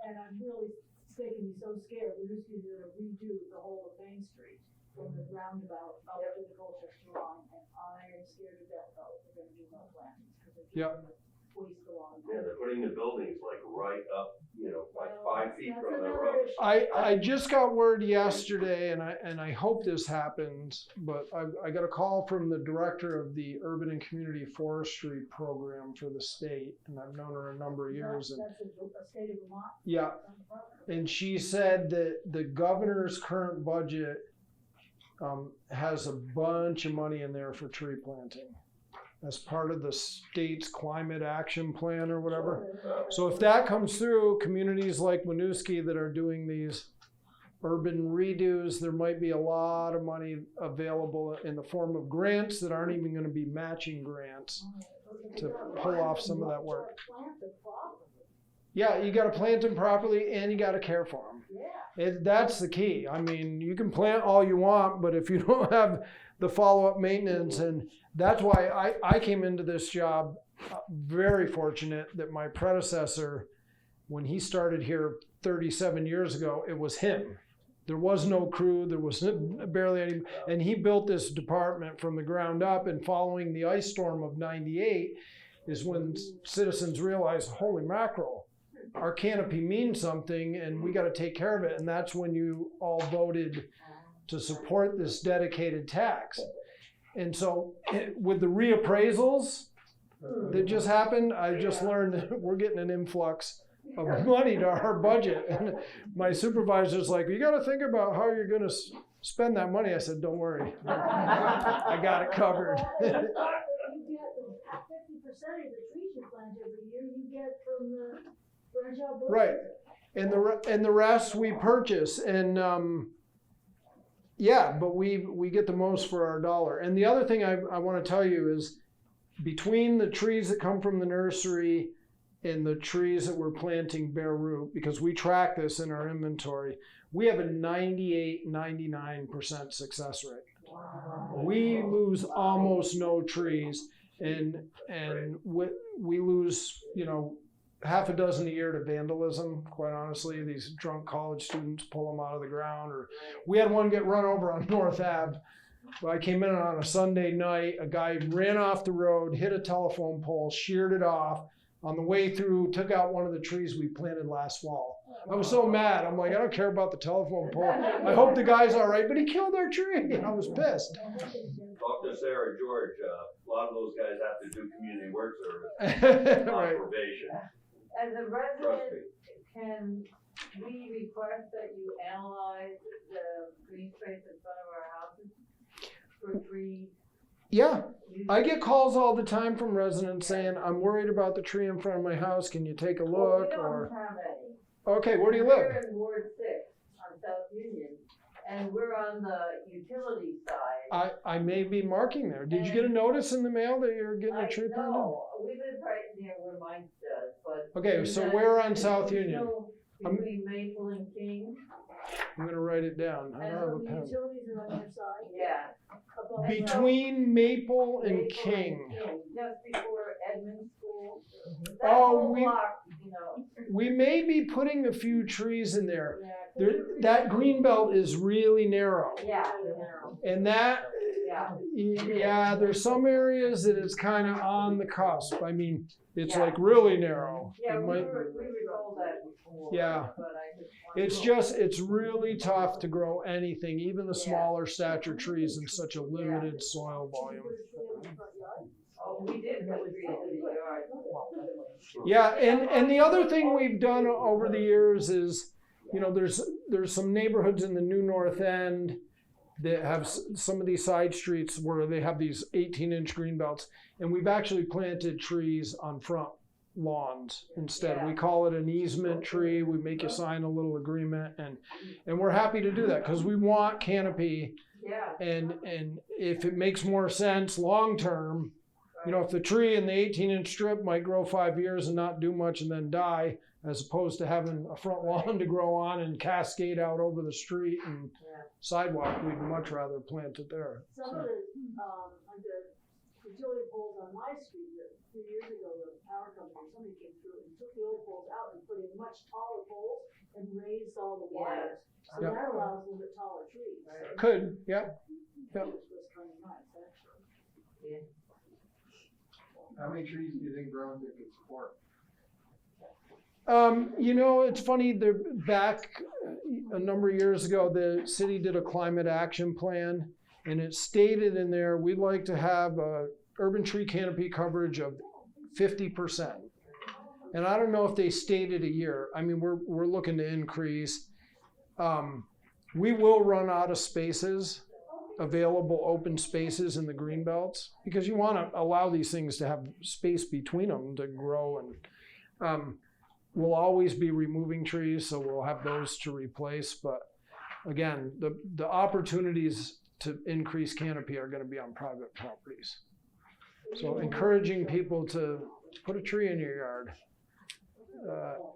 And I'm really making me so scared. Winooski's gonna redo the whole of Main Street from the roundabout up to the Colchester line, and I am scared to death about what they're gonna do about plantings, because they're just Yep. gonna waste a lot of Yeah, money. they're putting the buildings like right up, like Well, 5 feet that's from the another road. issue. I just got word yesterday, and I hope this happens, but I got a call from the director of the Urban and Community Forestry Program for the state, and I've known her a number of years. And That's a state of Vermont. yeah, and she said that the governor's current budget has a bunch of money in there for tree planting as part of the state's climate action plan or whatever. So if that comes through, communities like Winooski that are doing these urban redos, there might be a lot of money available in the form of grants that aren't even going to be matching grants to pull off some of that work. Yeah, you got to plant them properly and you got to care for them. That's the key. I mean, you can plant all you want, but if you don't have the follow-up maintenance, and that's why I came into this job very fortunate that my predecessor, when he started here 37 years ago, it was him. There was no crew, there was barely any, and he built this department from the ground up, and following the ice storm of 98 is when citizens realized, holy mackerel, our canopy means something and we got to take care of it. And that's when you all voted to support this dedicated tax. And so with the reappraisals that just happened, I just learned that we're getting an influx of money to our budget. And my supervisor's like, you got to think about how you're going to spend that money. I said, don't worry, I got it covered. You get 50% of the trees you plant every year, you get from the branch out. Right, and the rest we purchase, and yeah, but we get the most for our dollar. And the other thing I want to tell you is, between the trees that come from the nursery and the trees that we're planting bare root, because we track this in our inventory, we have a 99% success rate. Wow. We lose almost no trees, and we lose, half a dozen a year to vandalism, quite honestly. These drunk college students pull them out of the ground. Or we had one get run over on North Ave. Well, I came in on a Sunday night, a guy ran off the road, hit a telephone pole, sheared it off. On the way through, took out one of the trees we planted last fall. I was so mad. I'm like, I don't care about the telephone pole. I hope the guy's all right, but he killed our tree. I was pissed. Talk to Sarah George. A lot of those guys have to do community work service, Right. probation. As a resident, can we request that you analyze the green space in front of our houses for trees? Yeah, I get calls all the time from residents saying, I'm worried about the tree in front of my house. Can you take a look? We don't Or have any. okay, where do you live? We're in Ward 6 on South Union, and we're on the utility side. I may be marking there. Did you get a notice in the mail that you're getting a tree planted? No, we live right near where mine does, but. Okay, so where on South there's Union? no between Maple and King. I'm gonna write it down. I don't have a The pen. utilities are on your side. Yeah. Above- Between Maple and Maple King. Just before Edmund School. That Oh, whole we- block, We may be putting a few trees in there. Yeah, 'cause There, it's that green belt is really narrow. Yeah, And that, yeah, there's some areas that it's kind of on the cusp. I mean, it's Yeah. like really narrow. Yeah, It we might- were told that before. Yeah. But I just. it's really tough to grow anything, even the smaller stature trees, in such a limited soil volume. Oh, we did put trees in the yard. Yeah, and the other thing we've done over the years is, there's some neighborhoods in the New North End that have some of these side streets where they have these 18-inch green belts, and we've actually planted trees on front lawns instead. Yeah. We call it an easement tree. We make you sign a little agreement, and we're happy to do that because we want canopy. Yeah. And if it makes more sense long term You know, if the tree in the 18-inch strip might grow 5 years and not do much and then die, as opposed to having a front lawn to grow on and cascade out over the street and sidewalk, we'd much rather plant it there. Some of the, like the utility poles on my street, a few years ago, the power company, somebody came through and took the old poles out and put in much taller poles and raised all the wires. So Yep. that allows a little bit taller trees. Could, yeah. Yep. Which was kind of nice, actually. How many trees do you think Burlington could support? You know, it's funny, back a number of years ago, the city did a climate action plan, and it stated in there, we'd like to have a urban tree canopy coverage of 50%. And I don't know if they stated a year. I mean, we're looking to increase. We will run out of spaces, available open spaces in the green belts, because you want to allow these things to have space between them to grow. And we'll always be removing trees, so we'll have those to replace. But again, the opportunities to increase canopy are going to be on private properties. So encouraging people to put a tree in your yard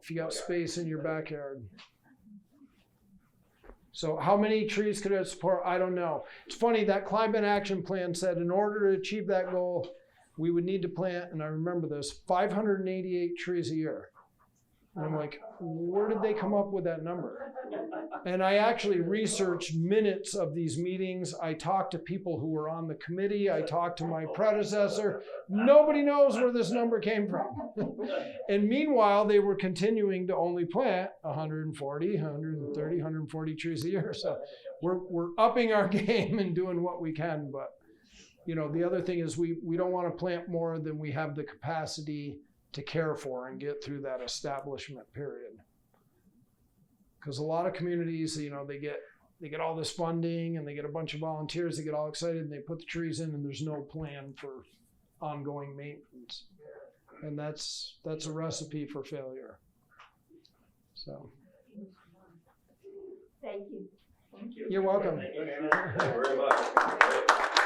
if you got space in your backyard. So how many trees could it support? I don't know. It's funny, that climate action plan said in order to achieve that goal, we would need to plant, and I remember this, 588 trees a year. And I'm like, where did they come up with that number? And I actually researched minutes of these meetings. I talked to people who were on the committee. I talked to my predecessor. Nobody knows where this number came from. And meanwhile, they were continuing to only plant 140, 130, 140 trees a year. So we're upping our game and doing what we can. But, you know, the other thing is we don't want to plant more than we have the capacity to care for and get through that establishment period. Because a lot of communities, you know, they get all this funding and they get a bunch of volunteers, they get all excited and they put the trees in and there's no plan for ongoing maintenance. And that's a recipe for failure. So. Thank you. Thank you. You're welcome. Thank you very much.